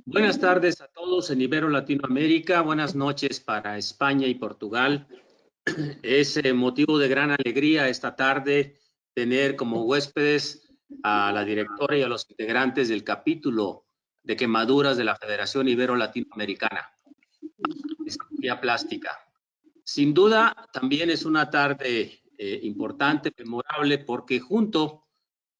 Buenas tardes a todos en Ibero Latinoamérica, buenas noches para España y Portugal. Es motivo de gran alegría esta tarde tener como huéspedes a la directora y a los integrantes del capítulo de quemaduras de la Federación Ibero Latinoamericana de Cirugía Plástica. Sin duda, también es una tarde importante, memorable, porque junto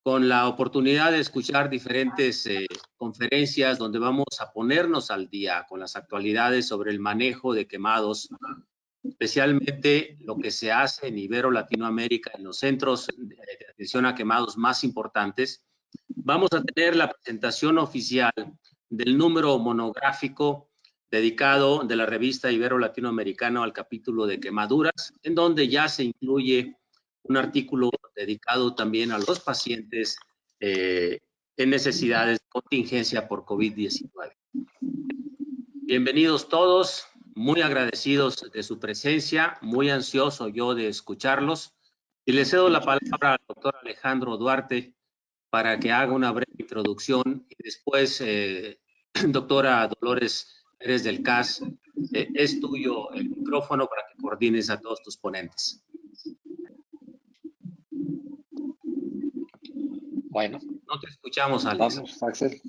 con la oportunidad de escuchar diferentes conferencias donde vamos a ponernos al día con las actualidades sobre el manejo de quemados, especialmente lo que se hace en Ibero Latinoamérica, en los centros de atención a quemados más importantes. Vamos a tener la presentación oficial del número monográfico dedicado de la revista Ibero Latinoamericano al capítulo de quemaduras, en donde ya se incluye un artículo dedicado también a los pacientes en necesidades de contingencia por COVID-19. Bienvenidos todos, muy agradecidos de su presencia, muy ansioso yo de escucharlos. Y le cedo la palabra al doctor Alejandro Duarte para que haga una breve introducción y después, doctora Dolores Pérez del CAS, es tuyo el micrófono para que coordines a todos tus ponentes. Bueno. No te escuchamos, Alex. Vamos, Axel.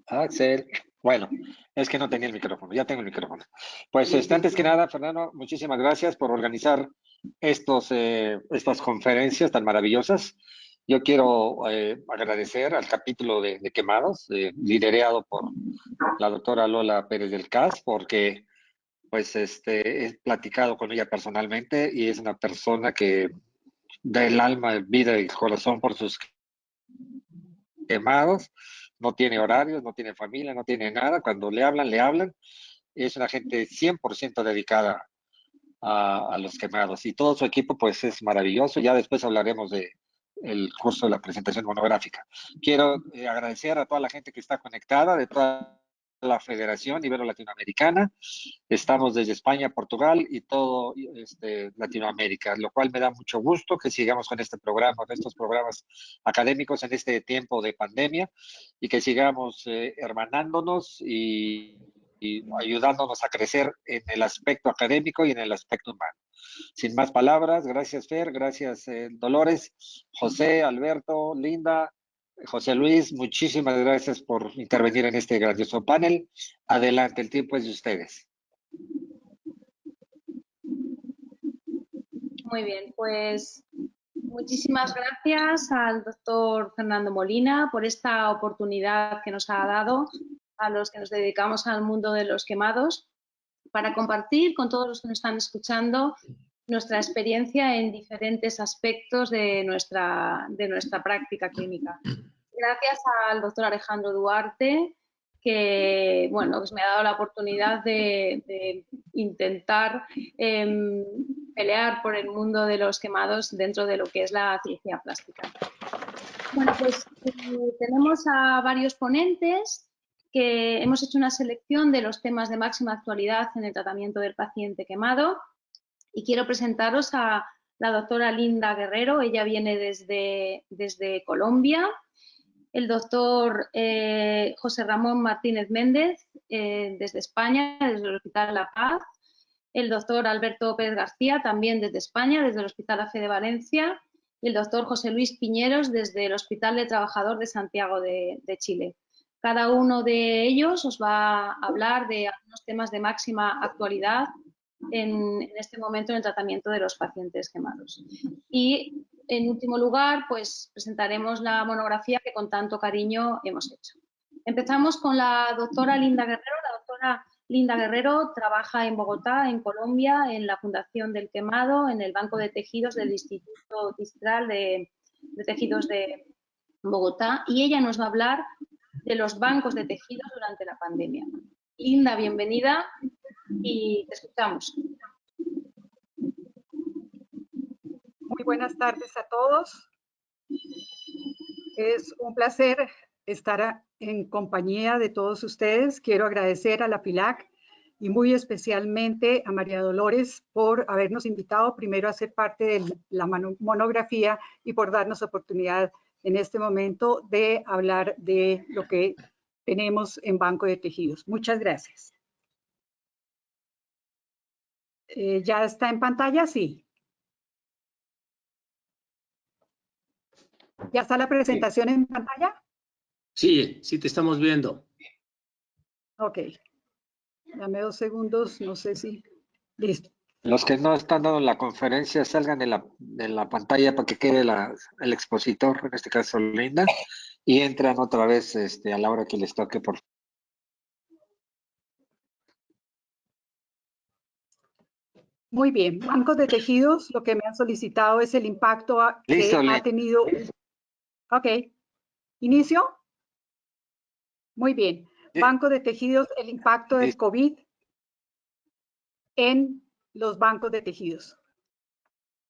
Axel. Bueno, es que no tenía el micrófono, ya tengo el micrófono. Pues antes que nada, Fernando, muchísimas gracias por organizar estas conferencias tan maravillosas. Yo quiero agradecer al capítulo de Quemados, liderado por la doctora Lola Pérez del CAS, porque pues he platicado con ella personalmente y es una persona que da el alma, vida y corazón por sus quemados, no tiene horarios, no tiene familia, no tiene nada. Cuando le hablan. Es una gente 100% dedicada a los quemados y todo su equipo pues es maravilloso. Ya después hablaremos de el curso de la presentación monográfica. Quiero agradecer a toda la gente que está conectada, de toda la Federación Ibero Latinoamericana. Estamos desde España, Portugal y todo Latinoamérica, lo cual me da mucho gusto que sigamos con este programa, con estos programas académicos en este tiempo de pandemia y que sigamos hermanándonos y ayudándonos a crecer en el aspecto académico y en el aspecto humano. Sin más palabras, gracias Fer, gracias Dolores, José, Alberto, Linda, José Luis, muchísimas gracias por intervenir en este grandioso panel. Adelante, el tiempo es de ustedes. Muy bien, pues muchísimas gracias al doctor Fernando Molina por esta oportunidad que nos ha dado a los que nos dedicamos al mundo de los quemados para compartir con todos los que nos están escuchando nuestra experiencia en diferentes aspectos de nuestra práctica clínica. Gracias al doctor Alejandro Duarte, que bueno, pues me ha dado la oportunidad de intentar pelear por el mundo de los quemados dentro de lo que es la cirugía plástica. Bueno, pues tenemos a varios ponentes que hemos hecho una selección de los temas de máxima actualidad en el tratamiento del paciente quemado y quiero presentaros a la doctora Linda Guerrero. Ella viene desde Colombia. El doctor José Ramón Martínez Méndez, desde España, desde el Hospital La Paz. El doctor Alberto Pérez García, también desde España, desde el Hospital La Fe de Valencia. Y el doctor José Luis Piñeros, desde el Hospital del Trabajador de Santiago de Chile. Cada uno de ellos os va a hablar de algunos temas de máxima actualidad en este momento en el tratamiento de los pacientes quemados. Y en último lugar, pues presentaremos la monografía que con tanto cariño hemos hecho. Empezamos con la doctora Linda Guerrero. La doctora Linda Guerrero trabaja en Bogotá, en Colombia, en la Fundación del Quemado, en el Banco de Tejidos del Instituto Distrital de Tejidos de Bogotá, y ella nos va a hablar de los bancos de tejidos durante la pandemia. Linda, bienvenida y te escuchamos. Muy buenas tardes a todos. Es un placer estar en compañía de todos ustedes. Quiero agradecer a la FILAC y muy especialmente a María Dolores por habernos invitado primero a ser parte de la monografía y por darnos oportunidad en este momento de hablar de lo que tenemos en Banco de Tejidos. Muchas gracias. ¿Ya está en pantalla? Sí. ¿Ya está la presentación en pantalla? Sí, sí te estamos viendo. Ok. Dame 2 segundos, no sé si... Listo. Los que no están dando la conferencia, salgan de la pantalla para que quede el expositor, en este caso Linda, y entran otra vez a la hora que les toque, por favor. Muy bien. Bancos de tejidos, lo que me han solicitado es el impacto que Listo, ha Linda. tenido... Ok. ¿Inicio? Muy bien. Banco de tejidos, el impacto del COVID en los bancos de tejidos.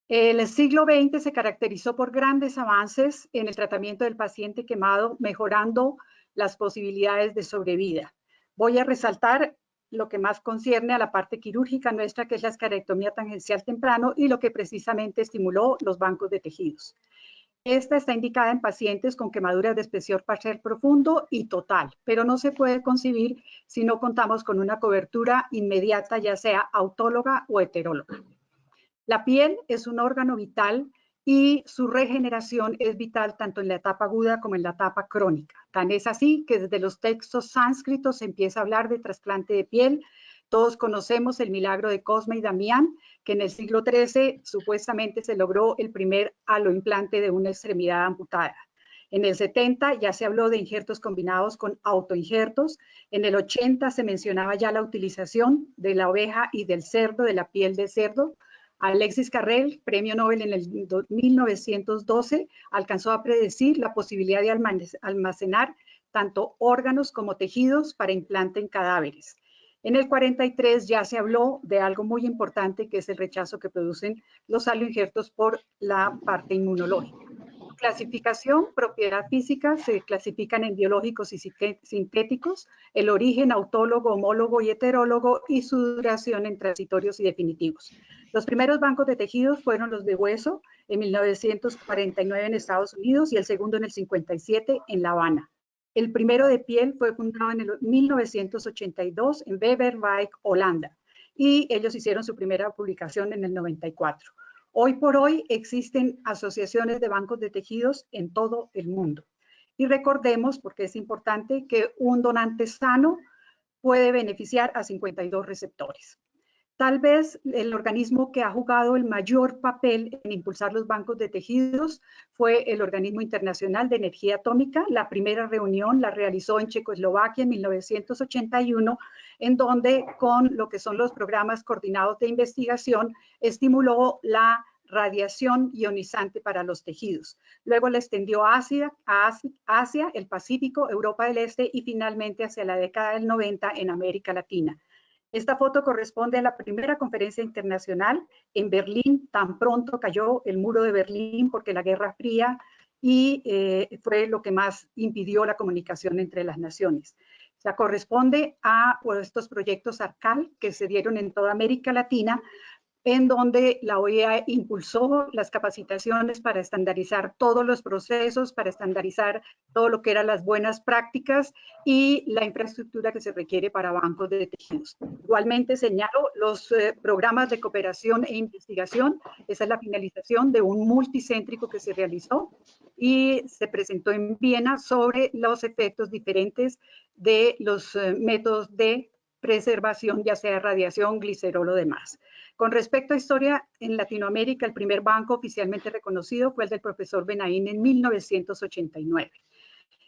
El siglo XX se caracterizó por grandes avances en el tratamiento del paciente quemado, mejorando las posibilidades de sobrevida. Voy a resaltar lo que más concierne a la parte quirúrgica nuestra, que es la escarectomía tangencial temprano y lo que precisamente estimuló los bancos de tejidos. Esta está indicada en pacientes con quemaduras de espesor parcial profundo y total, pero no se puede concebir si no contamos con una cobertura inmediata, ya sea autóloga o heteróloga. La piel es un órgano vital y su regeneración es vital tanto en la etapa aguda como en la etapa crónica. Tan es así que desde los textos sánscritos se empieza a hablar de trasplante de piel. Todos conocemos el milagro de Cosme y Damián, que en el siglo XIII supuestamente se logró el primer aloimplante de una extremidad amputada. En el 70 ya se habló de injertos combinados con autoinjertos. En el 80 se mencionaba ya la utilización de la oveja y del cerdo, de la piel de cerdo. Alexis Carrel, premio Nobel en el 1912, alcanzó a predecir la posibilidad de almacenar tanto órganos como tejidos para implante en cadáveres. En el 43 ya se habló de algo muy importante, que es el rechazo que producen los aloinjertos por la parte inmunológica. Su clasificación, propiedad física, se clasifican en biológicos y sintéticos, el origen autólogo, homólogo y heterólogo, y su duración en transitorios y definitivos. Los primeros bancos de tejidos fueron los de hueso en 1949 en Estados Unidos y el segundo en el 57 en La Habana. El primero de piel fue fundado en el 1982 en Beverwijk, Holanda, y ellos hicieron su primera publicación en el 94. Hoy por hoy existen asociaciones de bancos de tejidos en todo el mundo. Y recordemos, porque es importante, que un donante sano puede beneficiar a 52 receptores. Tal vez el organismo que ha jugado el mayor papel en impulsar los bancos de tejidos fue el Organismo Internacional de Energía Atómica. La primera reunión la realizó en Checoslovaquia en 1981, en donde con lo que son los programas coordinados de investigación estimuló la radiación ionizante para los tejidos. Luego la extendió a Asia, el Pacífico, Europa del Este y finalmente hacia la década del 90 en América Latina. Esta foto corresponde a la primera conferencia internacional en Berlín. Tan pronto cayó el muro de Berlín porque la Guerra Fría y fue lo que más impidió la comunicación entre las naciones. O sea, corresponde a estos proyectos ARCAL que se dieron en toda América Latina, en donde la OEA impulsó las capacitaciones para estandarizar todos los procesos, para estandarizar todo lo que eran las buenas prácticas y la infraestructura que se requiere para bancos de tejidos. Igualmente señalo los programas de cooperación e investigación. Esa es la finalización de un multicéntrico que se realizó y se presentó en Viena sobre los efectos diferentes de los métodos de preservación, ya sea radiación, glicerol o demás. Con respecto a historia en Latinoamérica, el primer banco oficialmente reconocido fue el del profesor Benaín en 1989.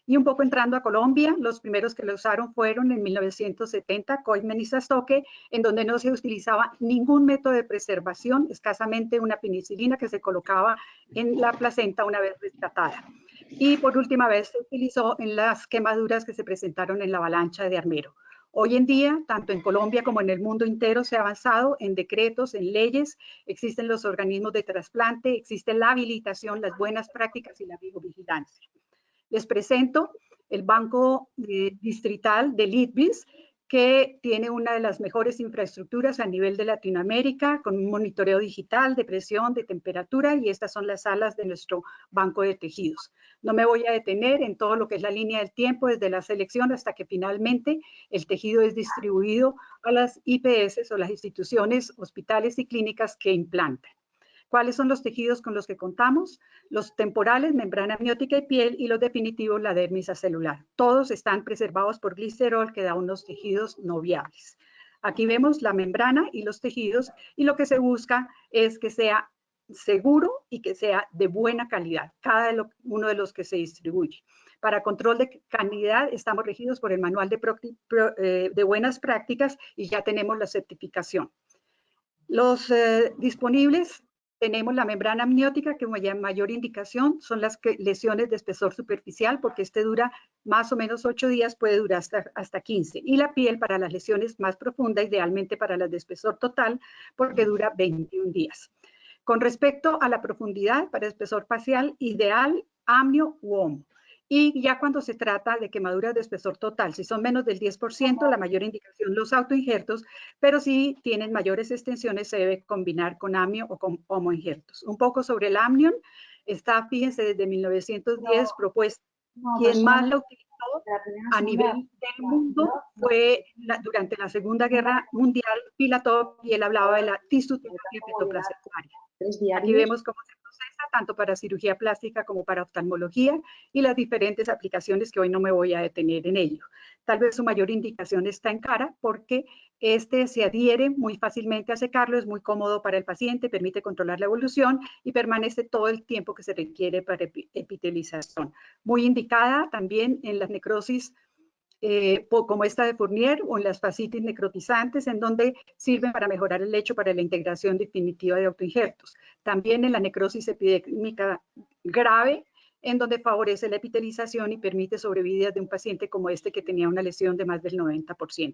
Y un poco entrando a Colombia, los primeros que lo usaron fueron en 1970, Koizmen y Sastoque, en donde no se utilizaba ningún método de preservación, escasamente una penicilina que se colocaba en la placenta una vez rescatada. Y por última vez se utilizó en las quemaduras que se presentaron en la avalancha de Armero. Hoy en día, tanto en Colombia como en el mundo entero, se ha avanzado en decretos, en leyes, existen los organismos de trasplante, existe la habilitación, las buenas prácticas y la biovigilancia. Les presento el Banco Distrital de Litvis, que tiene una de las mejores infraestructuras a nivel de Latinoamérica, con un monitoreo digital de presión, de temperatura, y estas son las salas de nuestro banco de tejidos. No me voy a detener en todo lo que es la línea del tiempo, desde la selección hasta que finalmente el tejido es distribuido a las IPS o las instituciones, hospitales y clínicas que implantan. ¿Cuáles son los tejidos con los que contamos? Los temporales, membrana amniótica y piel, y los definitivos, la dermis acelular. Todos están preservados por glicerol, que da unos tejidos no viables. Aquí vemos la membrana y los tejidos, y lo que se busca es que sea seguro y que sea de buena calidad, cada uno de los que se distribuye. Para control de calidad estamos regidos por el Manual de Buenas Prácticas y ya tenemos la certificación. Los disponibles, tenemos la membrana amniótica, que mayor indicación son las lesiones de espesor superficial, porque este dura más o menos 8 días, puede durar hasta 15. Y la piel para las lesiones más profundas, idealmente para las de espesor total, porque dura 21 días. Con respecto a la profundidad, para espesor facial, ideal, amnio u homo. Y ya cuando se trata de quemaduras de espesor total, si son menos del 10%, la mayor indicación los autoinjertos, pero si tienen mayores extensiones se debe combinar con amnio o con homoinjertos. Un poco sobre el amnion, está, fíjense, desde 1910 propuesta. Quien más la utilizó a nivel del mundo fue durante la Segunda Guerra Mundial, Filatov, y él hablaba de la tisoterapia petoplacentaria. Aquí vemos cómo se procesa tanto para cirugía plástica como para oftalmología y las diferentes aplicaciones que hoy no me voy a detener en ello. Tal vez su mayor indicación está en cara porque este se adhiere muy fácilmente a secarlo, es muy cómodo para el paciente, permite controlar la evolución y permanece todo el tiempo que se requiere para epitelización. Muy indicada también en las necrosis como esta de Fournier o en las fascitis necrotizantes, en donde sirven para mejorar el lecho para la integración definitiva de autoinjertos. También en la necrosis epidémica grave, en donde favorece la epitelización y permite sobrevidas de un paciente como este que tenía una lesión de más del 90%.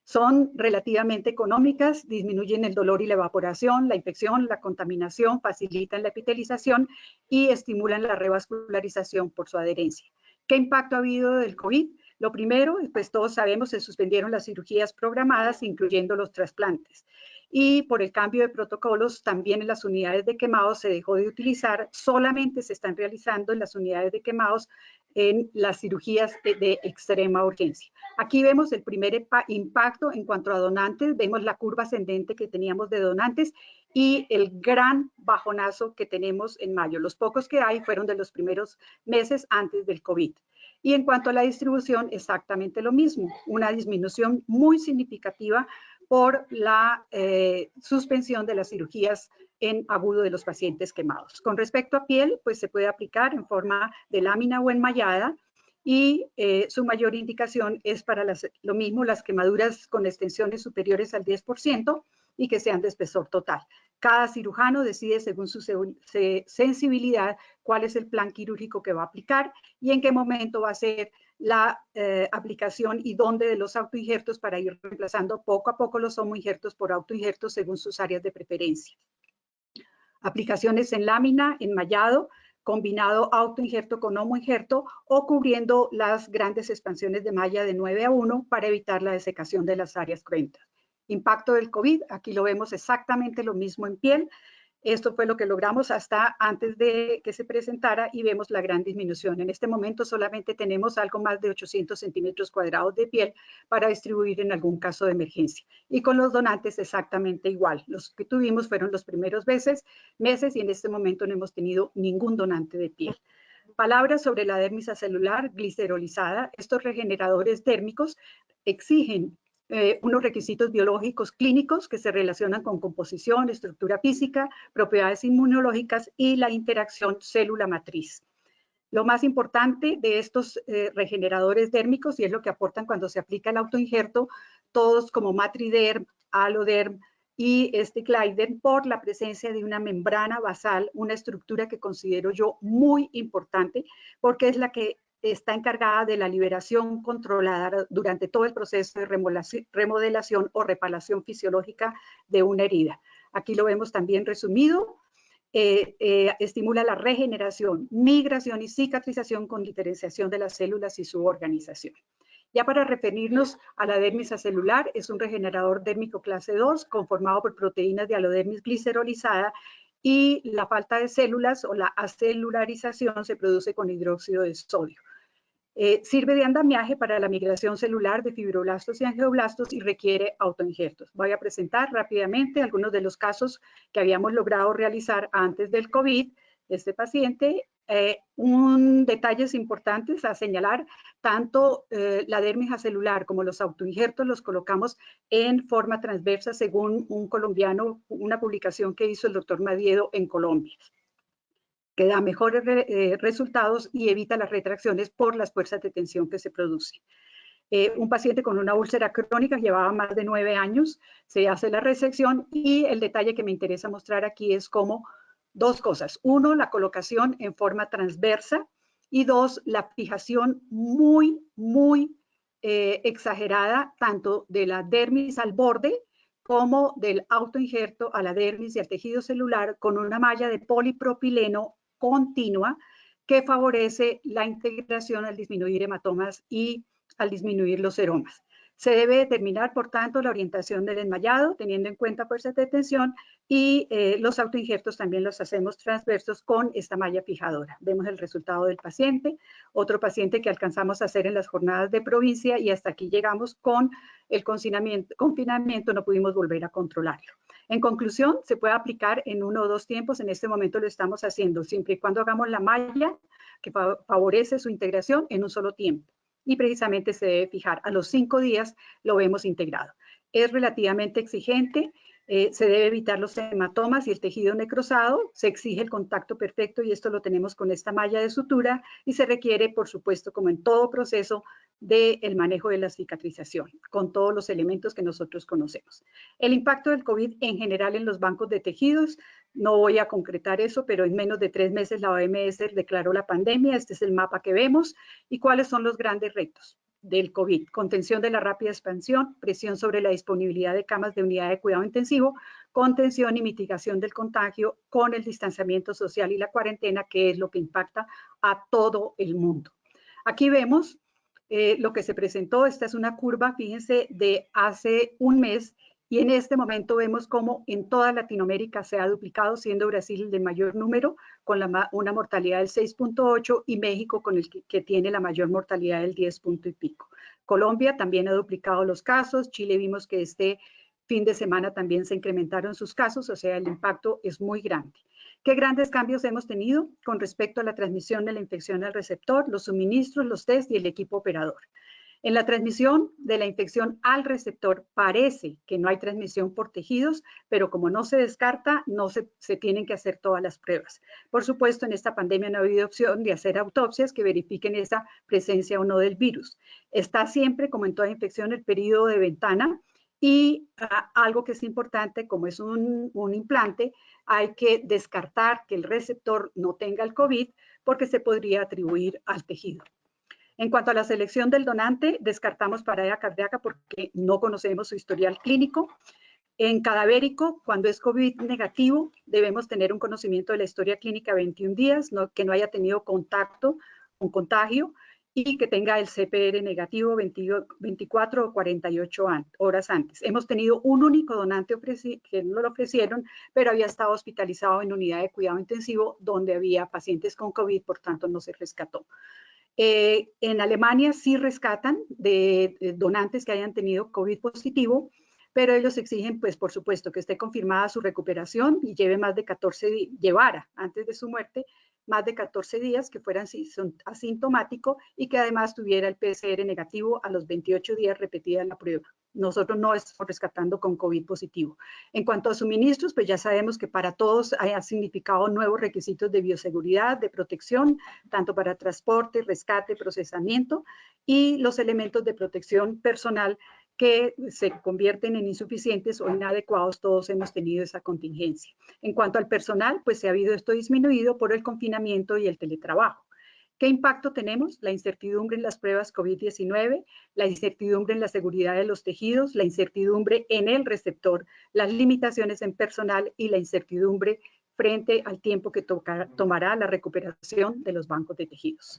Son relativamente económicas, disminuyen el dolor y la evaporación, la infección, la contaminación, facilitan la epitelización y estimulan la revascularización por su adherencia. ¿Qué impacto ha habido del COVID? Lo primero, pues todos sabemos, se suspendieron las cirugías programadas, incluyendo los trasplantes. Y por el cambio de protocolos, también en las unidades de quemados se dejó de utilizar, solamente se están realizando en las unidades de quemados en las cirugías de extrema urgencia. Aquí vemos el primer impacto en cuanto a donantes, vemos la curva ascendente que teníamos de donantes y el gran bajonazo que tenemos en mayo. Los pocos que hay fueron de los primeros meses antes del COVID. Y en cuanto a la distribución, exactamente lo mismo, una disminución muy significativa por la suspensión de las cirugías en agudo de los pacientes quemados. Con respecto a piel, pues se puede aplicar en forma de lámina o enmallada y su mayor indicación es para lo mismo, las quemaduras con extensiones superiores al 10% y que sean de espesor total. Cada cirujano decide según su sensibilidad cuál es el plan quirúrgico que va a aplicar y en qué momento va a ser la aplicación y dónde de los autoinjertos para ir reemplazando poco a poco los homoinjertos por autoinjertos según sus áreas de preferencia. Aplicaciones en lámina, enmallado, combinado autoinjerto con homoinjerto o cubriendo las grandes expansiones de malla de 9 a 1 para evitar la desecación de las áreas cruentas. Impacto del COVID, aquí lo vemos exactamente lo mismo en piel. Esto fue lo que logramos hasta antes de que se presentara y vemos la gran disminución. En este momento solamente tenemos algo más de 800 centímetros cuadrados de piel para distribuir en algún caso de emergencia. Y con los donantes exactamente igual. Los que tuvimos fueron los primeros meses y en este momento no hemos tenido ningún donante de piel. Palabras sobre la dermis acelular glicerolizada. Estos regeneradores térmicos exigen unos requisitos biológicos clínicos que se relacionan con composición, estructura física, propiedades inmunológicas y la interacción célula-matriz. Lo más importante de estos regeneradores dérmicos, y es lo que aportan cuando se aplica el autoinjerto, todos como Matriderm, Aloderm y Glider, por la presencia de una membrana basal, una estructura que considero yo muy importante porque es la que está encargada de la liberación controlada durante todo el proceso de remodelación o reparación fisiológica de una herida. Aquí lo vemos también resumido. Estimula la regeneración, migración y cicatrización con diferenciación de las células y su organización. Ya para referirnos a la dermis acelular, es un regenerador dérmico clase 2 conformado por proteínas de alodermis glicerolizada y la falta de células o la acelularización se produce con hidróxido de sodio. Sirve de andamiaje para la migración celular de fibroblastos y angioblastos y requiere autoinjertos. Voy a presentar rápidamente algunos de los casos que habíamos logrado realizar antes del COVID de este paciente. Detalles importantes a señalar, tanto la dermis acelular como los autoinjertos los colocamos en forma transversa según un colombiano, una publicación que hizo el doctor Madiedo en Colombia, que da mejores resultados y evita las retracciones por las fuerzas de tensión que se producen. Un paciente con una úlcera crónica llevaba más de 9 años, se hace la resección y el detalle que me interesa mostrar aquí es cómo dos cosas. Uno, la colocación en forma transversa y dos, la fijación muy exagerada tanto de la dermis al borde como del autoinjerto a la dermis y al tejido celular con una malla de polipropileno continua que favorece la integración al disminuir hematomas y al disminuir los seromas. Se debe determinar, por tanto, la orientación del enmayado, teniendo en cuenta fuerzas de tensión, y los autoinjertos también los hacemos transversos con esta malla fijadora. Vemos el resultado del paciente, otro paciente que alcanzamos a hacer en las jornadas de provincia y hasta aquí llegamos con el confinamiento, no pudimos volver a controlarlo. En conclusión, se puede aplicar en 1 o 2 tiempos, en este momento lo estamos haciendo, siempre y cuando hagamos la malla que favorece su integración en un solo tiempo. Y precisamente se debe fijar. A los 5 días lo vemos integrado. Es relativamente exigente, se debe evitar los hematomas y el tejido necrosado, se exige el contacto perfecto y esto lo tenemos con esta malla de sutura y se requiere, por supuesto, como en todo proceso, del manejo de la cicatrización, con todos los elementos que nosotros conocemos. El impacto del COVID en general en los bancos de tejidos, no voy a concretar eso, pero en menos de 3 meses la OMS declaró la pandemia, este es el mapa que vemos, y cuáles son los grandes retos del COVID: contención de la rápida expansión, presión sobre la disponibilidad de camas de unidad de cuidado intensivo, contención y mitigación del contagio con el distanciamiento social y la cuarentena, que es lo que impacta a todo el mundo. Aquí vemos lo que se presentó. Esta es una curva, fíjense, de hace un mes y en este momento vemos cómo en toda Latinoamérica se ha duplicado, siendo Brasil el de mayor número, con una mortalidad del 6.8 y México con el que tiene la mayor mortalidad del 10 punto y pico. Colombia también ha duplicado los casos, Chile vimos que este fin de semana también se incrementaron sus casos, o sea, el impacto es muy grande. ¿Qué grandes cambios hemos tenido con respecto a la transmisión de la infección al receptor, los suministros, los test y el equipo operador? En la transmisión de la infección al receptor parece que no hay transmisión por tejidos, pero como no se descarta, no se tienen que hacer todas las pruebas. Por supuesto, en esta pandemia no ha habido opción de hacer autopsias que verifiquen esa presencia o no del virus. Está siempre, como en toda infección, el periodo de ventana y algo que es importante, como es un implante, hay que descartar que el receptor no tenga el COVID porque se podría atribuir al tejido. En cuanto a la selección del donante, descartamos parada cardíaca porque no conocemos su historial clínico. En cadavérico, cuando es COVID negativo, debemos tener un conocimiento de la historia clínica 21 días, que no haya tenido contacto con contagio y que tenga el CPR negativo 24 o 48 horas antes. Hemos tenido un único donante que no lo ofrecieron, pero había estado hospitalizado en unidad de cuidado intensivo donde había pacientes con COVID, por tanto no se rescató. En Alemania sí rescatan de donantes que hayan tenido COVID positivo, pero ellos exigen, pues, por supuesto, que esté confirmada su recuperación y lleve más de 14 días, llevara antes de su muerte más de 14 días, que fueran asintomático y que además tuviera el PCR negativo a los 28 días repetida la prueba. Nosotros no estamos rescatando con COVID positivo. En cuanto a suministros, pues ya sabemos que para todos ha significado nuevos requisitos de bioseguridad, de protección, tanto para transporte, rescate, procesamiento y los elementos de protección personal que se convierten en insuficientes o inadecuados. Todos hemos tenido esa contingencia. En cuanto al personal, pues se ha habido esto disminuido por el confinamiento y el teletrabajo. ¿Qué impacto tenemos? La incertidumbre en las pruebas COVID-19, la incertidumbre en la seguridad de los tejidos, la incertidumbre en el receptor, las limitaciones en personal y la incertidumbre frente al tiempo que tomará la recuperación de los bancos de tejidos.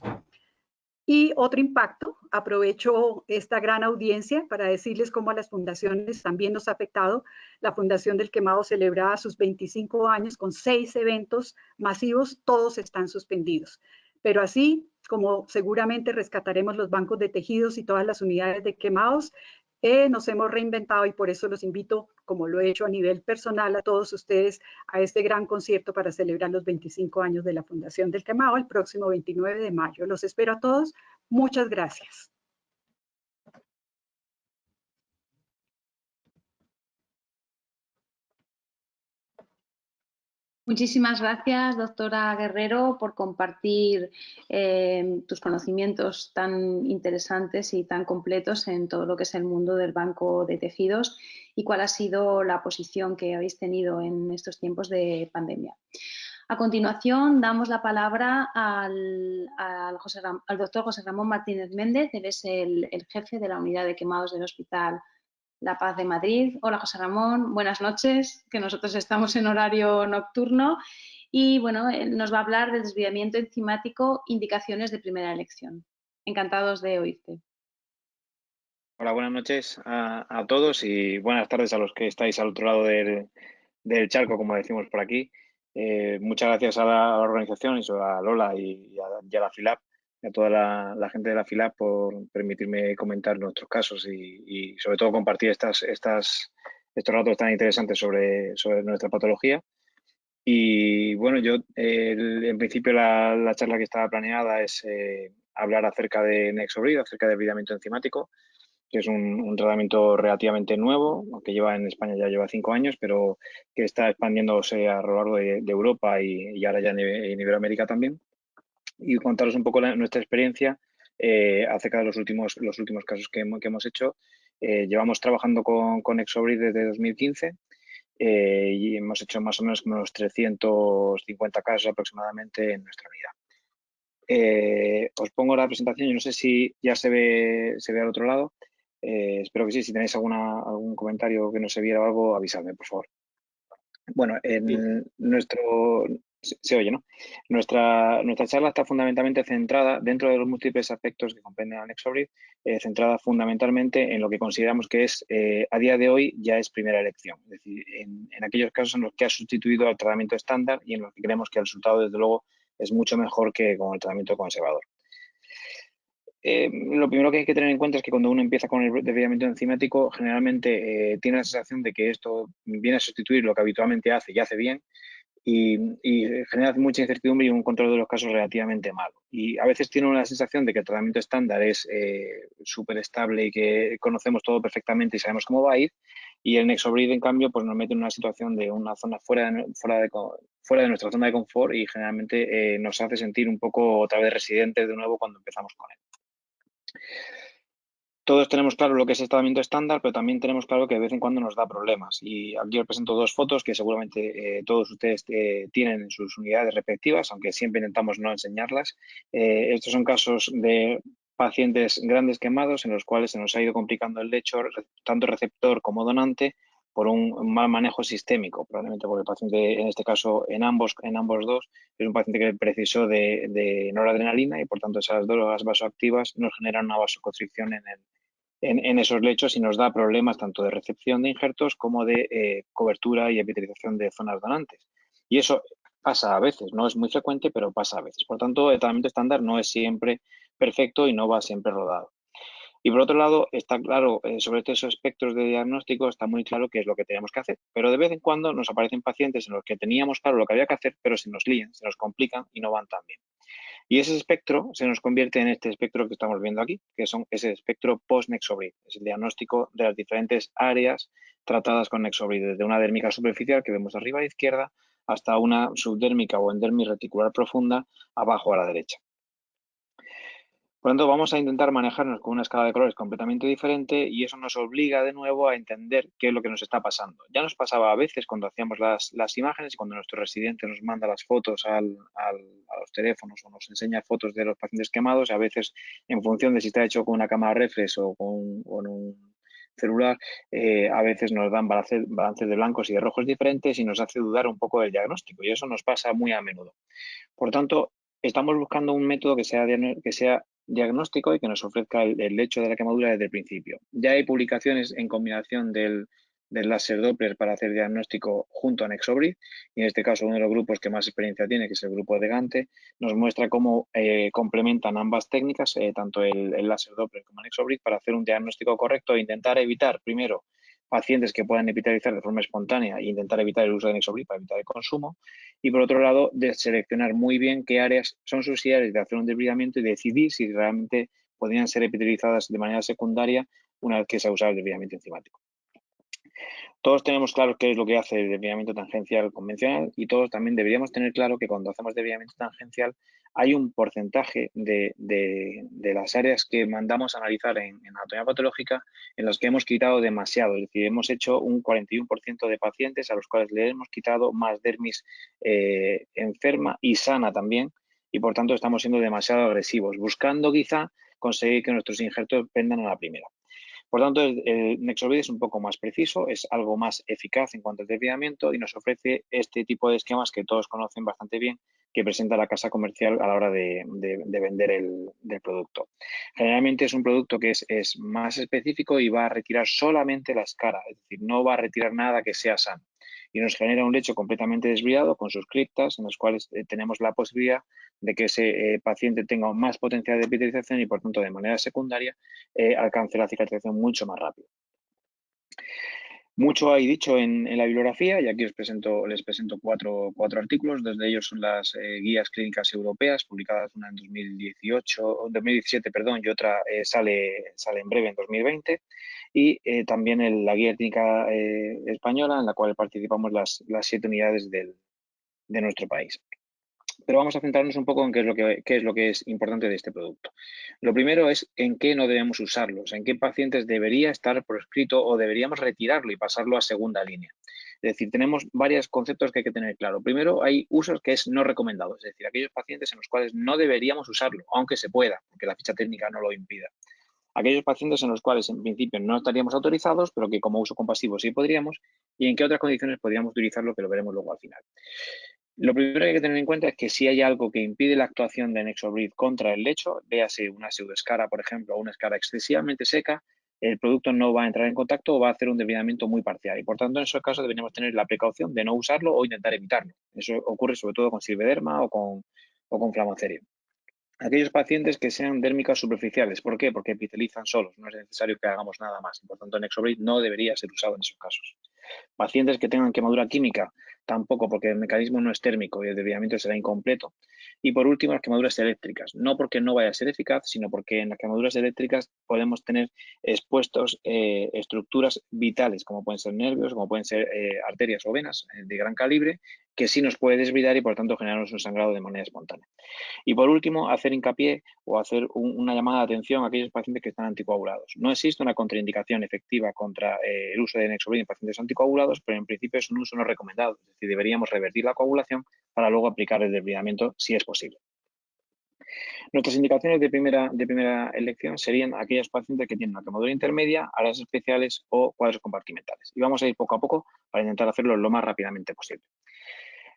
Y otro impacto, aprovecho esta gran audiencia para decirles cómo a las fundaciones también nos ha afectado. La Fundación del Quemado celebraba sus 25 años con 6 eventos masivos, todos están suspendidos. Pero así como seguramente rescataremos los bancos de tejidos y todas las unidades de quemados, nos hemos reinventado y por eso los invito, como lo he hecho a nivel personal, a todos ustedes a este gran concierto para celebrar los 25 años de la Fundación del Quemado el próximo 29 de mayo. Los espero a todos. Muchas gracias. Muchísimas gracias, doctora Guerrero, por compartir tus conocimientos tan interesantes y tan completos en todo lo que es el mundo del banco de tejidos y cuál ha sido la posición que habéis tenido en estos tiempos de pandemia. A continuación, damos la palabra al doctor José Ramón Martínez Méndez. Él es el jefe de la unidad de quemados del Hospital La Paz de Madrid. Hola, José Ramón, buenas noches, que nosotros estamos en horario nocturno. Y bueno, nos va a hablar del desviamiento enzimático, indicaciones de primera elección. Encantados de oírte. Hola, buenas noches a todos y buenas tardes a los que estáis al otro lado del charco, como decimos por aquí. Muchas gracias a la organización, y a Lola y a la FILAP, y a toda la gente de la FILAP por permitirme comentar nuestros casos y sobre todo compartir estos ratos tan interesantes sobre nuestra patología. Y bueno, yo en principio la charla que estaba planeada es hablar acerca de Nexobrid, acerca del desviamiento enzimático, que es un tratamiento relativamente nuevo, aunque en España ya lleva 5 años, pero que está expandiéndose a lo largo de Europa y ahora ya en Iberoamérica también. Y contaros un poco nuestra experiencia acerca de los últimos casos que hemos hecho. Llevamos trabajando con Nexobrid desde 2015 y hemos hecho más o menos como unos 350 casos aproximadamente en nuestra unidad. Os pongo la presentación, yo no sé si ya se ve al otro lado. Espero que sí. Si tenéis algún comentario que no se viera o algo, avisadme, por favor. Bueno, se oye, ¿no? Nuestra charla está fundamentalmente centrada, dentro de los múltiples aspectos que comprenden a Nexobrid, centrada fundamentalmente en lo que consideramos que es, a día de hoy, ya es primera elección. Es decir, en aquellos casos en los que ha sustituido al tratamiento estándar y en los que creemos que el resultado, desde luego, es mucho mejor que con el tratamiento conservador. Lo primero que hay que tener en cuenta es que cuando uno empieza con el desviamiento enzimático, generalmente tiene la sensación de que esto viene a sustituir lo que habitualmente hace y hace bien, y genera mucha incertidumbre y un control de los casos relativamente malo. Y a veces tiene una sensación de que el tratamiento estándar es súper estable y que conocemos todo perfectamente y sabemos cómo va a ir, y el Nexobrid, en cambio, pues nos mete en una situación de una zona fuera de nuestra zona de confort y generalmente nos hace sentir un poco otra vez residentes de nuevo cuando empezamos con él. Todos tenemos claro lo que es el tratamiento estándar, pero también tenemos claro que de vez en cuando nos da problemas. Y aquí os presento dos fotos que seguramente todos ustedes tienen en sus unidades respectivas, aunque siempre intentamos no enseñarlas. Estos son casos de pacientes grandes quemados en los cuales se nos ha ido complicando el lecho, tanto receptor como donante, por un mal manejo sistémico, probablemente porque el paciente, en este caso, en ambos dos, es un paciente que precisó de noradrenalina y, por tanto, esas drogas vasoactivas nos generan una vasoconstricción en esos lechos y nos da problemas tanto de recepción de injertos como de cobertura y epitelización de zonas donantes. Y eso pasa a veces, no es muy frecuente, pero pasa a veces. Por tanto, el tratamiento estándar no es siempre perfecto y no va siempre rodado. Y por otro lado, está claro, sobre estos espectros de diagnóstico, está muy claro qué es lo que tenemos que hacer. Pero de vez en cuando nos aparecen pacientes en los que teníamos claro lo que había que hacer, pero se nos lían, se nos complican y no van tan bien. Y ese espectro se nos convierte en este espectro que estamos viendo aquí, que es el espectro post-Nexobrid. Es el diagnóstico de las diferentes áreas tratadas con Nexobrid, desde una dérmica superficial que vemos arriba a la izquierda hasta una subdérmica o endermis reticular profunda abajo a la derecha. Por lo tanto, vamos a intentar manejarnos con una escala de colores completamente diferente y eso nos obliga de nuevo a entender qué es lo que nos está pasando. Ya nos pasaba a veces cuando hacíamos las imágenes y cuando nuestro residente nos manda las fotos a los teléfonos o nos enseña fotos de los pacientes quemados, a veces en función de si está hecho con una cámara reflex o con un celular, a veces nos dan balances de blancos y de rojos diferentes y nos hace dudar un poco del diagnóstico, y eso nos pasa muy a menudo. Por tanto, estamos buscando un método que sea diagnóstico y que nos ofrezca el hecho de la quemadura desde el principio. Ya hay publicaciones en combinación del láser Doppler para hacer diagnóstico junto a Nexobrid, y en este caso uno de los grupos que más experiencia tiene, que es el grupo de Gante, nos muestra cómo complementan ambas técnicas, tanto el láser Doppler como Nexobrid, para hacer un diagnóstico correcto e intentar evitar, primero, pacientes que puedan epitalizar de forma espontánea e intentar evitar el uso de Nexobrid para evitar el consumo, y por otro lado, de seleccionar muy bien qué áreas son subsidiarias de hacer un desbridamiento y decidir si realmente podrían ser epitelizadas de manera secundaria una vez que se ha usado el desbridamiento enzimático. Todos tenemos claro qué es lo que hace el desbridamiento tangencial convencional, y todos también deberíamos tener claro que cuando hacemos desbridamiento tangencial hay un porcentaje de las áreas que mandamos a analizar en anatomía patológica en las que hemos quitado demasiado. Es decir, hemos hecho un 41% de pacientes a los cuales le hemos quitado más dermis enferma y sana también, y por tanto estamos siendo demasiado agresivos, buscando quizá conseguir que nuestros injertos pendan a la primera. Por tanto, el Nexobrid es un poco más preciso, es algo más eficaz en cuanto al desbridamiento y nos ofrece este tipo de esquemas que todos conocen bastante bien, que presenta la casa comercial a la hora de vender el producto. Generalmente es un producto que es más específico y va a retirar solamente la escara, es decir, no va a retirar nada que sea sano. Y nos genera un lecho completamente desbridado con sus criptas, en las cuales tenemos la posibilidad de que ese paciente tenga más potencial de epitelización y, por tanto, de manera secundaria, alcance la cicatrización mucho más rápido. Mucho hay dicho en la bibliografía, y aquí les presento cuatro artículos. Dos de ellos son las guías clínicas europeas, publicadas una en 2017, y otra sale en breve en 2020. Y también la guía clínica española, en la cual participamos las 7 unidades de nuestro país. Pero vamos a centrarnos un poco en qué es lo que es importante de este producto. Lo primero es en qué no debemos usarlo, o sea, en qué pacientes debería estar proscrito o deberíamos retirarlo y pasarlo a segunda línea. Es decir, tenemos varios conceptos que hay que tener claro. Primero, hay usos que es no recomendado, es decir, aquellos pacientes en los cuales no deberíamos usarlo, aunque se pueda, porque la ficha técnica no lo impida. Aquellos pacientes en los cuales en principio no estaríamos autorizados, pero que como uso compasivo sí podríamos, y en qué otras condiciones podríamos utilizarlo, que lo veremos luego al final. Lo primero que hay que tener en cuenta es que si hay algo que impide la actuación de Nexobrid contra el lecho, véase una pseudoescara, por ejemplo, o una escara excesivamente seca, el producto no va a entrar en contacto o va a hacer un desbridamiento muy parcial. Y por tanto, en esos casos deberíamos tener la precaución de no usarlo o intentar evitarlo. Eso ocurre sobre todo con silvederma o con flamocerio. Aquellos pacientes que sean dérmicas superficiales. ¿Por qué? Porque epitelizan solos. No es necesario que hagamos nada más. Por tanto, Nexobrid no debería ser usado en esos casos. Pacientes que tengan quemadura química, tampoco, porque el mecanismo no es térmico y el desbridamiento será incompleto. Y por último, las quemaduras eléctricas. No porque no vaya a ser eficaz, sino porque en las quemaduras eléctricas podemos tener expuestos estructuras vitales, como pueden ser nervios, como pueden ser arterias o venas de gran calibre, que sí nos puede desbridar y por tanto generarnos un sangrado de manera espontánea. Y por último, hacer hincapié o hacer una llamada de atención a aquellos pacientes que están anticoagulados. No existe una contraindicación efectiva contra el uso de Nexobrid en pacientes anticoagulados, pero en principio es un uso no recomendado. Es decir, deberíamos revertir la coagulación para luego aplicar el desbridamiento si es posible. Nuestras indicaciones de primera elección serían aquellos pacientes que tienen una quemadura intermedia, áreas especiales o cuadros compartimentales. Y vamos a ir poco a poco para intentar hacerlo lo más rápidamente posible.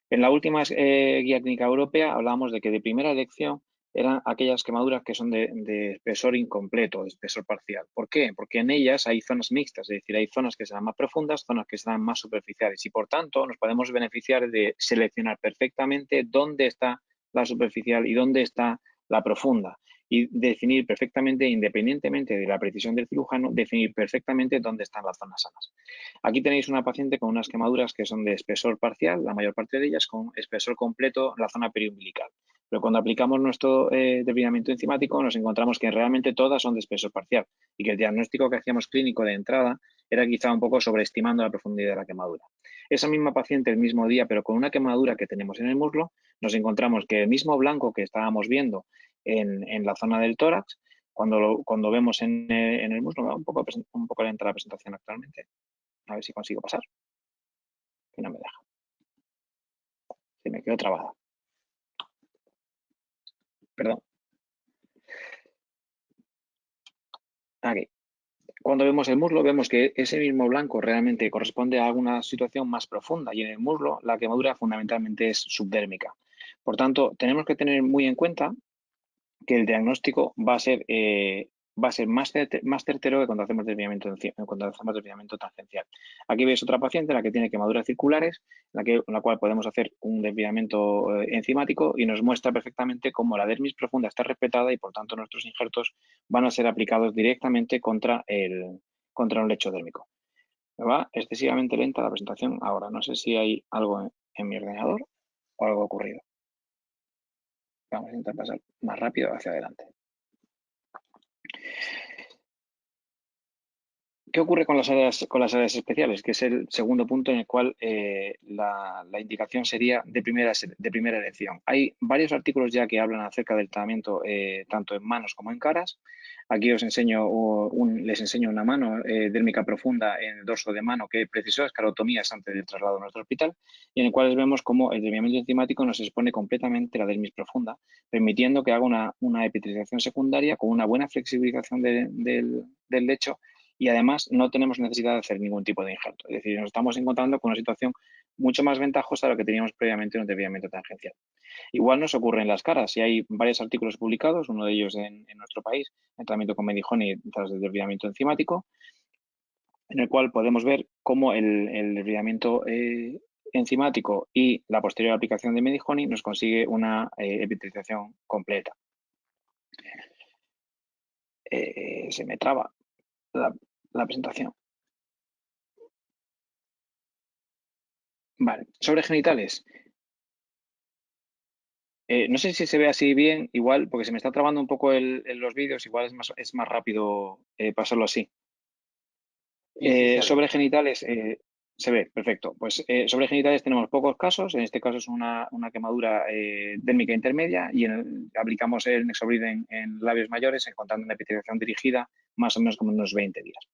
En la última guía clínica europea hablábamos de que de primera elección eran aquellas quemaduras que son de espesor incompleto, de espesor parcial. ¿Por qué? Porque en ellas hay zonas mixtas, es decir, hay zonas que serán más profundas, zonas que serán más superficiales y por tanto nos podemos beneficiar de seleccionar perfectamente dónde está la superficial y dónde está la profunda y definir perfectamente, independientemente de la precisión del cirujano, definir perfectamente dónde están las zonas sanas. Aquí tenéis una paciente con unas quemaduras que son de espesor parcial, la mayor parte de ellas con espesor completo en la zona periumbilical. Pero cuando aplicamos nuestro desbridamiento enzimático nos encontramos que realmente todas son de espesor parcial y que el diagnóstico que hacíamos clínico de entrada era quizá un poco sobreestimando la profundidad de la quemadura. Esa misma paciente el mismo día, pero con una quemadura que tenemos en el muslo, nos encontramos que el mismo blanco que estábamos viendo en la zona del tórax, cuando vemos en el muslo, un poco lenta la presentación actualmente. A ver si consigo pasar. Que no me deja. Se me quedó trabada. Perdón. Aquí. Cuando vemos el muslo, vemos que ese mismo blanco realmente corresponde a alguna situación más profunda y en el muslo la quemadura fundamentalmente es subdérmica. Por tanto, tenemos que tener muy en cuenta que el diagnóstico va a ser más certero que cuando hacemos desviamiento tangencial. Aquí veis otra paciente, la que tiene quemaduras circulares, en la cual podemos hacer un desviamiento enzimático y nos muestra perfectamente cómo la dermis profunda está respetada y por tanto nuestros injertos van a ser aplicados directamente contra un lecho dérmico. Me va excesivamente lenta la presentación ahora. No sé si hay algo en mi ordenador o algo ocurrido. Vamos a intentar pasar más rápido hacia adelante. ¿Qué ocurre con las áreas especiales? Que es el segundo punto en el cual la indicación sería de primera elección. Hay varios artículos ya que hablan acerca del tratamiento tanto en manos como en caras. Aquí os enseño les enseño una mano dérmica profunda en el dorso de mano que precisó escarotomías antes del traslado a nuestro hospital y en el cual vemos cómo el desviamiento enzimático nos expone completamente la dermis profunda, permitiendo que haga una epitrización secundaria con una buena flexibilización del lecho. Y además no tenemos necesidad de hacer ningún tipo de injerto. Es decir, nos estamos encontrando con una situación mucho más ventajosa de lo que teníamos previamente en un desviamiento tangencial. Igual nos ocurre en las caras y hay varios artículos publicados, uno de ellos en nuestro país, en tratamiento con Medihoney tras el desviamiento enzimático, en el cual podemos ver cómo el desviamiento enzimático y la posterior aplicación de Medihoney nos consigue una epitrización completa. Se me traba la presentación. Vale, sobre genitales. No sé si se ve así bien, igual, porque se me está trabando un poco los vídeos, igual es más rápido pasarlo así. Sobre genitales, se ve, perfecto. Pues sobre genitales tenemos pocos casos, en este caso es una quemadura dérmica intermedia y aplicamos el Nexobrid en labios mayores, encontrando una epitrización dirigida más o menos como unos 20 días.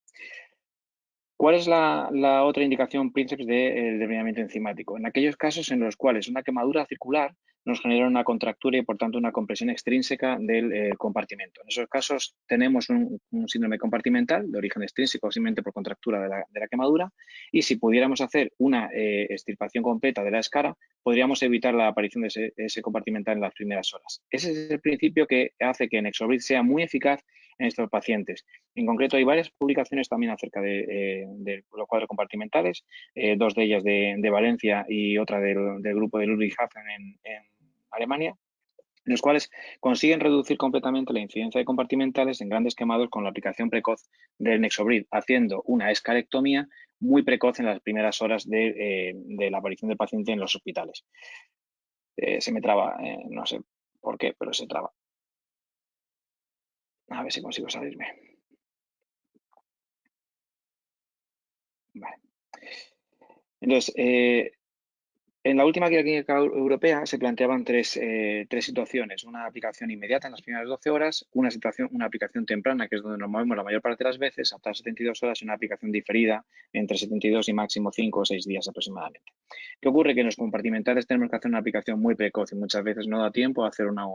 ¿Cuál es la otra indicación príncipe del desviamiento enzimático? En aquellos casos en los cuales una quemadura circular nos genera una contractura y por tanto una compresión extrínseca del compartimento. En esos casos tenemos un síndrome compartimental de origen extrínseco simplemente por contractura de la quemadura y si pudiéramos hacer una extirpación completa de la escara podríamos evitar la aparición de ese compartimental en las primeras horas. Ese es el principio que hace que Nexobrid sea muy eficaz en estos pacientes. En concreto, hay varias publicaciones también acerca de los cuadros compartimentales, dos de ellas de Valencia y otra del grupo de Ludwigshafen en Alemania, en los cuales consiguen reducir completamente la incidencia de compartimentales en grandes quemados con la aplicación precoz del Nexobrid, haciendo una escarectomía muy precoz en las primeras horas de la aparición del paciente en los hospitales. Se me traba, no sé por qué, pero se traba. A ver si consigo salirme. Vale. Entonces, en la última guía clínica europea se planteaban tres situaciones. Una aplicación inmediata en las primeras 12 horas, una aplicación temprana, que es donde nos movemos la mayor parte de las veces, hasta 72 horas, y una aplicación diferida entre 72 y máximo 5 o 6 días aproximadamente. ¿Qué ocurre? Que en los compartimentales tenemos que hacer una aplicación muy precoz y muchas veces no da tiempo a hacer una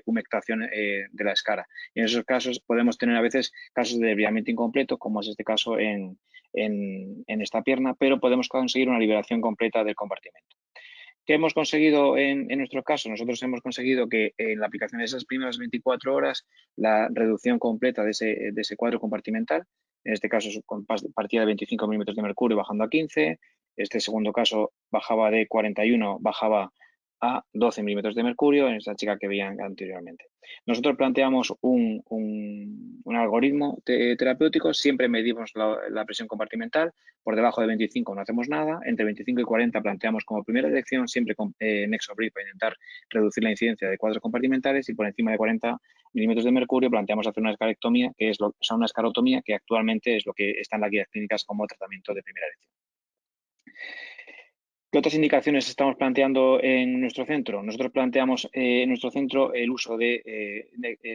humectación de la escara. Y en esos casos podemos tener a veces casos de desviamiento incompleto, como es este caso en esta pierna, pero podemos conseguir una liberación completa del compartimento. ¿Qué hemos conseguido en nuestro caso? Nosotros hemos conseguido que en la aplicación de esas primeras 24 horas la reducción completa de ese cuadro compartimental, en este caso partía de 25 milímetros de mercurio bajando a 15, este segundo caso bajaba de 41, bajaba a 12 milímetros de mercurio en esta chica que veían anteriormente. Nosotros planteamos un algoritmo terapéutico, siempre medimos la presión compartimental, por debajo de 25 no hacemos nada, entre 25 y 40 planteamos como primera elección siempre con Nexobrid para intentar reducir la incidencia de cuadros compartimentales y por encima de 40 milímetros de mercurio planteamos hacer una escarectomía, una escarotomía que actualmente es lo que está en las guías clínicas como tratamiento de primera elección. ¿Qué otras indicaciones estamos planteando en nuestro centro? Nosotros planteamos en nuestro centro el uso de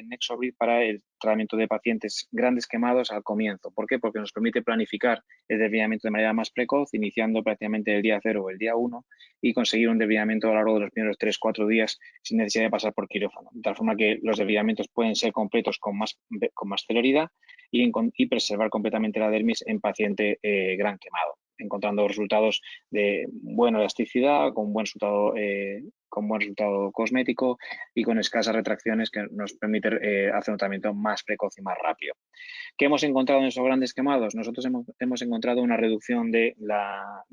Nexobrid para el tratamiento de pacientes grandes quemados al comienzo. ¿Por qué? Porque nos permite planificar el desviamiento de manera más precoz, iniciando prácticamente el día 0 o el día 1 y conseguir un desviamiento a lo largo de los primeros 3-4 días sin necesidad de pasar por quirófano. De tal forma que los desviamientos pueden ser completos con más celeridad y preservar completamente la dermis en paciente gran quemado. encontrando resultados de buena elasticidad, con buen resultado cosmético y con escasas retracciones que nos permiten hacer un tratamiento más precoz y más rápido. ¿Qué hemos encontrado en esos grandes quemados? Nosotros hemos encontrado una reducción de la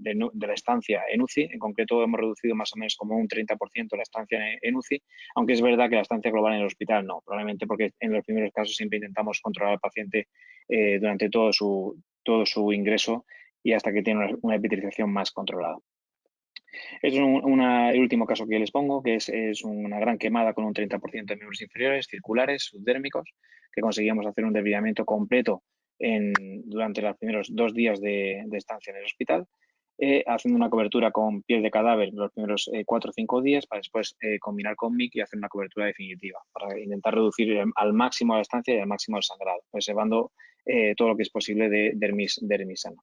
estancia en UCI. En concreto, hemos reducido más o menos como un 30% la estancia en UCI, aunque es verdad que la estancia global en el hospital no, probablemente porque en los primeros casos siempre intentamos controlar al paciente durante todo su ingreso y hasta que tiene una epitelización más controlada. Es el último caso que les pongo, que es una gran quemada con un 30% de miembros inferiores, circulares, subdérmicos, que conseguíamos hacer un desviamiento completo durante los primeros 2 días de estancia en el hospital, haciendo una cobertura con piel de cadáver los primeros 4 o 5 días, para después combinar con MIC y hacer una cobertura definitiva, para intentar reducir al máximo la estancia y al máximo el sangrado, preservando todo lo que es posible de dermis sana.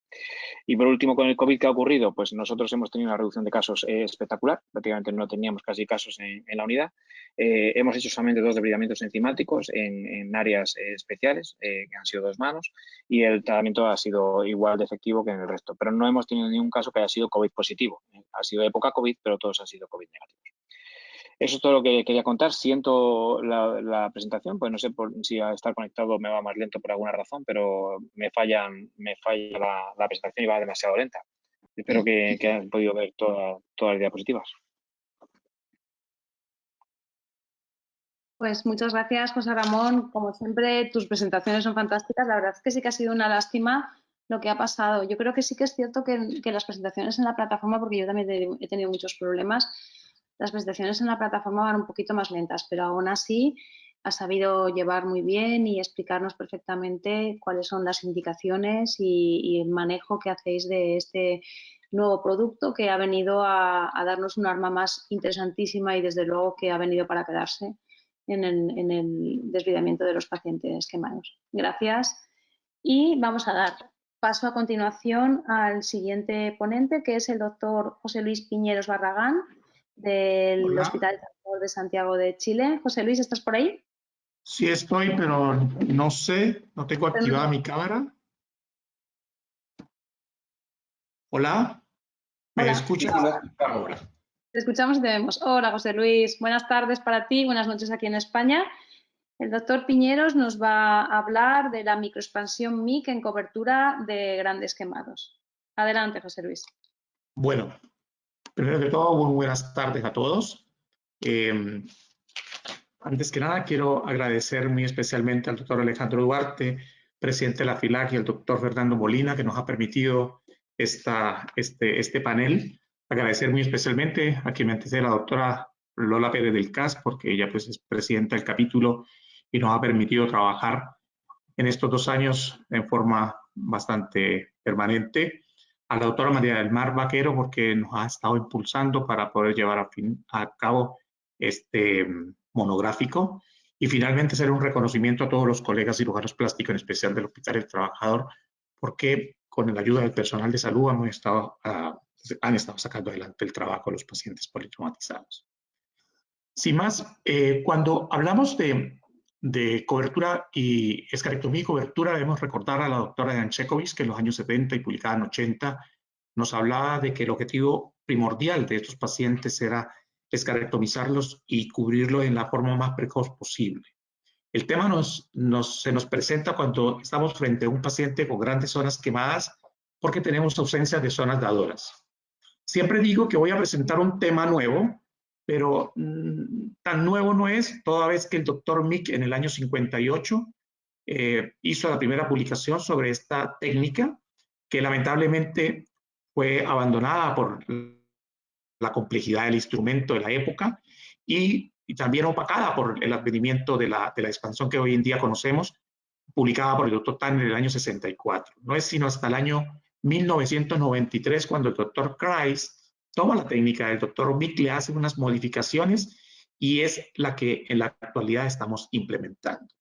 Y por último, con el COVID, ¿qué ha ocurrido? Pues nosotros hemos tenido una reducción de casos espectacular, prácticamente no teníamos casi casos en la unidad. Hemos hecho solamente 2 debridamientos enzimáticos en áreas especiales, que han sido 2 manos, y el tratamiento ha sido igual de efectivo que en el resto, pero no hemos tenido ningún caso que haya sido COVID positivo. Ha sido época COVID, pero todos han sido COVID negativos. Eso es todo lo que quería contar. Siento la presentación, pues no sé si a estar conectado me va más lento por alguna razón, pero me falla la presentación y va demasiado lenta. Espero que hayan podido ver todas las diapositivas. Pues muchas gracias, José Ramón. Como siempre, tus presentaciones son fantásticas. La verdad es que sí que ha sido una lástima lo que ha pasado. Yo creo que sí que es cierto que las presentaciones en la plataforma, porque yo también he tenido muchos problemas, las presentaciones en la plataforma van un poquito más lentas, pero aún así ha sabido llevar muy bien y explicarnos perfectamente cuáles son las indicaciones y el manejo que hacéis de este nuevo producto que ha venido a darnos un arma más interesantísima y desde luego que ha venido para quedarse en el desviamiento de los pacientes quemados. Gracias. Y vamos a dar paso a continuación al siguiente ponente, que es el doctor José Luis Piñeros Barragán, del Hola. Hospital de Santiago de Chile. José Luis, ¿estás por ahí? Sí estoy, pero no sé, no tengo activada mi cámara. Hola, ¿me escuchas ahora? Te escuchamos y te vemos. Hola, José Luis. Buenas tardes para ti, buenas noches aquí en España. El doctor Piñeros nos va a hablar de la microexpansión MIC en cobertura de grandes quemados. Adelante, José Luis. Bueno, primero de todo, muy buenas tardes a todos. Antes que nada, quiero agradecer muy especialmente al doctor Alejandro Duarte, presidente de la FILAC, y al doctor Fernando Molina, que nos ha permitido este panel. Agradecer muy especialmente a quien me antecede, la doctora Lola Pérez del CAS, porque ella pues, es presidenta del capítulo y nos ha permitido trabajar en estos 2 años en forma bastante permanente. A la doctora María del Mar Vaquero, porque nos ha estado impulsando para poder llevar a cabo este monográfico. Y finalmente hacer un reconocimiento a todos los colegas cirujanos plásticos, en especial del Hospital del Trabajador, porque con la ayuda del personal de salud han estado sacando adelante el trabajo de los pacientes politraumatizados. Sin más, cuando hablamos de cobertura y escarectomía y cobertura, debemos recordar a la doctora Jan Chekovich, que en los años 70 y publicada en 80 nos hablaba de que el objetivo primordial de estos pacientes era escarectomizarlos y cubrirlo en la forma más precoz posible. El tema se nos presenta cuando estamos frente a un paciente con grandes zonas quemadas porque tenemos ausencia de zonas dadoras. Siempre digo que voy a presentar un tema nuevo, pero tan nuevo no es, toda vez que el doctor Mick en el año 58 hizo la primera publicación sobre esta técnica, que lamentablemente fue abandonada por la complejidad del instrumento de la época y también opacada por el advenimiento de la expansión que hoy en día conocemos, publicada por el doctor Tanner en el año 64. No es sino hasta el año 1993 cuando el doctor Kreis toma la técnica del doctor Mick, le hace unas modificaciones y es la que en la actualidad estamos implementando.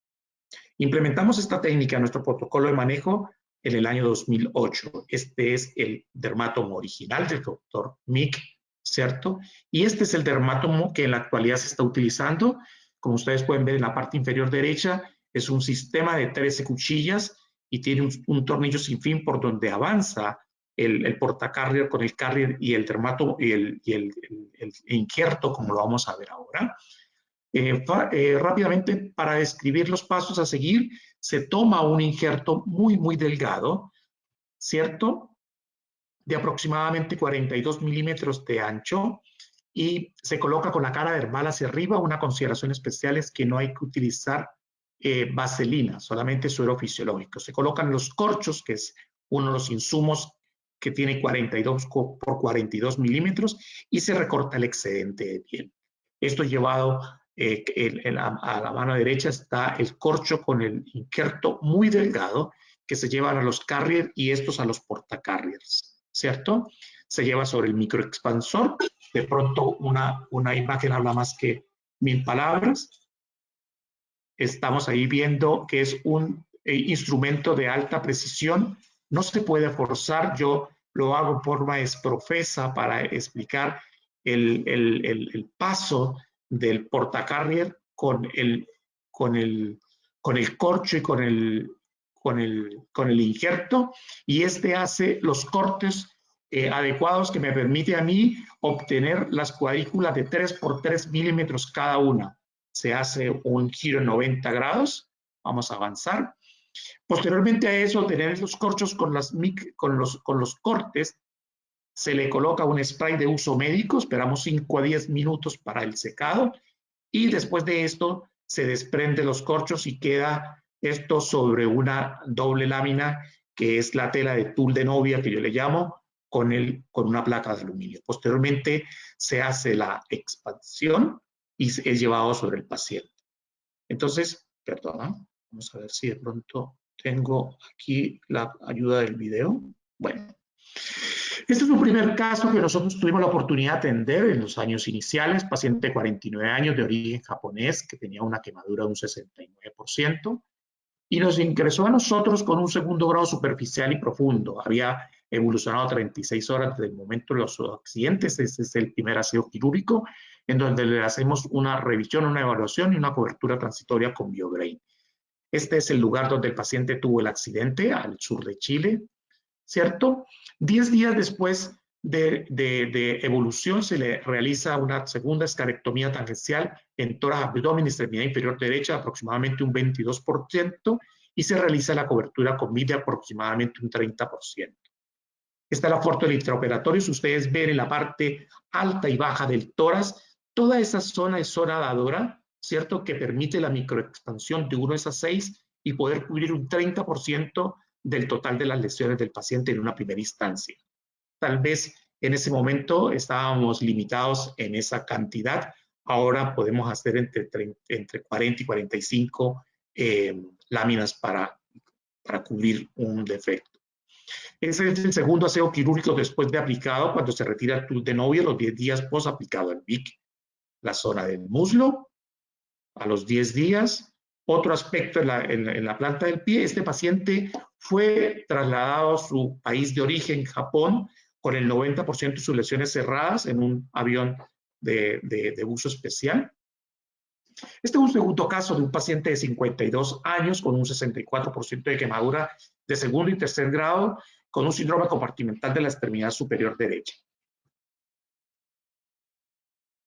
Implementamos esta técnica en nuestro protocolo de manejo en el año 2008. Este es el dermatomo original del doctor Mick, ¿cierto? Y este es el dermatomo que en la actualidad se está utilizando. Como ustedes pueden ver en la parte inferior derecha, es un sistema de 13 cuchillas y tiene un tornillo sin fin por donde avanza el portacarrier con el carrier y el dermato y el injerto, como lo vamos a ver ahora. Rápidamente, para describir los pasos a seguir, se toma un injerto muy delgado, ¿cierto? De aproximadamente 42 milímetros de ancho, y se coloca con la cara dermal hacia arriba. Una consideración especial es que no hay que utilizar vaselina, solamente suero fisiológico. Se colocan los corchos, que es uno de los insumos que tiene 42 por 42 milímetros, y se recorta el excedente de piel. Esto llevado a la mano derecha está el corcho con el injerto muy delgado que se llevan a los carriers y estos a los portacarriers, ¿cierto? Se lleva sobre el microexpansor. De pronto una imagen habla más que 1000 palabras. Estamos ahí viendo que es un instrumento de alta precisión. No se puede forzar. Yo lo hago en forma esprofesa para explicar el paso del portacarrier con el corcho y con el injerto, y este hace los cortes adecuados que me permite a mí obtener las cuadrículas de 3 por 3 milímetros cada una. Se hace un giro en 90 grados. Vamos a avanzar. Posteriormente a eso, tener los corchos con los cortes, se le coloca un spray de uso médico. Esperamos 5 a 10 minutos para el secado, y después de esto se desprende los corchos y queda esto sobre una doble lámina, que es la tela de tul de novia, que yo le llamo, con una placa de aluminio. Posteriormente se hace la expansión y es llevado sobre el paciente. Entonces, perdona, vamos a ver si de pronto tengo aquí la ayuda del video. Bueno, este es un primer caso que nosotros tuvimos la oportunidad de atender en los años iniciales. Paciente de 49 años de origen japonés que tenía una quemadura de un 69%. Y nos ingresó a nosotros con un segundo grado superficial y profundo. Había evolucionado 36 horas desde el momento de los accidentes. Este es el primer aseo quirúrgico, en donde le hacemos una revisión, una evaluación y una cobertura transitoria con BioBrain. Este es el lugar donde el paciente tuvo el accidente, al sur de Chile, ¿cierto? 10 días después de evolución se le realiza una segunda escarectomía tangencial en tórax, abdomen y extremidad inferior derecha, aproximadamente un 22%, y se realiza la cobertura con MID de aproximadamente un 30%. Esta es la foto del intraoperatorio. Si ustedes ven en la parte alta y baja del tórax, toda esa zona es zona dadora, ¿cierto? Que permite la microexpansión de 1:6 y poder cubrir un 30% del total de las lesiones del paciente en una primera instancia. Tal vez en ese momento estábamos limitados en esa cantidad. Ahora podemos hacer entre 40 y 45 láminas para cubrir un defecto. Ese es el segundo aseo quirúrgico después de aplicado, cuando se retira el tul de novia, los 10 días post aplicado el BIC. La zona del muslo, a los 10 días. Otro aspecto en la planta del pie: este paciente fue trasladado a su país de origen, Japón, con el 90% de sus lesiones cerradas en un avión de uso especial. Este es un segundo caso de un paciente de 52 años con un 64% de quemadura de segundo y tercer grado, con un síndrome compartimental de la extremidad superior derecha.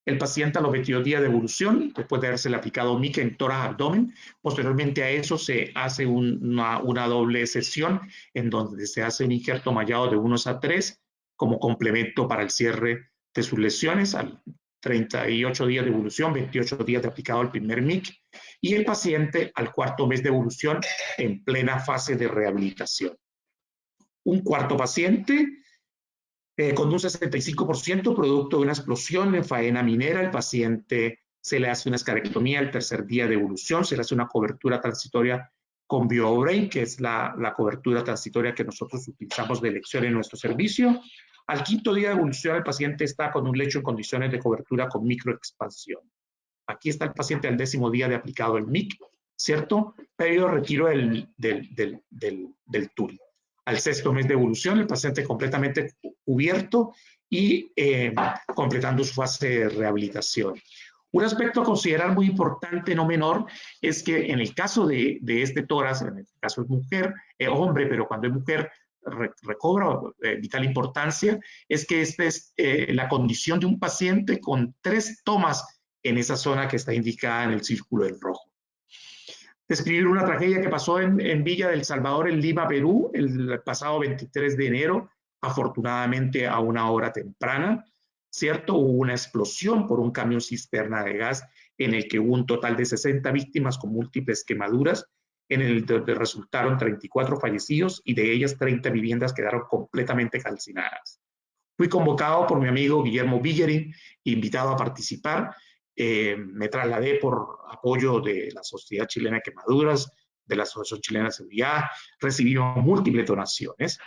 El paciente a los 22 días de evolución, después de haberse aplicado MIC en tórax abdomen, posteriormente a eso se hace una doble sesión en donde se hace un injerto mallado de 1:3 como complemento para el cierre de sus lesiones. Al 38 días de evolución, 28 días de aplicado el primer MIC, y el paciente al cuarto mes de evolución en plena fase de rehabilitación. Un cuarto paciente con un 65% producto de una explosión en faena minera. El paciente se le hace una escarectomía al tercer día de evolución, se le hace una cobertura transitoria con BioBrain, que es la cobertura transitoria que nosotros utilizamos de elección en nuestro servicio. Al quinto día de evolución, el paciente está con un lecho en condiciones de cobertura con microexpansión. Aquí está el paciente al 10º día de aplicado el MIC, ¿cierto? Previo retiro del tul. Al 6º mes de evolución, el paciente completamente cubierto y completando su fase de rehabilitación. Un aspecto a considerar muy importante, no menor, es que en el caso de este tórax, en el caso de mujer, hombre, pero cuando es mujer, recobra vital importancia es que esta es la condición de un paciente con 3 tomas en esa zona que está indicada en el círculo en rojo. Describir una tragedia que pasó en Villa del Salvador, en Lima, Perú, el pasado 23 de enero, afortunadamente a una hora temprana, ¿cierto? Hubo una explosión por un camión cisterna de gas en el que hubo un total de 60 víctimas con múltiples quemaduras, en el donde resultaron 34 fallecidos y de ellas 30 viviendas quedaron completamente calcinadas. Fui convocado por mi amigo Guillermo Villerín, invitado a participar. Me trasladé por apoyo de la Sociedad Chilena de Quemaduras, de la Asociación Chilena de Seguridad, recibimos múltiples donaciones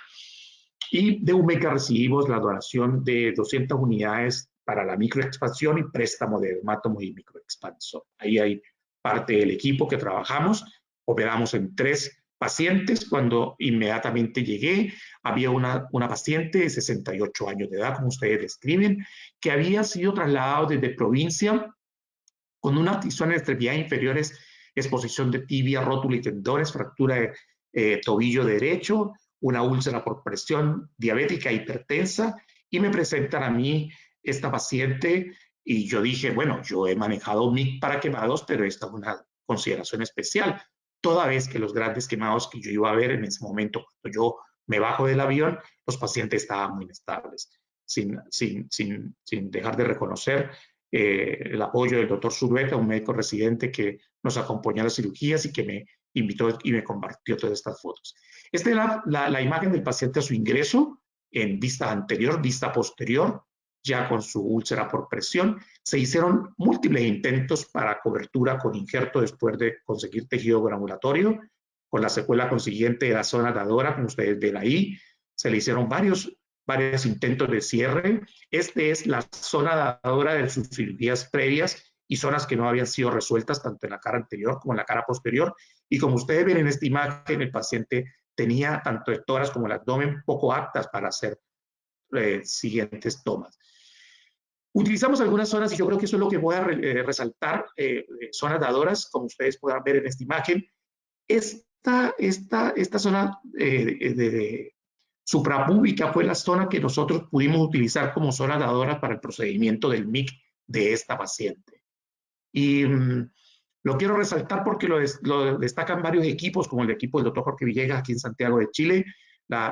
y de UMECA recibimos la donación de 200 unidades para la microexpansión y préstamo de dermátomo y microexpansor. Ahí hay parte del equipo que trabajamos, operamos en 3 pacientes. Cuando inmediatamente llegué, había una paciente de 68 años de edad, como ustedes describen, que había sido trasladado desde provincia con una tisón en extremidades inferiores, exposición de tibia, rótula y tendones, fractura de tobillo derecho, una úlcera por presión, diabética, hipertensa, y me presentan a mí esta paciente y yo dije, bueno, yo he manejado MIC para quemados, pero esta es una consideración especial, toda vez que los grandes quemados que yo iba a ver en ese momento, cuando yo me bajo del avión, los pacientes estaban muy inestables, sin dejar de reconocer el apoyo del doctor Zulueta, un médico residente que nos acompañó a las cirugías y que me invitó y me compartió todas estas fotos. Esta es la imagen del paciente a su ingreso en vista anterior, vista posterior, ya con su úlcera por presión. Se hicieron múltiples intentos para cobertura con injerto después de conseguir tejido granulatorio, con la secuela consiguiente de la zona dadora, como ustedes ven ahí. Se le hicieron varios intentos de cierre. Este es la zona dadora de sus cirugías previas y zonas que no habían sido resueltas tanto en la cara anterior como en la cara posterior. Y como ustedes ven en esta imagen, el paciente tenía tanto el tórax como el abdomen poco aptas para hacer siguientes tomas. Utilizamos algunas zonas y yo creo que eso es lo que voy a resaltar, zonas dadoras, como ustedes puedan ver en esta imagen. Esta zona de suprapúbica fue la zona que nosotros pudimos utilizar como zona dadora para el procedimiento del MIC de esta paciente. Y lo quiero resaltar porque lo destacan varios equipos, como el equipo del doctor Jorge Villegas aquí en Santiago de Chile,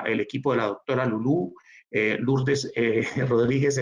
el equipo de la doctora Lourdes Rodríguez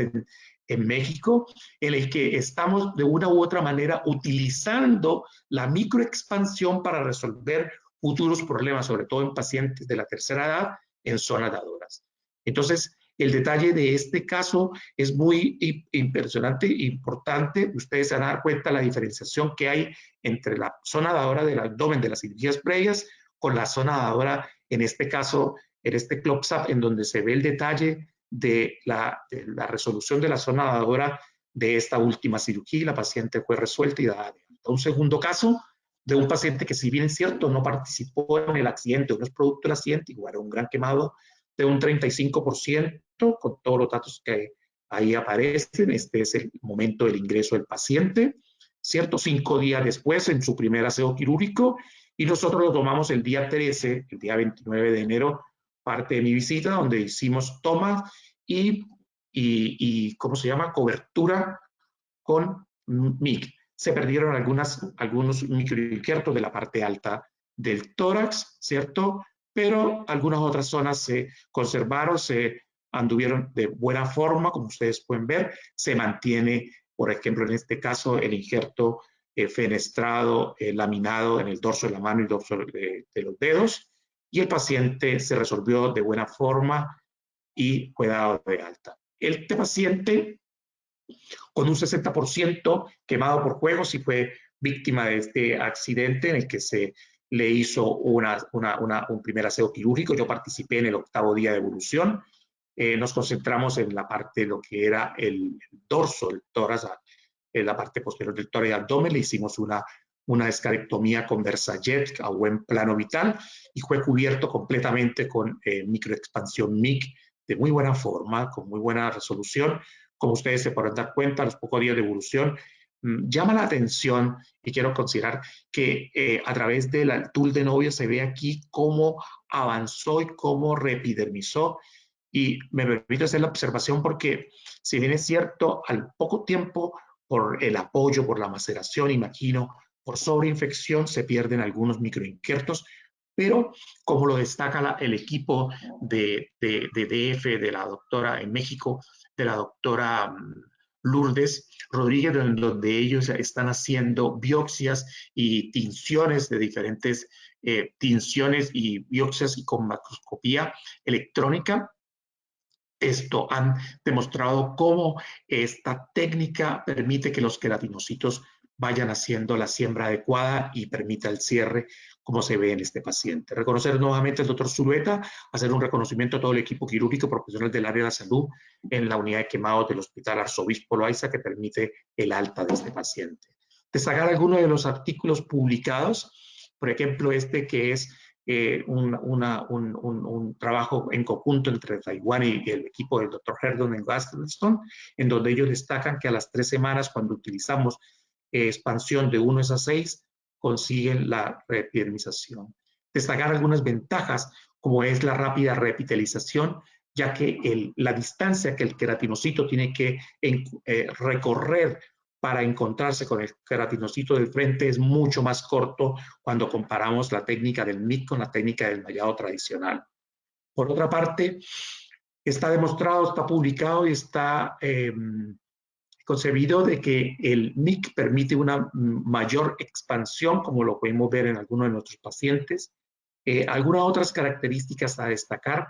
en México, en el que estamos de una u otra manera utilizando la microexpansión para resolver futuros problemas, sobre todo en pacientes de la tercera edad, en zonas dadoras. Entonces, el detalle de este caso es muy impresionante e importante. Ustedes se van a dar cuenta de la diferenciación que hay entre la zona dadora del abdomen de las cirugías previas con la zona dadora, en este caso, en este close-up, en donde se ve el detalle de la resolución de la zona dadora de esta última cirugía y la paciente fue resuelta y dada de alta. Un segundo caso de un paciente que, si bien es cierto, no participó en el accidente o no es producto del accidente, igual era un gran quemado de un 35%, con todos los datos que ahí aparecen. Este es el momento del ingreso del paciente, ¿cierto? 5 días después en su primer aseo quirúrgico, y nosotros lo tomamos el día 13, el día 29 de enero, parte de mi visita, donde hicimos toma y ¿cómo se llama? Cobertura con MIC. Se perdieron algunos microinjertos de la parte alta del tórax, ¿cierto? Pero algunas otras zonas se conservaron, se anduvieron de buena forma, como ustedes pueden ver. Se mantiene, por ejemplo, en este caso, el injerto fenestrado, laminado en el dorso de la mano y el dorso de los dedos, y el paciente se resolvió de buena forma y fue dado de alta. Este paciente, con un 60% quemado por fuego, sí fue víctima de este accidente en el que se le hizo un primer aseo quirúrgico. Yo participé en el 8º día de evolución. Nos concentramos en la parte de lo que era el dorso, el tórax, en la parte posterior del tórax y abdomen. Le hicimos una escarectomía con Versajet a buen plano vital y fue cubierto completamente con microexpansión MIC de muy buena forma, con muy buena resolución. Como ustedes se podrán dar cuenta, a los pocos días de evolución, llama la atención, y quiero considerar que a través del tool de novio se ve aquí cómo avanzó y cómo reepidermizó. Y me permito hacer la observación porque, si bien es cierto, al poco tiempo, por el apoyo, por la maceración, imagino, por sobreinfección, se pierden algunos microinjertos, pero como lo destaca el equipo de DF, de la doctora en México, de la doctora Lourdes Rodríguez, donde ellos están haciendo biopsias y tinciones de diferentes tinciones y biopsias y con macroscopía electrónica. Esto han demostrado cómo esta técnica permite que los queratinocitos vayan haciendo la siembra adecuada y permita el cierre, como se ve en este paciente. Reconocer nuevamente al doctor Zulueta, hacer un reconocimiento a todo el equipo quirúrgico profesional del área de la salud en la unidad de quemados del Hospital Arzobispo Loaiza, que permite el alta de este paciente. Destacar algunos de los artículos publicados, por ejemplo, este que es un trabajo en conjunto entre Taiwán y el equipo del Dr. Herdon en Glastonbury, en donde ellos destacan que a las 3 semanas, cuando utilizamos expansión de 1:6, consiguen la reepidermización. Destacar algunas ventajas, como es la rápida reepitelización, ya que la distancia que el queratinocito tiene que recorrer para encontrarse con el queratinocito del frente es mucho más corto cuando comparamos la técnica del MIC con la técnica del mallado tradicional. Por otra parte, está demostrado, está publicado y está concebido de que el MIC permite una mayor expansión, como lo podemos ver en algunos de nuestros pacientes. Algunas otras características a destacar,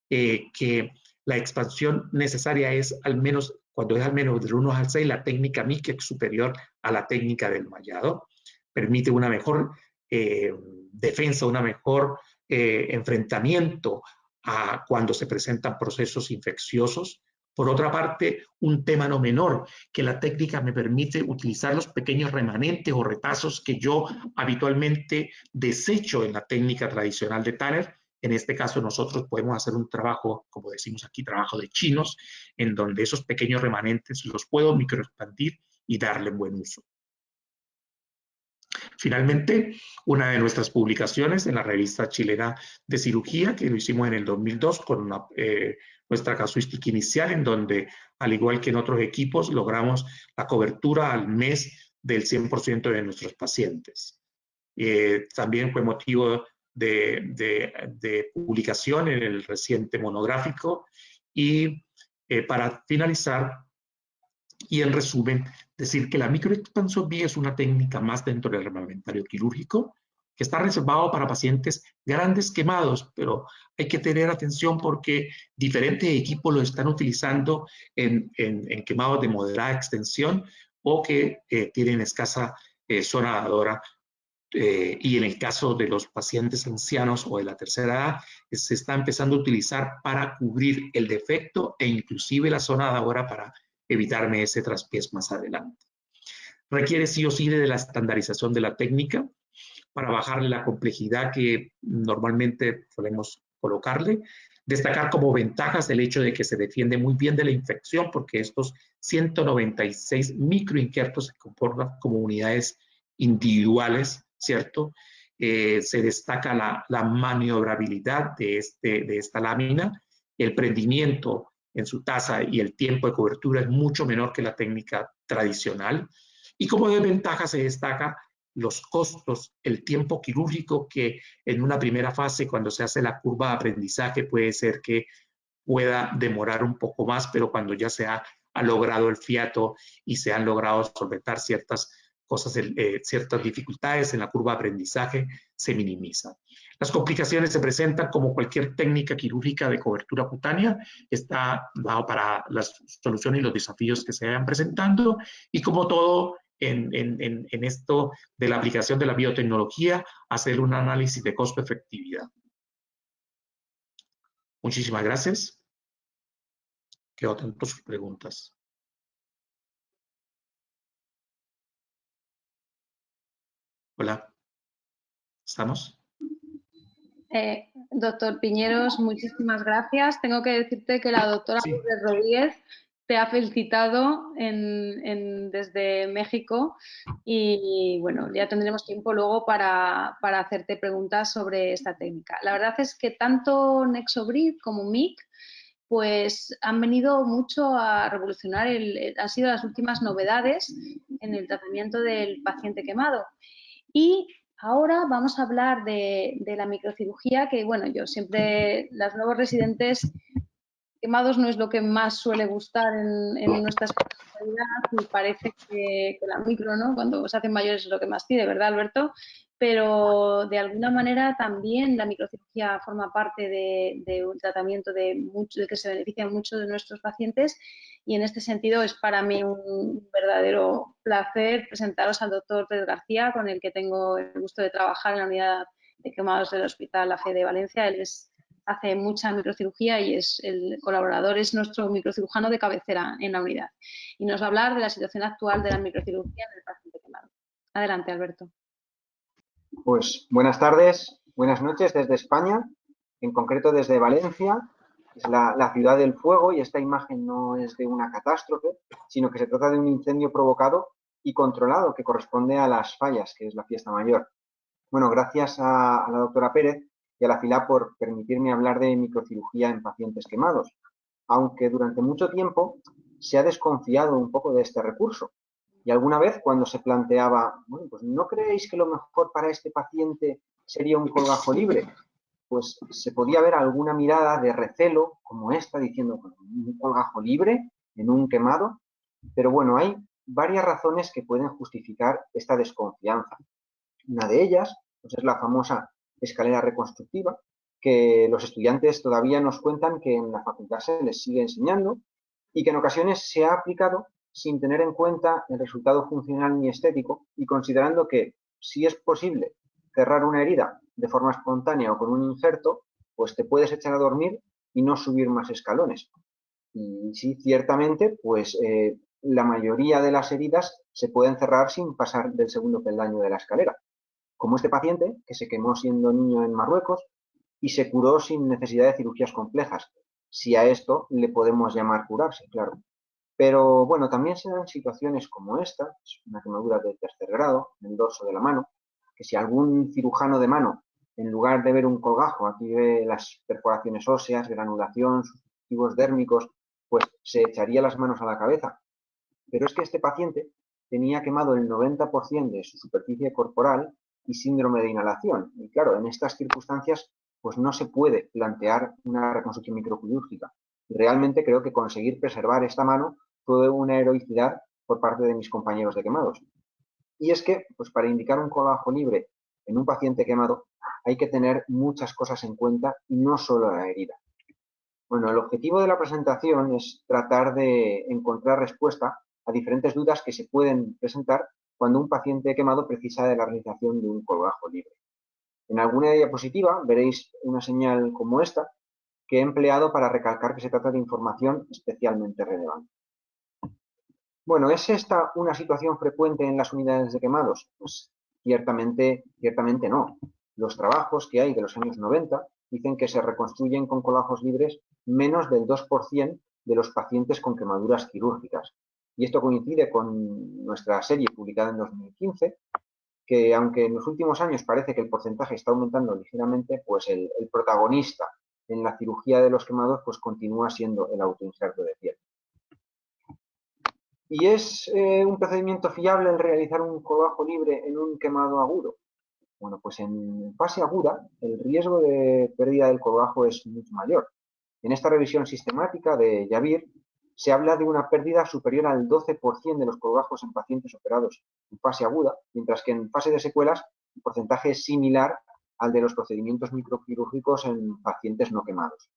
que la expansión necesaria es al menos, cuando es al menos del 1:6, la técnica MIC es superior a la técnica del mallado. Permite una mejor defensa, una mejor enfrentamiento a cuando se presentan procesos infecciosos. Por otra parte, un tema no menor, que la técnica me permite utilizar los pequeños remanentes o retazos que yo habitualmente desecho en la técnica tradicional de Tanner. En este caso, nosotros podemos hacer un trabajo, como decimos aquí, trabajo de chinos, en donde esos pequeños remanentes los puedo microexpandir y darle buen uso. Finalmente, una de nuestras publicaciones en la revista chilena de cirugía, que lo hicimos en el 2002 con nuestra casuística inicial, en donde, al igual que en otros equipos, logramos la cobertura al mes del 100% de nuestros pacientes. También fue motivo de publicación en el reciente monográfico. Y para finalizar, y en resumen, decir que la microexpansión B es una técnica más dentro del armamentario quirúrgico, que está reservado para pacientes grandes quemados, pero hay que tener atención porque diferentes equipos lo están utilizando en quemados de moderada extensión o que tienen escasa zona dadora. Y en el caso de los pacientes ancianos o de la tercera edad, se está empezando a utilizar para cubrir el defecto e inclusive la zona dadora para evitarme ese traspiés más adelante. Requiere sí o sí de la estandarización de la técnica para bajarle la complejidad que normalmente solemos colocarle. Destacar como ventajas el hecho de que se defiende muy bien de la infección, porque estos 196 microinjertos se comportan como unidades individuales, ¿cierto? Se destaca la maniobrabilidad de esta lámina, el prendimiento en su tasa y el tiempo de cobertura es mucho menor que la técnica tradicional. Y como desventaja se destaca los costos, el tiempo quirúrgico, que en una primera fase, cuando se hace la curva de aprendizaje, puede ser que pueda demorar un poco más, pero cuando ya se ha logrado el fiato y se han logrado solventar ciertas cosas, ciertas dificultades en la curva de aprendizaje, se minimiza. Las complicaciones se presentan como cualquier técnica quirúrgica de cobertura cutánea, está dado para las soluciones y los desafíos que se vayan presentando, y como todo en esto de la aplicación de la biotecnología, hacer un análisis de costo-efectividad. Muchísimas gracias. Quedo atento a sus preguntas. Hola. ¿Estamos? Doctor Piñeros, muchísimas gracias. Tengo que decirte que la doctora Lourdes Rodríguez te ha felicitado desde México y bueno, ya tendremos tiempo luego para hacerte preguntas sobre esta técnica. La verdad es que tanto Nexobrid como MIC pues han venido mucho a revolucionar, han sido las últimas novedades en el tratamiento del paciente quemado. Y ahora vamos a hablar de la microcirugía, que bueno, yo siempre, los nuevos residentes quemados no es lo que más suele gustar en nuestra especialidad y parece que la micro, ¿no? Cuando se hacen mayores es lo que más pide, ¿verdad, Alberto? Pero de alguna manera también la microcirugía forma parte de un tratamiento de que se benefician mucho de nuestros pacientes y en este sentido es para mí un verdadero placer presentaros al doctor Pérez García, con el que tengo el gusto de trabajar en la unidad de quemados del Hospital La Fe de Valencia. Él hace mucha microcirugía y el colaborador es nuestro microcirujano de cabecera en la unidad. Y nos va a hablar de la situación actual de la microcirugía en el paciente quemado. Adelante, Alberto. Pues buenas tardes, buenas noches desde España, en concreto desde Valencia, que es la ciudad del fuego, y esta imagen no es de una catástrofe, sino que se trata de un incendio provocado y controlado que corresponde a las fallas, que es la fiesta mayor. Bueno, gracias a la doctora Pérez y a la FILAC por permitirme hablar de microcirugía en pacientes quemados, aunque durante mucho tiempo se ha desconfiado un poco de este recurso. Y alguna vez cuando se planteaba, bueno, pues ¿no creéis que lo mejor para este paciente sería un colgajo libre? Pues se podía ver alguna mirada de recelo como esta diciendo, ¿un colgajo libre en un quemado? Pero bueno, hay varias razones que pueden justificar esta desconfianza. Una de ellas pues es la famosa escalera reconstructiva, que los estudiantes todavía nos cuentan que en la facultad se les sigue enseñando y que en ocasiones se ha aplicado sin tener en cuenta el resultado funcional ni estético y considerando que si es posible cerrar una herida de forma espontánea o con un injerto, pues te puedes echar a dormir y no subir más escalones. Y sí, ciertamente, pues la mayoría de las heridas se pueden cerrar sin pasar del segundo peldaño de la escalera. Como este paciente, que se quemó siendo niño en Marruecos y se curó sin necesidad de cirugías complejas, si a esto le podemos llamar curarse, claro. Pero bueno, también se dan situaciones como esta, es una quemadura de tercer grado en el dorso de la mano, que si algún cirujano de mano, en lugar de ver un colgajo, aquí ve las perforaciones óseas, granulación, susceptivos dérmicos, pues se echaría las manos a la cabeza. Pero es que este paciente tenía quemado el 90% de su superficie corporal y síndrome de inhalación. Y claro, en estas circunstancias pues no se puede plantear una reconstrucción microquirúrgica. Y realmente creo que conseguir preservar esta mano fue una heroicidad por parte de mis compañeros de quemados. Y es que, pues para indicar un colgajo libre en un paciente quemado hay que tener muchas cosas en cuenta y no solo la herida. Bueno, el objetivo de la presentación es tratar de encontrar respuesta a diferentes dudas que se pueden presentar cuando un paciente quemado precisa de la realización de un colgajo libre. En alguna diapositiva veréis una señal como esta que he empleado para recalcar que se trata de información especialmente relevante. Bueno, ¿es esta una situación frecuente en las unidades de quemados? Pues ciertamente no. Los trabajos que hay de los años 90 dicen que se reconstruyen con colgajos libres menos del 2% de los pacientes con quemaduras quirúrgicas. Y esto coincide con nuestra serie publicada en 2015, que aunque en los últimos años parece que el porcentaje está aumentando ligeramente, pues el protagonista en la cirugía de los quemados pues continúa siendo el autoinjerto de piel. ¿Y es un procedimiento fiable el realizar un colgajo libre en un quemado agudo? Bueno, pues en fase aguda el riesgo de pérdida del colgajo es mucho mayor. En esta revisión sistemática de Javier se habla de una pérdida superior al 12% de los colgajos en pacientes operados en fase aguda, mientras que en fase de secuelas el porcentaje es similar al de los procedimientos microquirúrgicos en pacientes no quemados.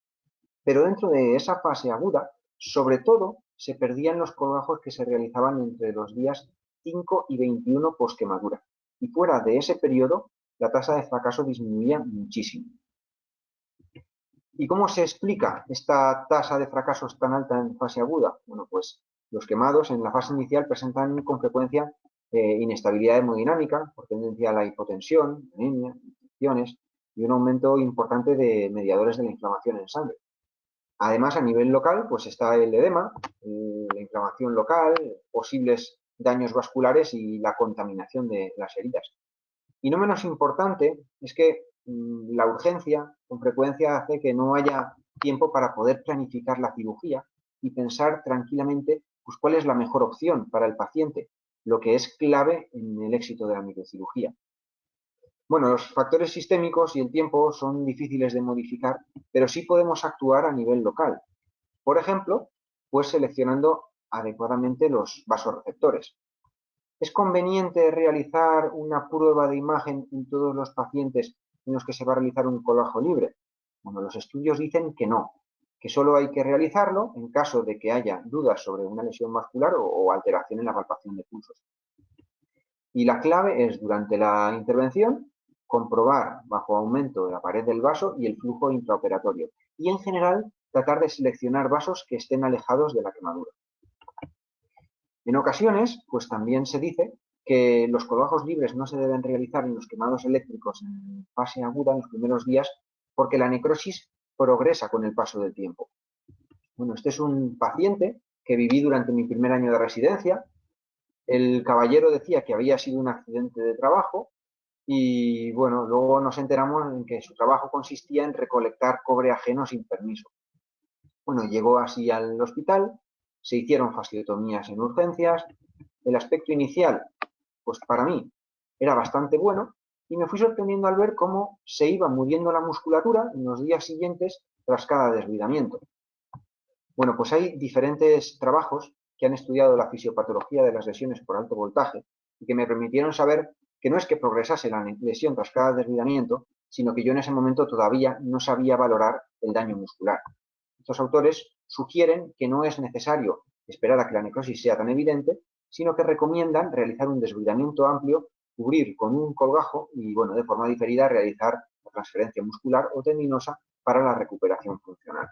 Pero dentro de esa fase aguda, sobre todo, se perdían los colgajos que se realizaban entre los días 5 y 21 posquemadura. Y fuera de ese periodo, la tasa de fracaso disminuía muchísimo. ¿Y cómo se explica esta tasa de fracasos tan alta en fase aguda? Bueno, pues los quemados en la fase inicial presentan con frecuencia inestabilidad hemodinámica por tendencia a la hipotensión, anemia, infecciones y un aumento importante de mediadores de la inflamación en sangre. Además, a nivel local, pues está el edema, la inflamación local, posibles daños vasculares y la contaminación de las heridas. Y no menos importante es que la urgencia con frecuencia hace que no haya tiempo para poder planificar la cirugía y pensar tranquilamente pues, cuál es la mejor opción para el paciente, lo que es clave en el éxito de la microcirugía. Bueno, los factores sistémicos y el tiempo son difíciles de modificar, pero sí podemos actuar a nivel local. Por ejemplo, pues seleccionando adecuadamente los vasoreceptores. ¿Es conveniente realizar una prueba de imagen en todos los pacientes en los que se va a realizar un colágeno libre? Bueno, los estudios dicen que no, que solo hay que realizarlo en caso de que haya dudas sobre una lesión vascular o alteración en la palpación de pulsos. Y la clave es, durante la intervención, comprobar bajo aumento de la pared del vaso y el flujo intraoperatorio. Y en general, tratar de seleccionar vasos que estén alejados de la quemadura. En ocasiones, pues también se dice que los colgajos libres no se deben realizar en los quemados eléctricos en fase aguda en los primeros días porque la necrosis progresa con el paso del tiempo. Bueno, este es un paciente que viví durante mi primer año de residencia. El caballero decía que había sido un accidente de trabajo y, bueno, luego nos enteramos en que su trabajo consistía en recolectar cobre ajeno sin permiso. Bueno, llegó así al hospital, se hicieron fasciotomías en urgencias. El aspecto inicial, pues para mí, era bastante bueno y me fui sorprendiendo al ver cómo se iba muriendo la musculatura en los días siguientes tras cada desvidamiento. Bueno, pues hay diferentes trabajos que han estudiado la fisiopatología de las lesiones por alto voltaje y que me permitieron saber que no es que progresase la lesión tras cada desvidamiento, sino que yo en ese momento todavía no sabía valorar el daño muscular. Estos autores sugieren que no es necesario esperar a que la necrosis sea tan evidente, sino que recomiendan realizar un desbridamiento amplio, cubrir con un colgajo y, bueno, de forma diferida realizar la transferencia muscular o tendinosa para la recuperación funcional.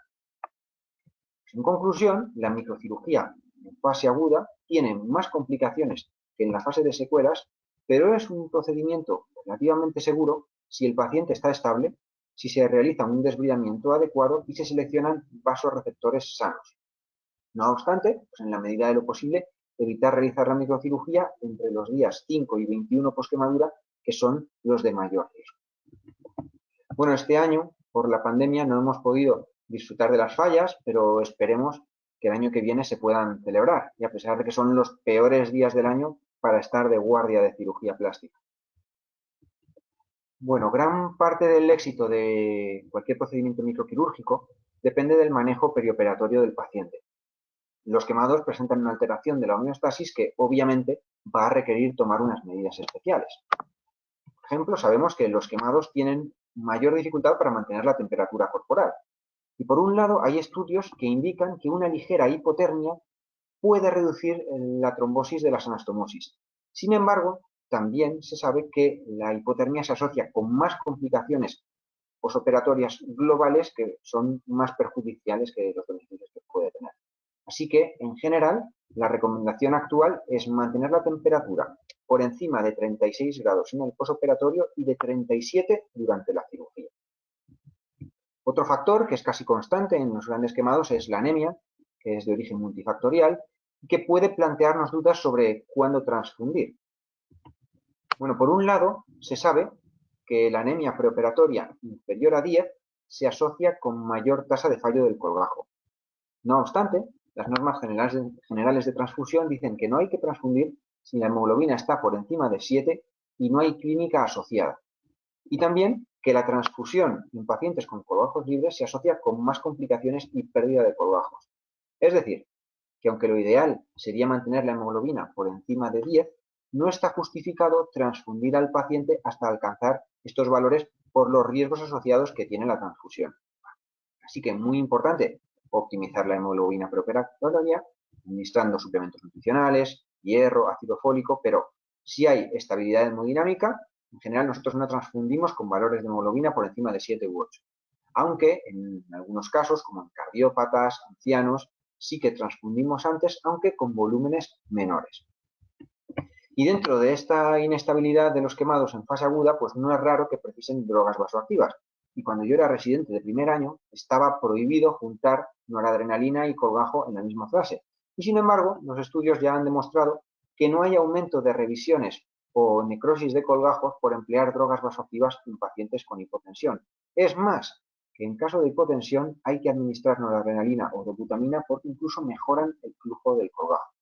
En conclusión, la microcirugía en fase aguda tiene más complicaciones que en la fase de secuelas, pero es un procedimiento relativamente seguro si el paciente está estable, si se realiza un desbridamiento adecuado y se seleccionan vasoreceptores sanos. No obstante, pues en la medida de lo posible, evitar realizar la microcirugía entre los días 5 y 21 posquemadura, que son los de mayor riesgo. Bueno, este año, por la pandemia, no hemos podido disfrutar de las fallas, pero esperemos que el año que viene se puedan celebrar, y a pesar de que son los peores días del año para estar de guardia de cirugía plástica. Bueno, gran parte del éxito de cualquier procedimiento microquirúrgico depende del manejo perioperatorio del paciente. Los quemados presentan una alteración de la homeostasis que obviamente va a requerir tomar unas medidas especiales. Por ejemplo, sabemos que los quemados tienen mayor dificultad para mantener la temperatura corporal. Y por un lado, hay estudios que indican que una ligera hipotermia puede reducir la trombosis de las anastomosis. Sin embargo, también se sabe que la hipotermia se asocia con más complicaciones posoperatorias globales que son más perjudiciales que los beneficios que puede tener. Así que, en general, la recomendación actual es mantener la temperatura por encima de 36 grados en el posoperatorio y de 37 durante la cirugía. Otro factor que es casi constante en los grandes quemados es la anemia, que es de origen multifactorial y que puede plantearnos dudas sobre cuándo transfundir. Bueno, por un lado, se sabe que la anemia preoperatoria inferior a 10 se asocia con mayor tasa de fallo del colgajo. No obstante, las normas generales de transfusión dicen que no hay que transfundir si la hemoglobina está por encima de 7 y no hay clínica asociada. Y también que la transfusión en pacientes con colgajos libres se asocia con más complicaciones y pérdida de colgajos. Es decir, que aunque lo ideal sería mantener la hemoglobina por encima de 10, no está justificado transfundir al paciente hasta alcanzar estos valores por los riesgos asociados que tiene la transfusión. Así que muy importante optimizar la hemoglobina preoperatoria, administrando suplementos nutricionales, hierro, ácido fólico, pero si hay estabilidad hemodinámica, en general nosotros no transfundimos con valores de hemoglobina por encima de 7 u 8. Aunque en algunos casos, como en cardiópatas, ancianos, sí que transfundimos antes, aunque con volúmenes menores. Y dentro de esta inestabilidad de los quemados en fase aguda, pues no es raro que precisen drogas vasoactivas. y cuando yo era residente de primer año estaba prohibido juntar noradrenalina y colgajo en la misma frase. Y sin embargo, los estudios ya han demostrado que no hay aumento de revisiones o necrosis de colgajos por emplear drogas vasoactivas en pacientes con hipotensión. Es más, que en caso de hipotensión hay que administrar noradrenalina o dobutamina porque incluso mejoran el flujo del colgajo.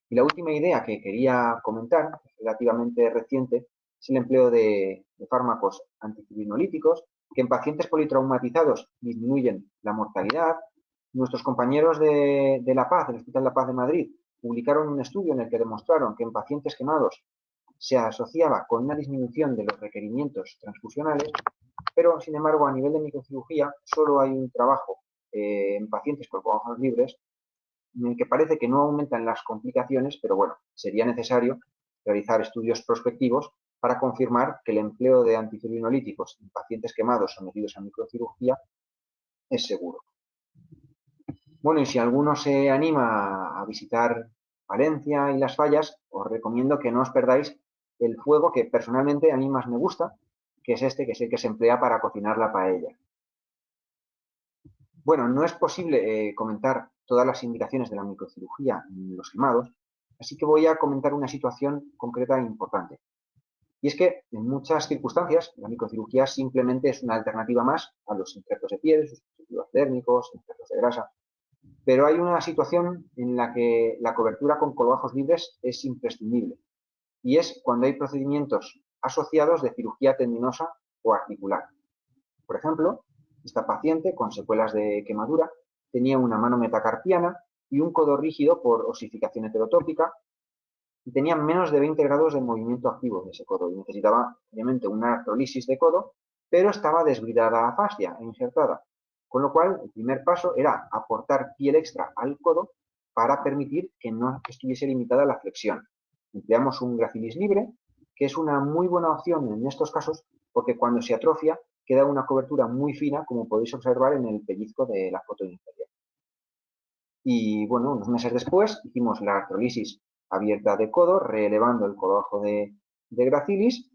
Y la última idea que quería comentar, relativamente reciente, es el empleo de fármacos antifibrinolyíticos que en pacientes politraumatizados disminuyen la mortalidad. Nuestros compañeros de La Paz, del Hospital La Paz de Madrid, publicaron un estudio en el que demostraron que en pacientes quemados se asociaba con una disminución de los requerimientos transfusionales, pero sin embargo a nivel de microcirugía solo hay un trabajo en pacientes con colgajos libres en el que parece que no aumentan las complicaciones, pero bueno, sería necesario realizar estudios prospectivos para confirmar que el empleo de antifibrinolyíticos en pacientes quemados sometidos a microcirugía es seguro. Bueno, y si alguno se anima a visitar Valencia y Las Fallas, os recomiendo que no os perdáis el fuego que personalmente a mí más me gusta, que es este, que es el que se emplea para cocinar la paella. Bueno, no es posible comentar todas las indicaciones de la microcirugía en los quemados, así que voy a comentar una situación concreta e importante. Y es que en muchas circunstancias la microcirugía simplemente es una alternativa más a los injertos de piel, sustitutivos térmicos, injertos de grasa. Pero hay una situación en la que la cobertura con colgajos libres es imprescindible, y es cuando hay procedimientos asociados de cirugía tendinosa o articular. Por ejemplo, esta paciente con secuelas de quemadura tenía una mano metacarpiana y un codo rígido por osificación heterotópica y tenía menos de 20 grados de movimiento activo de ese codo y necesitaba, obviamente, una artrolisis de codo, pero estaba desbridada a fascia e injertada. Con lo cual, el primer paso era aportar piel extra al codo para permitir que no estuviese limitada la flexión. Empleamos un gracilis libre, que es una muy buena opción en estos casos porque cuando se atrofia queda una cobertura muy fina, como podéis observar en el pellizco de la foto inferior. Y bueno, unos meses después hicimos la artrolisis abierta de codo, reelevando el colgajo de gracilis,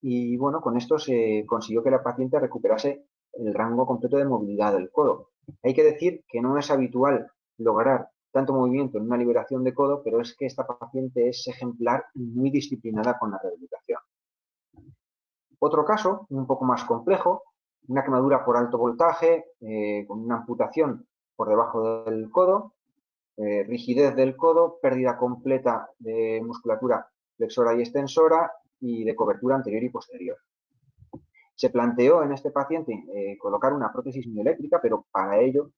y bueno, con esto se consiguió que la paciente recuperase el rango completo de movilidad del codo. Hay que decir que no es habitual lograr tanto movimiento en una liberación de codo, pero es que esta paciente es ejemplar y muy disciplinada con la rehabilitación. Otro caso, un poco más complejo, una quemadura por alto voltaje, con una amputación por debajo del codo, rigidez del codo, pérdida completa de musculatura flexora y extensora y de cobertura anterior y posterior. Se planteó en este paciente colocar una prótesis mioeléctrica, pero para ello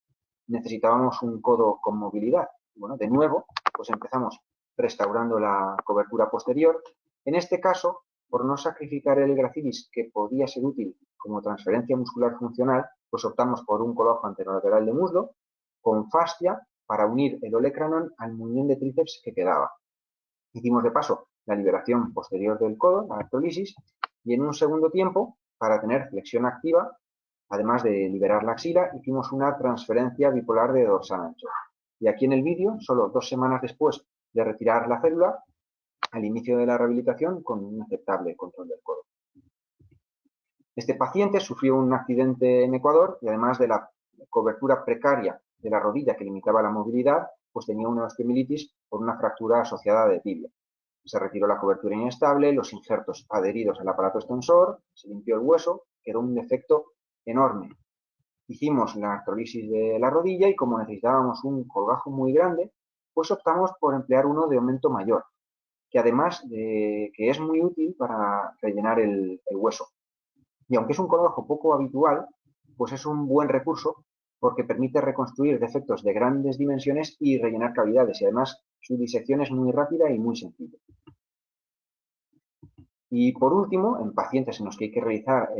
necesitábamos un codo con movilidad. Bueno, de nuevo, pues empezamos restaurando la cobertura posterior. En este caso, por no sacrificar el gracilis, que podía ser útil como transferencia muscular funcional, pues optamos por un colgajo anterolateral de muslo con fascia para unir el olecranon al muñón de tríceps que quedaba. Hicimos de paso la liberación posterior del codo, la artrolisis, y en un segundo tiempo, para tener flexión activa, además de liberar la axila, hicimos una transferencia bipolar de dorsal ancho. Y aquí en el vídeo, solo 2 semanas después de retirar la célula, al inicio de la rehabilitación con un aceptable control del codo. Este paciente sufrió un accidente en Ecuador y además de la cobertura precaria de la rodilla que limitaba la movilidad, pues tenía una osteomielitis por una fractura asociada de tibia. Se retiró la cobertura inestable, los injertos adheridos al aparato extensor, se limpió el hueso, quedó un defecto enorme. Hicimos la artrolisis de la rodilla y como necesitábamos un colgajo muy grande, pues optamos por emplear uno de aumento mayor, que además de que es muy útil para rellenar el hueso. Y aunque es un colgajo poco habitual, pues es un buen recurso porque permite reconstruir defectos de grandes dimensiones y rellenar cavidades. Y además su disección es muy rápida y muy sencilla. Y por último, en pacientes en los que hay que realizar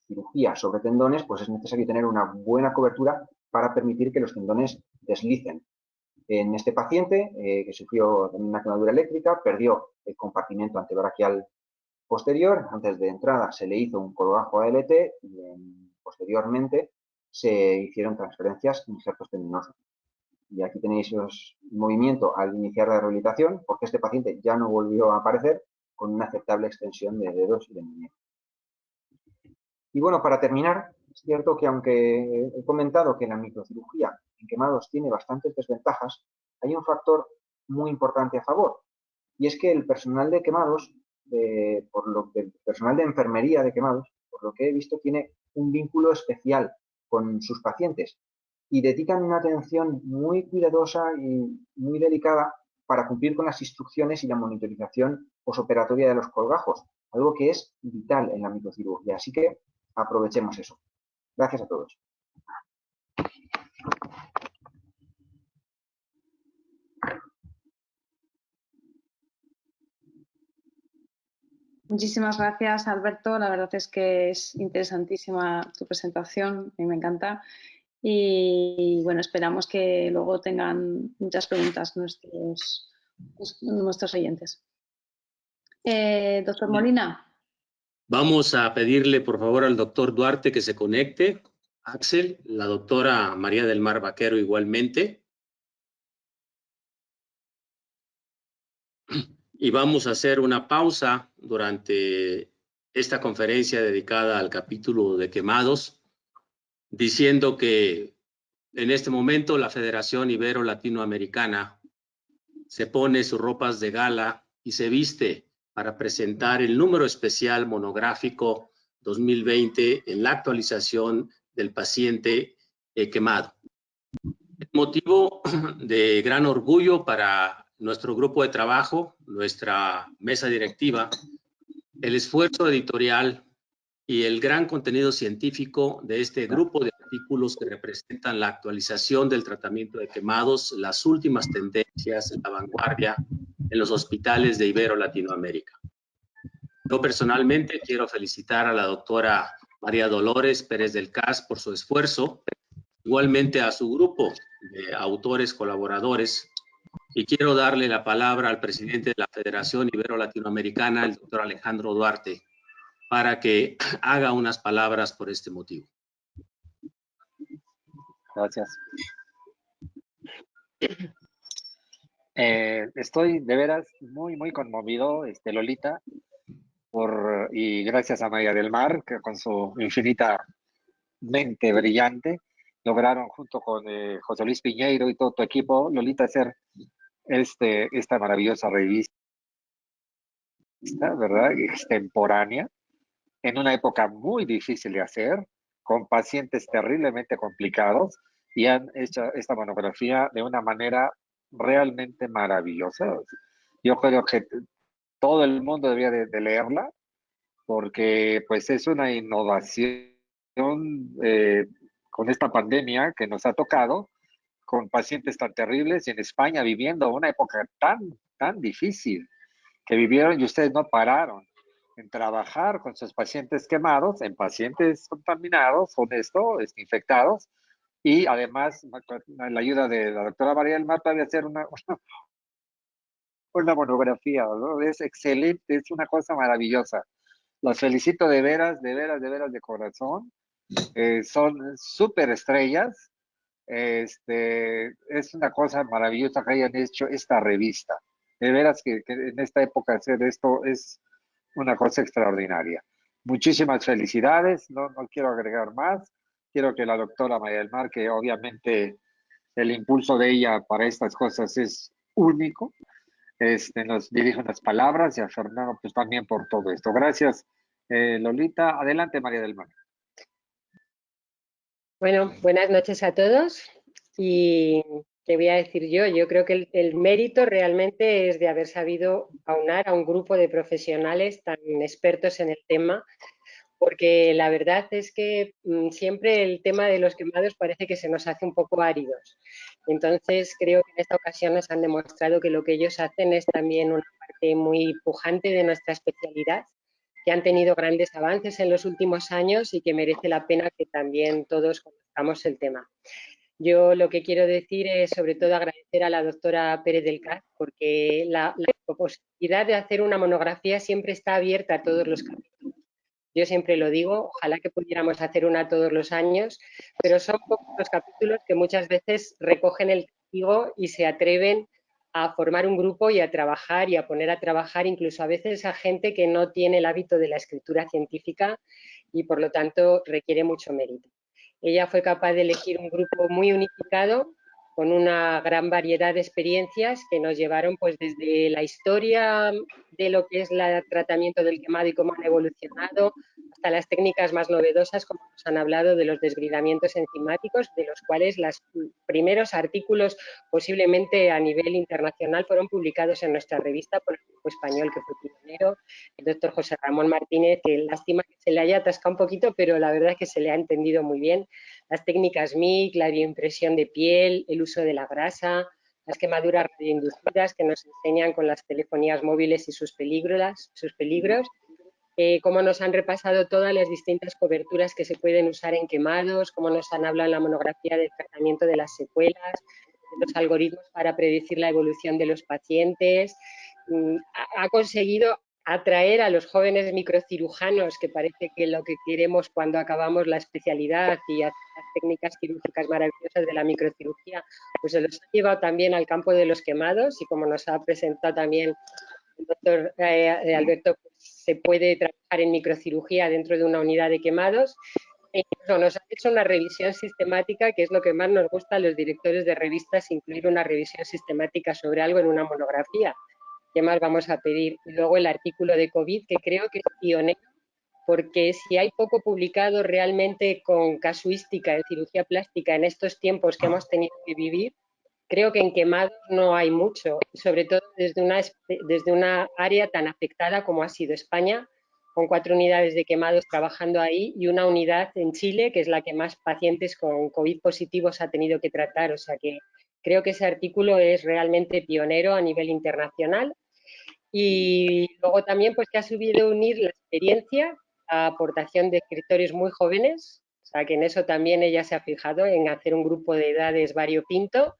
cirugía sobre tendones, pues es necesario tener una buena cobertura para permitir que los tendones deslicen. En este paciente, que sufrió una quemadura eléctrica, perdió el compartimento antebraquial posterior. Antes de entrada se le hizo un colgajo ALT y posteriormente se hicieron transferencias e injertos tendinosos. Y aquí tenéis el movimiento al iniciar la rehabilitación, porque este paciente ya no volvió a aparecer con una aceptable extensión de dedos y de muñeca. Y bueno, para terminar, es cierto que aunque he comentado que la microcirugía en quemados tiene bastantes desventajas, hay un factor muy importante a favor, y es que el personal de quemados, el personal de enfermería de quemados, por lo que he visto, tiene un vínculo especial con sus pacientes y dedican una atención muy cuidadosa y muy delicada para cumplir con las instrucciones y la monitorización posoperatoria de los colgajos, algo que es vital en la microcirugía. Así que aprovechemos eso. Gracias a todos. Muchísimas gracias, Alberto. La verdad es que es interesantísima tu presentación, a mí me encanta. Y bueno, esperamos que luego tengan muchas preguntas nuestros oyentes. Doctor Molina. Vamos a pedirle, por favor, al doctor Duarte que se conecte. Axel, la doctora María del Mar Vaquero igualmente. Y vamos a hacer una pausa durante esta conferencia dedicada al capítulo de quemados, diciendo que en este momento la Federación Ibero-Latinoamericana se pone sus ropas de gala y se viste para presentar el número especial monográfico 2020 en la actualización del paciente quemado. Es motivo de gran orgullo para nuestro grupo de trabajo, nuestra mesa directiva, el esfuerzo editorial y el gran contenido científico de este grupo de artículos que representan la actualización del tratamiento de quemados, las últimas tendencias, la vanguardia en los hospitales de Ibero-Latinoamérica. Yo personalmente quiero felicitar a la doctora María Dolores Pérez del Cas por su esfuerzo, igualmente a su grupo de autores colaboradores, y quiero darle la palabra al presidente de la Federación Ibero-Latinoamericana, el doctor Alejandro Duarte, para que haga unas palabras por este motivo. Gracias. Estoy de veras muy conmovido, Lolita, y gracias a María del Mar, que con su infinita mente brillante lograron junto con José Luis Piñeiro y todo tu equipo, Lolita, hacer esta maravillosa revista, ¿verdad? Extemporánea, en una época muy difícil de hacer, con pacientes terriblemente complicados, y han hecho esta monografía de una manera realmente maravillosa. Yo creo que todo el mundo debería de leerla, porque pues es una innovación con esta pandemia que nos ha tocado, con pacientes tan terribles y en España viviendo una época tan difícil que vivieron, y ustedes no pararon en trabajar con sus pacientes quemados, en pacientes contaminados, infectados, y además la ayuda de la doctora María del Mar para hacer una monografía, ¿no? Es excelente, es una cosa maravillosa. Los felicito de veras de corazón. Son súper estrellas. Es una cosa maravillosa que hayan hecho esta revista. De veras que en esta época hacer esto es una cosa extraordinaria. Muchísimas felicidades, no quiero agregar más. Quiero que la doctora María del Mar, que obviamente el impulso de ella para estas cosas es único, nos dirige unas palabras, y a Fernando pues también por todo esto. Gracias, Lolita. Adelante, María del Mar. Bueno, buenas noches a todos. Y ¿qué voy a decir yo? Yo creo que el mérito realmente es de haber sabido aunar a un grupo de profesionales tan expertos en el tema, porque la verdad es que siempre el tema de los quemados parece que se nos hace un poco áridos. Entonces creo que en esta ocasión nos han demostrado que lo que ellos hacen es también una parte muy pujante de nuestra especialidad, que han tenido grandes avances en los últimos años y que merece la pena que también todos conozcamos el tema. Yo lo que quiero decir es sobre todo agradecer a la doctora Pérez del Cas, porque la posibilidad de hacer una monografía siempre está abierta a todos los capítulos. Yo siempre lo digo, ojalá que pudiéramos hacer una todos los años, pero son pocos los capítulos que muchas veces recogen el testigo y se atreven a formar un grupo y a trabajar y a poner a trabajar incluso a veces a gente que no tiene el hábito de la escritura científica y por lo tanto requiere mucho mérito. Ella fue capaz de elegir un grupo muy unificado con una gran variedad de experiencias que nos llevaron pues desde la historia de lo que es el tratamiento del quemado y cómo han evolucionado, hasta las técnicas más novedosas, como nos han hablado de los desgridamientos enzimáticos, de los cuales los primeros artículos posiblemente a nivel internacional fueron publicados en nuestra revista por el grupo español que fue pionero, el doctor José Ramón Martínez, que lástima que se le haya atascado un poquito, pero la verdad es que se le ha entendido muy bien. Las técnicas MIC, la bioimpresión de piel, el uso de la grasa, las quemaduras radioinducidas que nos enseñan con las telefonías móviles y sus peligros, cómo nos han repasado todas las distintas coberturas que se pueden usar en quemados, cómo nos han hablado en la monografía del tratamiento de las secuelas, de los algoritmos para predecir la evolución de los pacientes. Ha conseguido atraer a los jóvenes microcirujanos, que parece que lo que queremos cuando acabamos la especialidad y las técnicas quirúrgicas maravillosas de la microcirugía, pues se los ha llevado también al campo de los quemados y como nos ha presentado también el doctor Alberto, pues se puede trabajar en microcirugía dentro de una unidad de quemados. Incluso nos ha hecho una revisión sistemática, que es lo que más nos gusta a los directores de revistas, incluir una revisión sistemática sobre algo en una monografía. ¿Qué más vamos a pedir? Y luego el artículo de COVID, que creo que es pionero, porque si hay poco publicado realmente con casuística de cirugía plástica en estos tiempos que hemos tenido que vivir, creo que en quemados no hay mucho, sobre todo desde una área tan afectada como ha sido España, con 4 unidades de quemados trabajando ahí y una unidad en Chile, que es la que más pacientes con COVID positivos ha tenido que tratar. O sea que creo que ese artículo es realmente pionero a nivel internacional. Y luego también pues que ha sabido unir la experiencia a aportación de escritores muy jóvenes, o sea que en eso también ella se ha fijado, en hacer un grupo de edades variopinto,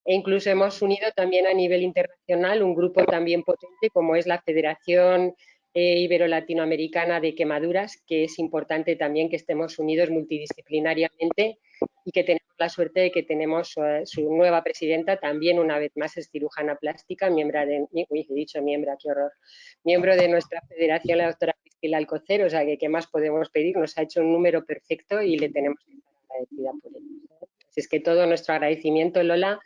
e incluso hemos unido también a nivel internacional un grupo también potente como es la Federación Ibero-Latinoamericana de Quemaduras, que es importante también que estemos unidos multidisciplinariamente y que tenemos la suerte de que tenemos su nueva presidenta, también una vez más es cirujana plástica, miembro de nuestra federación, la doctora Priscila Alcocer, o sea que qué más podemos pedir, nos ha hecho un número perfecto y le tenemos que estar agradecida por ello. Así es que todo nuestro agradecimiento, Lola,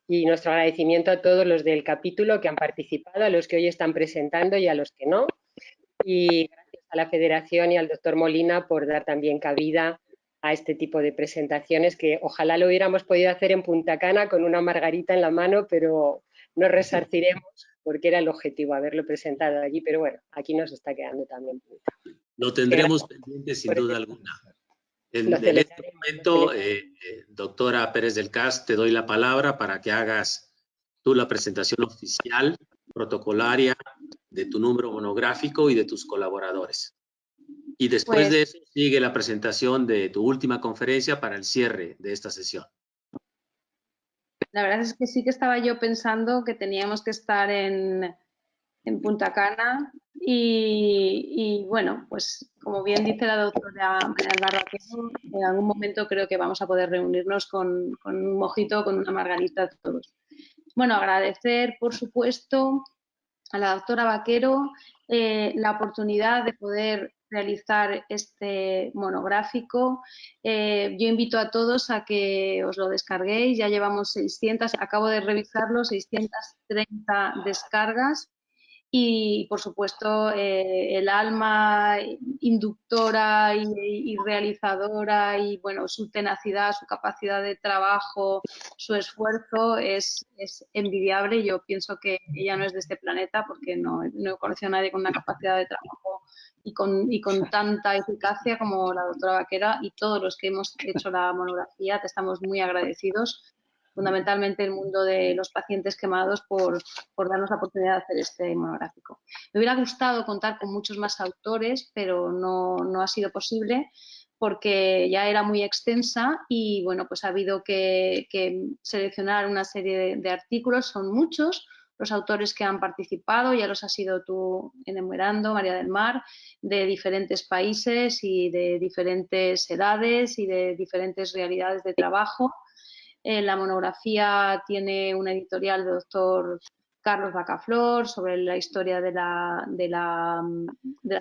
y nuestro agradecimiento a todos los del capítulo que han participado, a los que hoy están presentando y a los que no. Y gracias a la Federación y al doctor Molina por dar también cabida a este tipo de presentaciones que ojalá lo hubiéramos podido hacer en Punta Cana con una margarita en la mano, pero nos resarciremos porque era el objetivo haberlo presentado allí. Pero bueno, aquí nos está quedando también. Lo tendremos pendiente sin duda alguna. En este momento, doctora Pérez del Cas, te doy la palabra para que hagas tú la presentación oficial, protocolaria, de tu número monográfico y de tus colaboradores. Y después de eso sigue la presentación de tu última conferencia para el cierre de esta sesión. La verdad es que sí que estaba yo pensando que teníamos que estar en Punta Cana y bueno, pues como bien dice la doctora María Vaquero, en algún momento creo que vamos a poder reunirnos con un mojito, con una margarita todos. Bueno, agradecer por supuesto a la doctora Vaquero la oportunidad de poder realizar este monográfico. Yo invito a todos a que os lo descarguéis, ya llevamos 600, acabo de revisarlo, 630 descargas. Y, por supuesto, el alma inductora y realizadora y, bueno, su tenacidad, su capacidad de trabajo, su esfuerzo es envidiable. Yo pienso que ella no es de este planeta porque no he conocido a nadie con una capacidad de trabajo y con tanta eficacia como la doctora Vaquera, y todos los que hemos hecho la monografía te estamos muy agradecidos, fundamentalmente el mundo de los pacientes quemados, por darnos la oportunidad de hacer este monográfico. Me hubiera gustado contar con muchos más autores, pero no ha sido posible porque ya era muy extensa y bueno, pues ha habido que seleccionar una serie de artículos, son muchos los autores que han participado, ya los has ido tú enumerando, María del Mar, de diferentes países y de diferentes edades y de diferentes realidades de trabajo. La monografía tiene una editorial del doctor Carlos Bacaflor, sobre la historia de las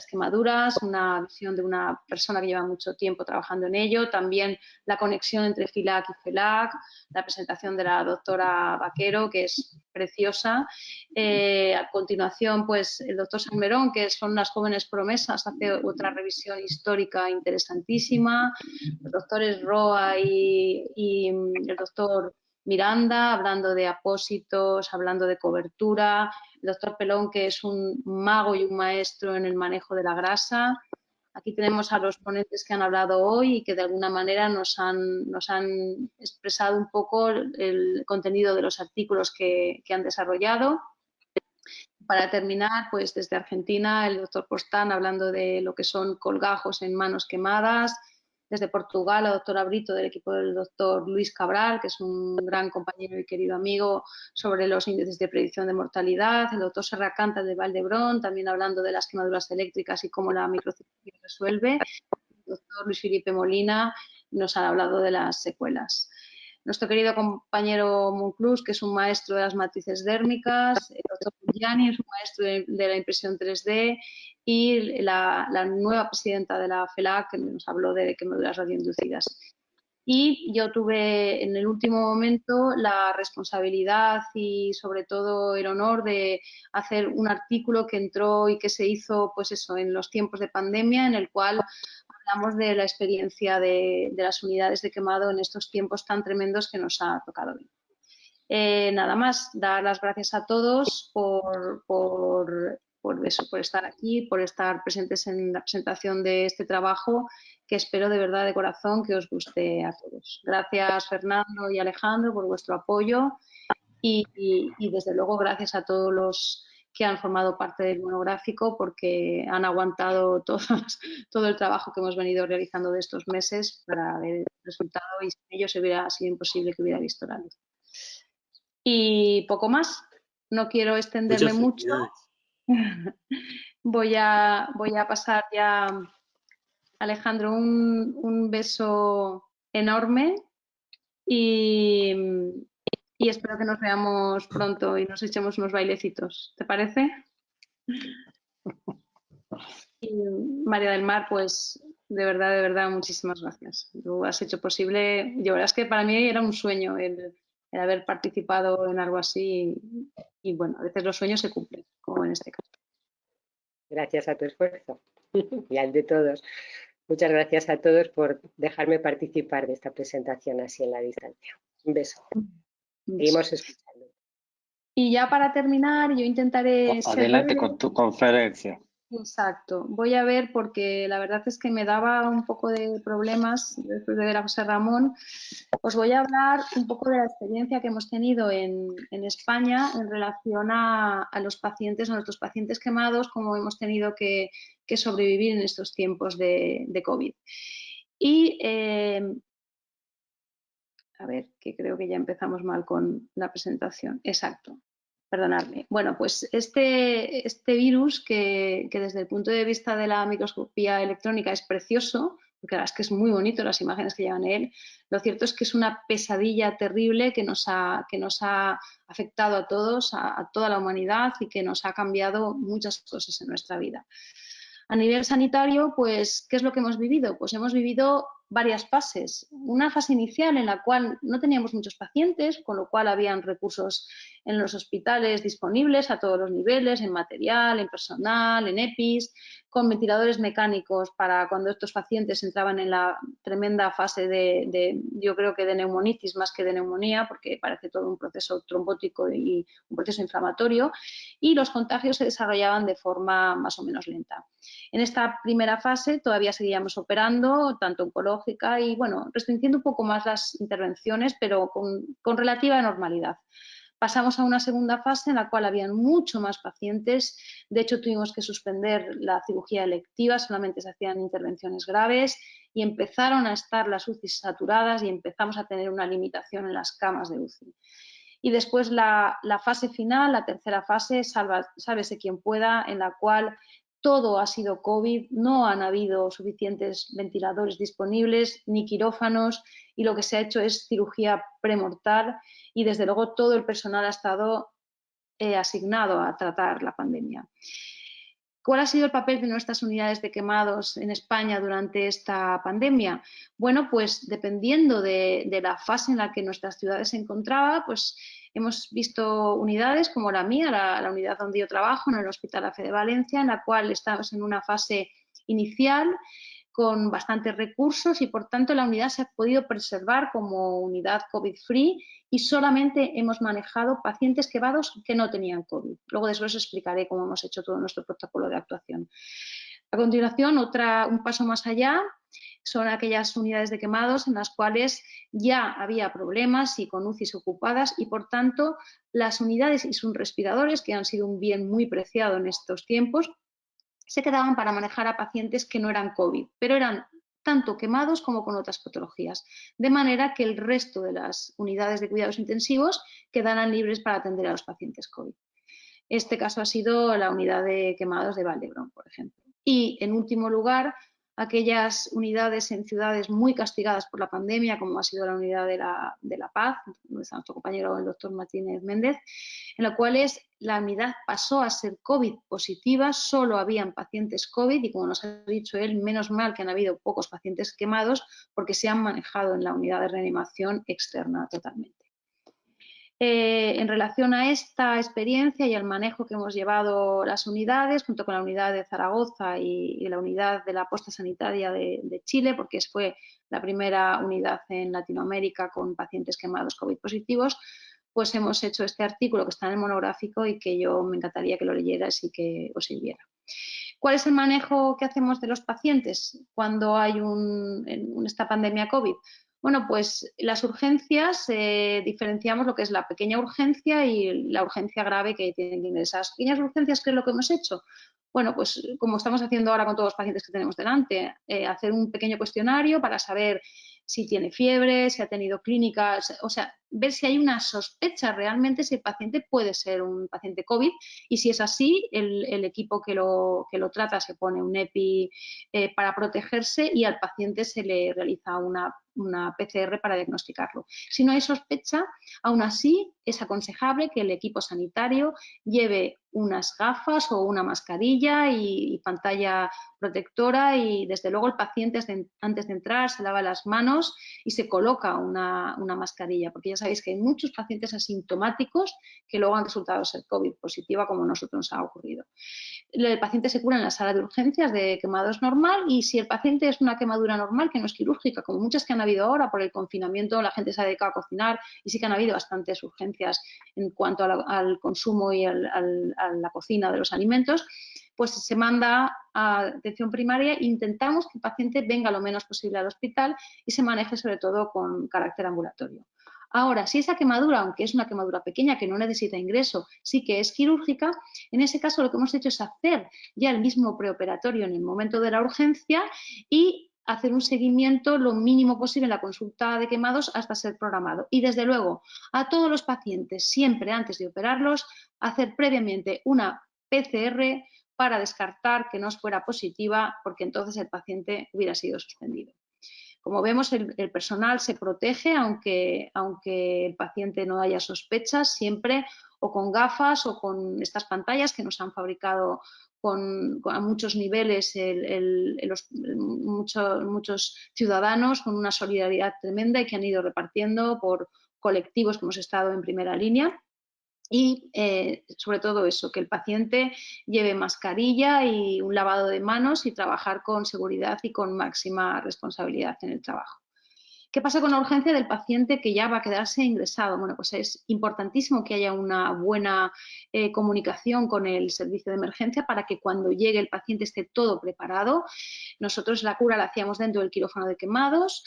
quemaduras, una visión de una persona que lleva mucho tiempo trabajando en ello, también la conexión entre FILAC y FELAC, la presentación de la doctora Vaquero, que es preciosa. A continuación, pues el doctor Salmerón, que son unas jóvenes promesas, hace otra revisión histórica interesantísima. Los doctores Roa y el doctor Miranda, hablando de apósitos, hablando de cobertura, el doctor Pelón, que es un mago y un maestro en el manejo de la grasa. Aquí tenemos a los ponentes que han hablado hoy y que de alguna manera nos han expresado un poco el contenido de los artículos que han desarrollado. Para terminar, pues desde Argentina, el doctor Postán hablando de lo que son colgajos en manos quemadas. Desde Portugal, la doctora Brito del equipo del doctor Luis Cabral, que es un gran compañero y querido amigo, sobre los índices de predicción de mortalidad. El doctor Serracanta de Valdebrón, también hablando de las quemaduras eléctricas y cómo la microcirugía resuelve. El doctor Luis Felipe Molina nos ha hablado de las secuelas. Nuestro querido compañero Monclús, que es un maestro de las matrices dérmicas, el doctor Gianni es un maestro de la impresión 3D, y la nueva presidenta de la FELAC, que nos habló de quemaduras radioinducidas. Y yo tuve en el último momento la responsabilidad y sobre todo el honor de hacer un artículo que entró y que se hizo, pues eso, en los tiempos de pandemia, en el cual hablamos de la experiencia de las unidades de quemado en estos tiempos tan tremendos que nos ha tocado vivir. Nada más, dar las gracias a todos por estar aquí, por estar presentes en la presentación de este trabajo, que espero de verdad de corazón que os guste a todos. Gracias Fernando y Alejandro por vuestro apoyo y desde luego gracias a todos los que han formado parte del monográfico, porque han aguantado todo el trabajo que hemos venido realizando de estos meses para ver el resultado, y sin ellos hubiera sido imposible que hubiera visto la luz. Y poco más, no quiero extenderme mucho. Voy a pasar ya, Alejandro, un beso enorme y espero que nos veamos pronto y nos echemos unos bailecitos. ¿Te parece? Y María del Mar, pues de verdad, muchísimas gracias. Tú has hecho posible, yo la verdad es que para mí era un sueño el haber participado en algo así y bueno, a veces los sueños se cumplen, como en este caso. Gracias a tu esfuerzo y al de todos. Muchas gracias a todos por dejarme participar de esta presentación así en la distancia. Un beso. Seguimos escuchando. Y ya para terminar, yo intentaré... Adelante con tu conferencia. Exacto. Voy a ver, porque la verdad es que me daba un poco de problemas después de ver a José Ramón. Os voy a hablar un poco de la experiencia que hemos tenido en España en relación a los pacientes, a nuestros pacientes quemados, cómo hemos tenido que sobrevivir en estos tiempos de COVID. Y a ver, que creo que ya empezamos mal con la presentación. Exacto. Perdonadme. Bueno, pues este virus que desde el punto de vista de la microscopía electrónica es precioso, porque la verdad es que es muy bonito las imágenes que llevan él, lo cierto es que es una pesadilla terrible que nos ha afectado a todos, a toda la humanidad, y que nos ha cambiado muchas cosas en nuestra vida. A nivel sanitario, pues, ¿qué es lo que hemos vivido? Pues hemos vivido varias fases. Una fase inicial en la cual no teníamos muchos pacientes, con lo cual habían recursos en los hospitales disponibles a todos los niveles, en material, en personal, en EPIs, con ventiladores mecánicos para cuando estos pacientes entraban en la tremenda fase yo creo que de neumonitis más que de neumonía, porque parece todo un proceso trombótico y un proceso inflamatorio, y los contagios se desarrollaban de forma más o menos lenta. En esta primera fase todavía seguíamos operando, tanto oncológica y, bueno, restringiendo un poco más las intervenciones, pero con relativa normalidad. Pasamos a una segunda fase en la cual habían mucho más pacientes. De hecho, tuvimos que suspender la cirugía electiva, solamente se hacían intervenciones graves y empezaron a estar las UCI saturadas y empezamos a tener una limitación en las camas de UCI. Y después la fase final, la tercera fase, sálvese quien pueda, en la cual todo ha sido COVID, no han habido suficientes ventiladores disponibles ni quirófanos, y lo que se ha hecho es cirugía premortal, y desde luego todo el personal ha estado asignado a tratar la pandemia. ¿Cuál ha sido el papel de nuestras unidades de quemados en España durante esta pandemia? Bueno, pues dependiendo de la fase en la que nuestras ciudades se encontraban, pues hemos visto unidades como la mía, la unidad donde yo trabajo, en el Hospital AFE de Valencia, en la cual estamos en una fase inicial con bastantes recursos y, por tanto, la unidad se ha podido preservar como unidad COVID-free y solamente hemos manejado pacientes quemados que no tenían COVID. Luego de eso os explicaré cómo hemos hecho todo nuestro protocolo de actuación. A continuación, un paso más allá, son aquellas unidades de quemados en las cuales ya había problemas y con UCIs ocupadas y, por tanto, las unidades y sus respiradores, que han sido un bien muy preciado en estos tiempos, se quedaban para manejar a pacientes que no eran COVID, pero eran tanto quemados como con otras patologías, de manera que el resto de las unidades de cuidados intensivos quedaran libres para atender a los pacientes COVID. Este caso ha sido la unidad de quemados de Valdebrón, por ejemplo. Y, en último lugar, aquellas unidades en ciudades muy castigadas por la pandemia, como ha sido la unidad de La Paz, donde está nuestro compañero el doctor Martínez Méndez, en la cual la unidad pasó a ser COVID positiva, solo habían pacientes COVID y, como nos ha dicho él, menos mal que han habido pocos pacientes quemados porque se han manejado en la unidad de reanimación externa totalmente. En relación a esta experiencia y al manejo que hemos llevado las unidades, junto con la unidad de Zaragoza y la unidad de la posta sanitaria de Chile, porque fue la primera unidad en Latinoamérica con pacientes quemados COVID positivos, pues hemos hecho este artículo que está en el monográfico y que yo me encantaría que lo leyeras y que os sirviera. ¿Cuál es el manejo que hacemos de los pacientes cuando hay esta pandemia COVID? Bueno, pues las urgencias, diferenciamos lo que es la pequeña urgencia y la urgencia grave que tienen que ingresar. Las pequeñas urgencias, ¿qué es lo que hemos hecho? Bueno, pues como estamos haciendo ahora con todos los pacientes que tenemos delante, hacer un pequeño cuestionario para saber si tiene fiebre, si ha tenido clínicas, o sea, ver si hay una sospecha realmente si el paciente puede ser un paciente COVID y si es así, el equipo que lo trata se pone un EPI para protegerse y al paciente se le realiza una PCR para diagnosticarlo. Si no hay sospecha, aún así es aconsejable que el equipo sanitario lleve unas gafas o una mascarilla y pantalla protectora y, desde luego, el paciente antes de entrar se lava las manos y se coloca una mascarilla, porque ya sabéis que hay muchos pacientes asintomáticos que luego han resultado ser COVID positiva, como a nosotros nos ha ocurrido. El paciente se cura en la sala de urgencias de quemados normal y, si el paciente es una quemadura normal que no es quirúrgica, como muchas que han habido ahora por el confinamiento, la gente se ha dedicado a cocinar y sí que han habido bastantes urgencias en cuanto al consumo y a la cocina de los alimentos, pues se manda a atención primaria e intentamos que el paciente venga lo menos posible al hospital y se maneje sobre todo con carácter ambulatorio. Ahora, si esa quemadura, aunque es una quemadura pequeña que no necesita ingreso, sí que es quirúrgica, en ese caso lo que hemos hecho es hacer ya el mismo preoperatorio en el momento de la urgencia y hacer un seguimiento lo mínimo posible en la consulta de quemados hasta ser programado. Y, desde luego, a todos los pacientes, siempre antes de operarlos, hacer previamente una PCR para descartar que no fuera positiva, porque entonces el paciente hubiera sido suspendido. Como vemos, el personal se protege, aunque el paciente no haya sospechas, siempre o con gafas o con estas pantallas que nos han fabricado a muchos niveles muchos ciudadanos, con una solidaridad tremenda y que han ido repartiendo por colectivos que hemos estado en primera línea. Y sobre todo eso, que el paciente lleve mascarilla y un lavado de manos y trabajar con seguridad y con máxima responsabilidad en el trabajo. ¿Qué pasa con la urgencia del paciente que ya va a quedarse ingresado? Bueno, pues es importantísimo que haya una buena comunicación con el servicio de emergencia para que cuando llegue el paciente esté todo preparado. Nosotros la cura la hacíamos dentro del quirófano de quemados.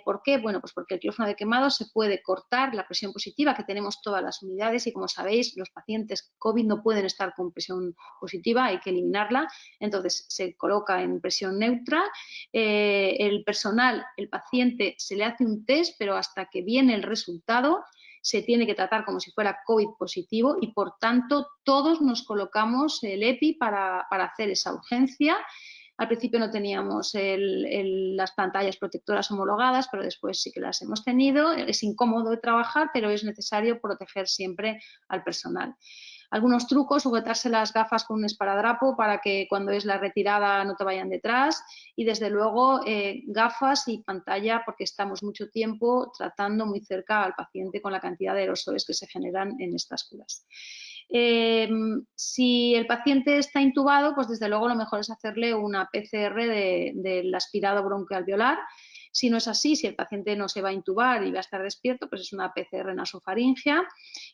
¿Por qué? Bueno, pues porque el quirófano de quemados se puede cortar la presión positiva que tenemos todas las unidades y, como sabéis, los pacientes COVID no pueden estar con presión positiva, hay que eliminarla. Entonces se coloca en presión neutra. El personal, el paciente, se le hace un test, pero hasta que viene el resultado se tiene que tratar como si fuera COVID positivo y, por tanto, todos nos colocamos el EPI para hacer esa urgencia. Al principio no teníamos las pantallas protectoras homologadas, pero después sí que las hemos tenido. Es incómodo de trabajar, pero es necesario proteger siempre al personal. Algunos trucos: sujetarse las gafas con un esparadrapo para que cuando es la retirada no te vayan detrás, y desde luego gafas y pantalla, porque estamos mucho tiempo tratando muy cerca al paciente con la cantidad de aerosoles que se generan en estas curas. Si el paciente está intubado, pues desde luego lo mejor es hacerle una PCR del aspirado broncoalveolar. Si no es así, si el paciente no se va a intubar y va a estar despierto, pues es una PCR nasofaringea,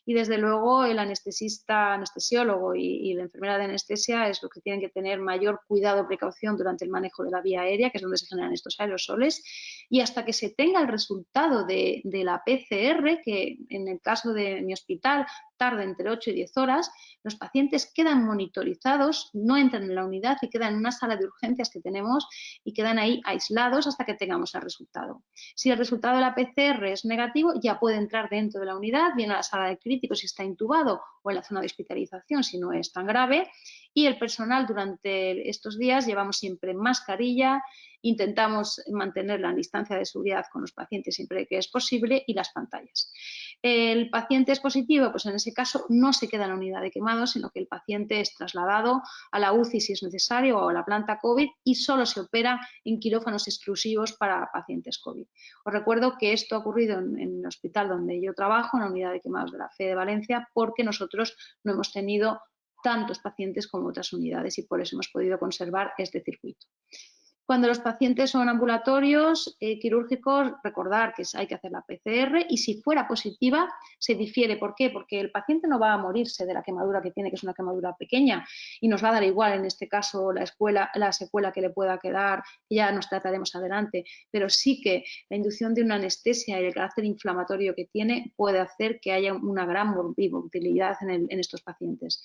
y desde luego el anestesiólogo y la enfermera de anestesia es lo que tienen que tener mayor cuidado, precaución durante el manejo de la vía aérea, que es donde se generan estos aerosoles, y hasta que se tenga el resultado de la PCR, que en el caso de mi hospital tarda entre 8 y 10 horas, los pacientes quedan monitorizados, no entran en la unidad y quedan en una sala de urgencias que tenemos y quedan ahí aislados hasta que tengamos el resultado. Si el resultado de la PCR es negativo, ya puede entrar dentro de la unidad, bien a la sala de críticos si está intubado o en la zona de hospitalización si no es tan grave, y el personal durante estos días llevamos siempre mascarilla, intentamos mantener la distancia de seguridad con los pacientes siempre que es posible, y las pantallas. El paciente es positivo, pues en ese caso no se queda en la unidad de quemados, sino que el paciente es trasladado a la UCI si es necesario o a la planta COVID, y solo se opera en quirófanos exclusivos para pacientes COVID. Os recuerdo que esto ha ocurrido en el hospital donde yo trabajo, en la unidad de quemados de la FE de Valencia, porque nosotros no hemos tenido tantos pacientes como otras unidades y por eso hemos podido conservar este circuito. Cuando los pacientes son ambulatorios, quirúrgicos, recordar que hay que hacer la PCR, y si fuera positiva se difiere. ¿Por qué? Porque el paciente no va a morirse de la quemadura que tiene, que es una quemadura pequeña, y nos va a dar igual en este caso la secuela que le pueda quedar, que ya nos trataremos adelante, pero sí que la inducción de una anestesia y el carácter inflamatorio que tiene puede hacer que haya una gran morbilidad en estos pacientes.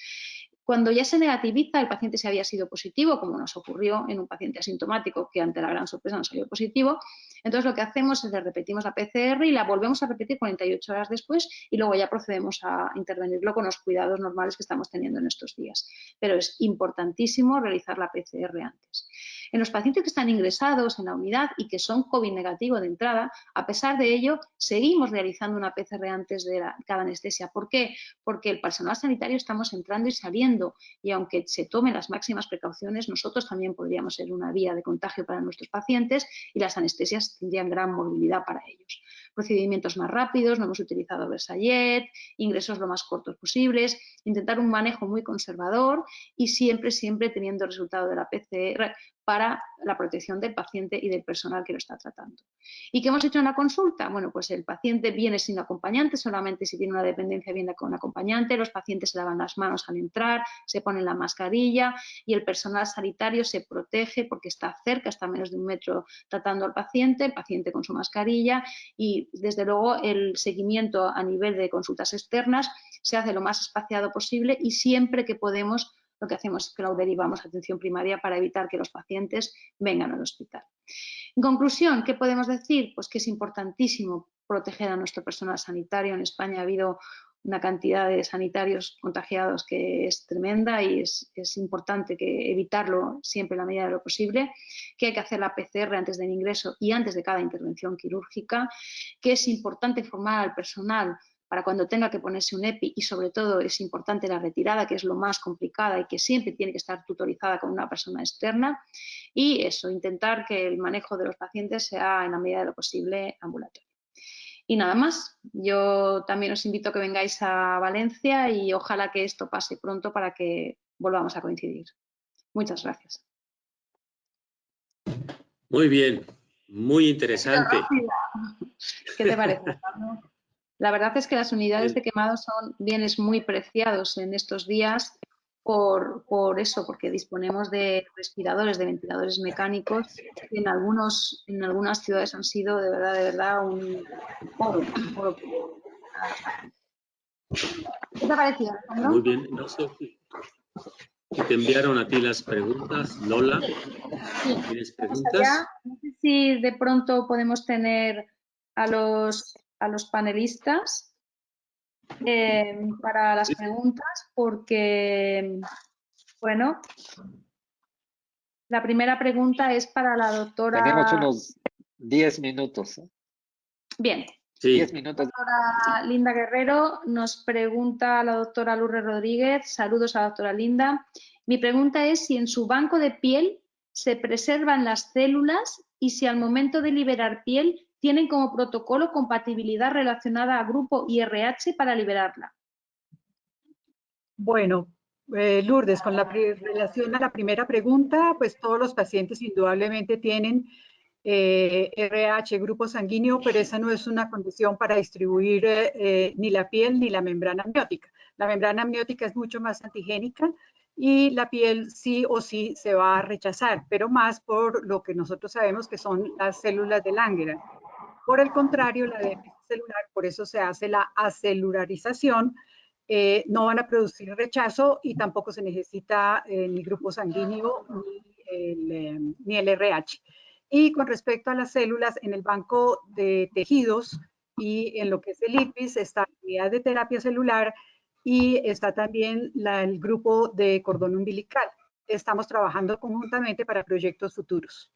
Cuando ya se negativiza, el paciente se había sido positivo, como nos ocurrió en un paciente asintomático que ante la gran sorpresa no salió positivo, entonces lo que hacemos es le repetimos la PCR y la volvemos a repetir 48 horas después, y luego ya procedemos a intervenirlo con los cuidados normales que estamos teniendo en estos días. Pero es importantísimo realizar la PCR antes. En los pacientes que están ingresados en la unidad y que son COVID negativo de entrada, a pesar de ello, seguimos realizando una PCR antes de cada anestesia. ¿Por qué? Porque el personal sanitario estamos entrando y saliendo, y aunque se tomen las máximas precauciones, nosotros también podríamos ser una vía de contagio para nuestros pacientes, y las anestesias tendrían gran morbilidad para ellos. Procedimientos más rápidos, no hemos utilizado Versallet, ingresos lo más cortos posibles, intentar un manejo muy conservador y siempre teniendo el resultado de la PCR para la protección del paciente y del personal que lo está tratando. ¿Y qué hemos hecho en la consulta? Bueno, pues el paciente viene sin acompañante, solamente si tiene una dependencia viene con acompañante, los pacientes se lavan las manos al entrar, se ponen la mascarilla, y el personal sanitario se protege porque está cerca, está a menos de 1 metro tratando al paciente, el paciente con su mascarilla, y desde luego el seguimiento a nivel de consultas externas se hace lo más espaciado posible, y siempre que podemos lo que hacemos es que lo derivamos a atención primaria para evitar que los pacientes vengan al hospital. En conclusión, ¿qué podemos decir? Pues que es importantísimo proteger a nuestro personal sanitario. En España ha habido una cantidad de sanitarios contagiados que es tremenda, y es importante evitarlo siempre en la medida de lo posible, que hay que hacer la PCR antes del ingreso y antes de cada intervención quirúrgica, que es importante formar al personal para cuando tenga que ponerse un EPI, y sobre todo es importante la retirada, que es lo más complicada y que siempre tiene que estar tutorizada con una persona externa, y eso, intentar que el manejo de los pacientes sea en la medida de lo posible ambulatorio. Y nada más, yo también os invito a que vengáis a Valencia y ojalá que esto pase pronto para que volvamos a coincidir. Muchas gracias. Muy bien, muy interesante. ¿Qué te parece, Carlos? La verdad es que las unidades de quemados son bienes muy preciados en estos días por eso, porque disponemos de respiradores, de ventiladores mecánicos, que en algunas ciudades han sido de verdad un oro. ¿Qué te ha parecido, Alejandro? Muy bien, no sé si te enviaron a ti las preguntas, Lola. ¿Tienes preguntas? No sé si de pronto podemos tener a los panelistas para las preguntas, porque, bueno, la primera pregunta es para la doctora. Tenemos unos 10 minutos. Bien, Sí. 10 minutos. Doctora Linda Guerrero nos pregunta a la doctora Lourdes Rodríguez, saludos a la doctora Linda. Mi pregunta es si en su banco de piel se preservan las células y si al momento de liberar piel tienen como protocolo compatibilidad relacionada a grupo IRH para liberarla. Bueno, Lourdes, con relación a la primera pregunta, pues todos los pacientes indudablemente tienen RH, grupo sanguíneo, pero esa no es una condición para distribuir ni la piel ni la membrana amniótica. La membrana amniótica es mucho más antigénica y la piel sí o sí se va a rechazar, pero más por lo que nosotros sabemos que son las células de Langerhans. Por el contrario, la déficit celular, por eso se hace la acelularización, no van a producir rechazo y tampoco se necesita ni grupo sanguíneo ni el RH. Y con respecto a las células, en el banco de tejidos y en lo que es el IPIS está la unidad de terapia celular y está también el grupo de cordón umbilical. Estamos trabajando conjuntamente para proyectos futuros.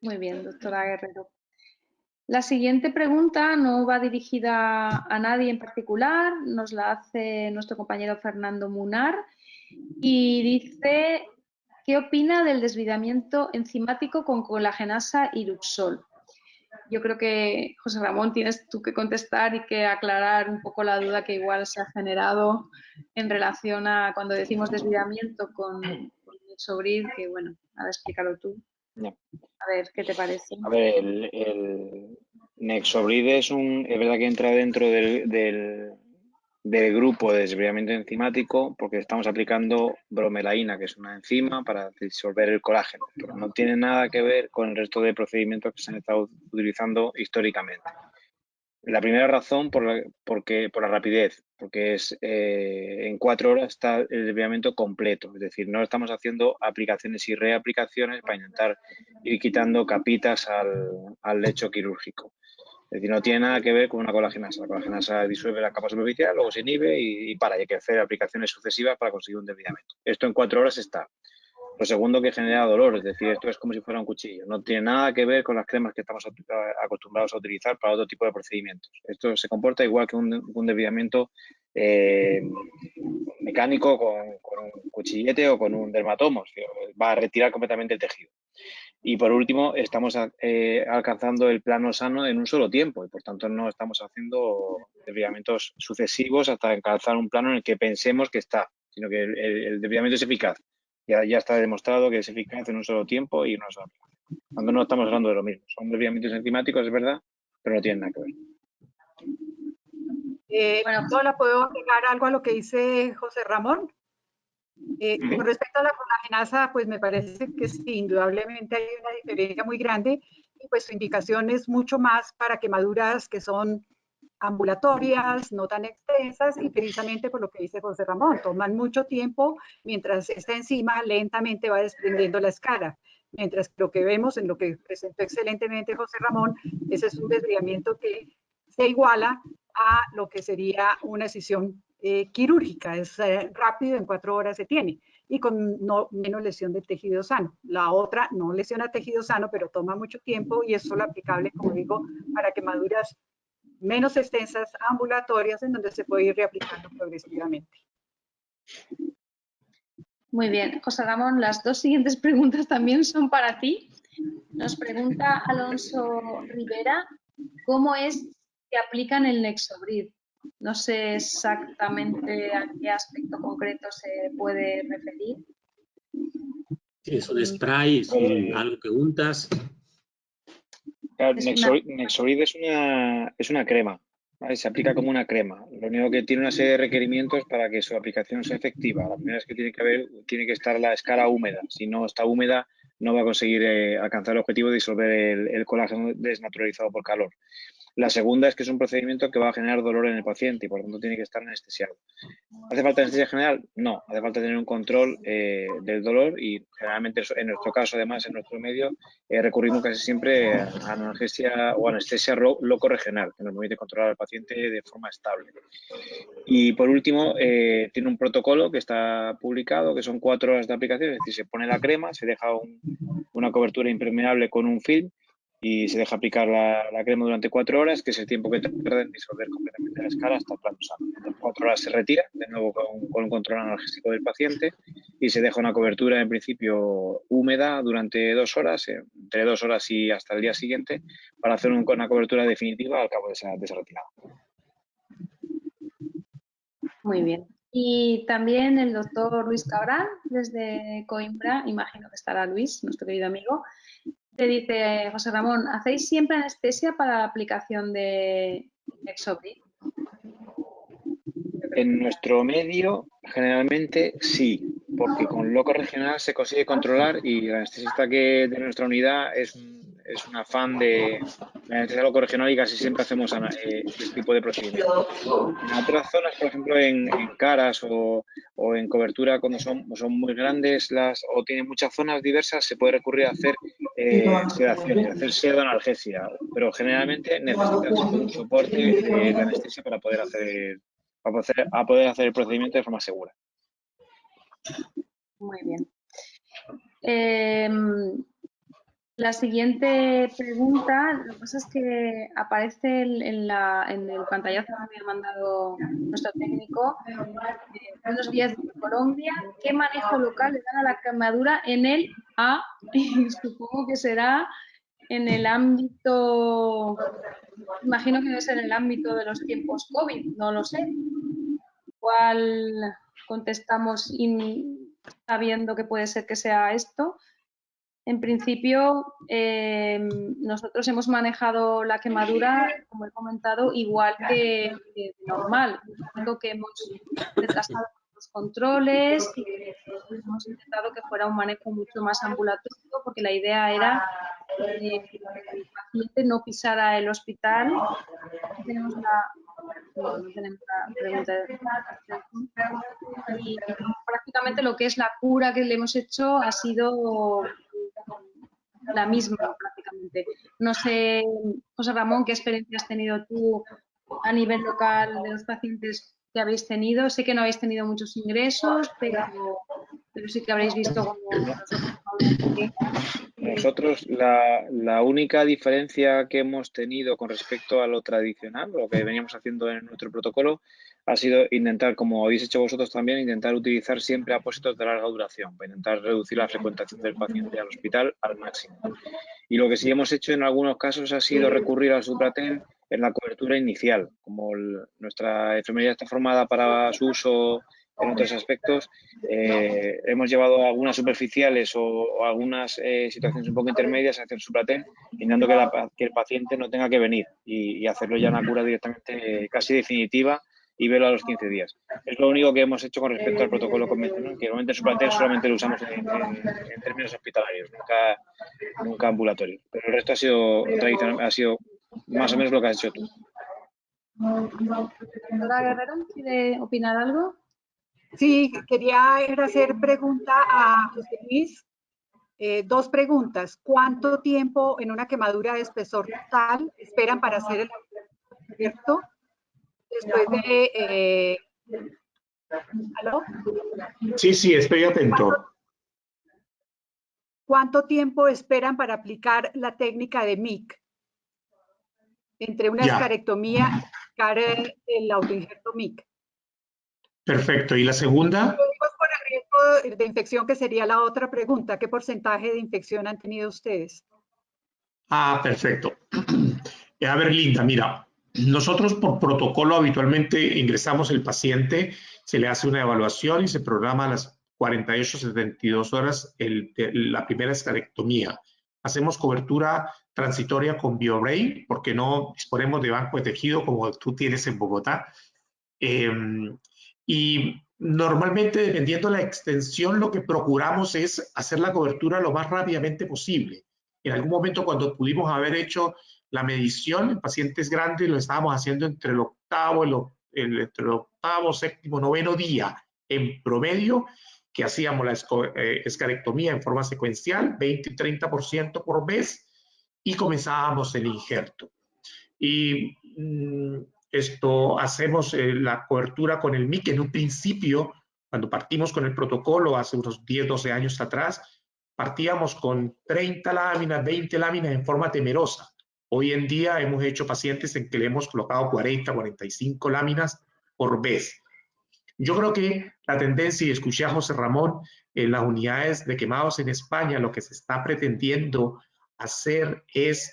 Muy bien, doctora Guerrero. La siguiente pregunta no va dirigida a nadie en particular, nos la hace nuestro compañero Fernando Munar y dice, ¿qué opina del desvidamiento enzimático con colagenasa y Luxol? Yo creo que, José Ramón, tienes tú que contestar y que aclarar un poco la duda que igual se ha generado en relación a cuando decimos desvidamiento con Nexobrid, que bueno, ahora explícalo tú. No. A ver, ¿qué te parece? A ver, el Nexobrid es verdad que entra dentro del grupo de desbridamiento enzimático porque estamos aplicando bromelaína, que es una enzima para disolver el colágeno, pero no tiene nada que ver con el resto de procedimientos que se han estado utilizando históricamente. La primera razón por la rapidez, porque es en 4 horas está el desviamiento completo, es decir, no estamos haciendo aplicaciones y reaplicaciones para intentar ir quitando capitas al lecho quirúrgico. Es decir, no tiene nada que ver con una colagenasa. La colagenasa disuelve la capa superficial, luego se inhibe y para, y hay que hacer aplicaciones sucesivas para conseguir un desviamiento. Esto en 4 horas está. Lo segundo, que genera dolor, es decir, esto es como si fuera un cuchillo. No tiene nada que ver con las cremas que estamos acostumbrados a utilizar para otro tipo de procedimientos. Esto se comporta igual que un desviamiento mecánico con un cuchillete o con un dermatomo. Va a retirar completamente el tejido. Y por último, estamos alcanzando el plano sano en un solo tiempo y por tanto no estamos haciendo desviamientos sucesivos hasta alcanzar un plano en el que pensemos que está, sino que el desviamiento es eficaz. Ya está demostrado que es eficaz en un solo tiempo y no es cuando no estamos hablando de lo mismo. Son desviamientos enzimáticos, es verdad, pero no tienen nada que ver. Bueno, ¿la puedo agregar algo a lo que dice José Ramón? Con respecto a la colagenasa, pues me parece que sí, indudablemente hay una diferencia muy grande y pues su indicación es mucho más para quemaduras que son ambulatorias, no tan extensas y precisamente por lo que dice José Ramón, toman mucho tiempo mientras esta enzima lentamente va desprendiendo la escara. Mientras que lo que vemos en lo que presentó excelentemente José Ramón, ese es un desviamiento que se iguala a lo que sería una decisión quirúrgica, es rápido, en 4 horas se tiene y con menos lesión del tejido sano. La otra no lesiona tejido sano, pero toma mucho tiempo y es solo aplicable, como digo, para quemaduras menos extensas, ambulatorias, en donde se puede ir reaplicando progresivamente. Muy bien, José Ramón, las 2 siguientes preguntas también son para ti. Nos pregunta Alonso Rivera, ¿cómo es que aplican el Nexobrid? No sé exactamente a qué aspecto concreto se puede referir. ¿Es un spray? ¿Es algo que untas? Claro, Nexobrid es una crema, ¿vale? Se aplica como una crema. Lo único que tiene una serie de requerimientos para que su aplicación sea efectiva. La primera es que tiene que estar la escara húmeda. Si no está húmeda, no va a conseguir alcanzar el objetivo de disolver el colágeno desnaturalizado por calor. La segunda es que es un procedimiento que va a generar dolor en el paciente y por lo tanto tiene que estar anestesiado. ¿Hace falta anestesia general? No, hace falta tener un control del dolor y generalmente en nuestro caso, además, en nuestro medio, recurrimos casi siempre a analgesia o anestesia loco-regional, que nos permite controlar al paciente de forma estable. Y por último, tiene un protocolo que está publicado, que son 4 horas de aplicación, es decir, se pone la crema, se deja una cobertura impermeable con un film y se deja aplicar la crema durante 4 horas, que es el tiempo que tarda en disolver completamente la escala hasta el plano sano. A las 4 horas se retira, de nuevo con un control analgésico del paciente, y se deja una cobertura en principio húmeda durante 2 horas, entre 2 horas y hasta el día siguiente, para hacer una cobertura definitiva al cabo de esa retirada. Muy bien. Y también el doctor Luis Cabral, desde Coimbra, imagino que estará Luis, nuestro querido amigo, te dice, José Ramón, ¿hacéis siempre anestesia para la aplicación de Exobrid? En nuestro medio, generalmente sí, porque con loco regional se consigue controlar y el anestesista de nuestra unidad es un afán de la anestesia loco regional y casi siempre hacemos este tipo de procedimientos. En otras zonas, por ejemplo, en caras o en cobertura, cuando son muy grandes o tienen muchas zonas diversas, se puede recurrir a hacer sedaciones, hacer pseudoanalgesia, pero generalmente necesitas un soporte de anestesia para poder hacer el procedimiento de forma segura. Muy bien. La siguiente pregunta, lo que pasa es que aparece en el pantallazo que me ha mandado nuestro técnico, buenos días de Colombia, ¿qué manejo local le dan a la quemadura en el A? Supongo que será en el ámbito, imagino que debe ser en el ámbito de los tiempos COVID, no lo sé. ¿Cuál contestamos sabiendo que puede ser que sea esto? En principio, nosotros hemos manejado la quemadura, como he comentado, igual que normal. Lo que hemos retrasado los controles y que hemos intentado que fuera un manejo mucho más ambulatorio, porque la idea era que el paciente no pisara el hospital. Tenemos no tenemos la pregunta. Y prácticamente lo que es la cura que le hemos hecho ha sido la misma prácticamente. No sé, José Ramón, ¿qué experiencia has tenido tú a nivel local de los pacientes que habéis tenido? Sé que no habéis tenido muchos ingresos, pero sí que habréis visto como nosotros la única diferencia que hemos tenido con respecto a lo tradicional, lo que veníamos haciendo en nuestro protocolo, ha sido intentar, como habéis hecho vosotros también, intentar utilizar siempre apósitos de larga duración, para intentar reducir la frecuentación del paciente al hospital al máximo. Y lo que sí hemos hecho en algunos casos ha sido recurrir al Supraten en la cobertura inicial. Como nuestra enfermería está formada para su uso en otros aspectos, hemos llevado algunas superficiales o algunas situaciones un poco intermedias hacia el Supraten, intentando que el paciente no tenga que venir y hacerlo ya una cura directamente casi definitiva y verlo a los 15 días. Es lo único que hemos hecho con respecto al protocolo convencional, que normalmente el Supraten solamente lo usamos en términos hospitalarios, nunca ambulatorio. Pero el resto ha sido más o menos lo que has hecho tú. Doctora Guerrero, ¿quiere opinar algo? Sí, quería hacer pregunta a José Luis. 2 preguntas. ¿Cuánto tiempo en una quemadura de espesor total esperan para hacer el abierto? Después de... ¿Aló? Sí, estoy atento. ¿Cuánto tiempo esperan para aplicar la técnica de MIC? Entre una escarectomía y aplicar el autoinjerto MIC. Perfecto. ¿Y la segunda? Por el riesgo de infección, que sería la otra pregunta. ¿Qué porcentaje de infección han tenido ustedes? Perfecto. A ver, Linda, mira, nosotros por protocolo habitualmente ingresamos el paciente, se le hace una evaluación y se programa a las 48-72 horas la primera escarectomía. Hacemos cobertura transitoria con BioBrain porque no disponemos de banco de tejido como tú tienes en Bogotá. Y normalmente, dependiendo de la extensión, lo que procuramos es hacer la cobertura lo más rápidamente posible. En algún momento, cuando pudimos haber hecho la medición en pacientes grandes, lo estábamos haciendo entre el octavo, séptimo, noveno día en promedio, que hacíamos la escarectomía en forma secuencial, 20 y 30% por mes, y comenzábamos el injerto. Y hacemos la cobertura con el MIC. En un principio, cuando partimos con el protocolo hace unos 10, 12 años atrás, partíamos con 30 láminas, 20 láminas en forma temerosa. Hoy en día hemos hecho pacientes en que le hemos colocado 40, 45 láminas por vez. Yo creo que la tendencia, y escuché a José Ramón, en las unidades de quemados en España, lo que se está pretendiendo hacer es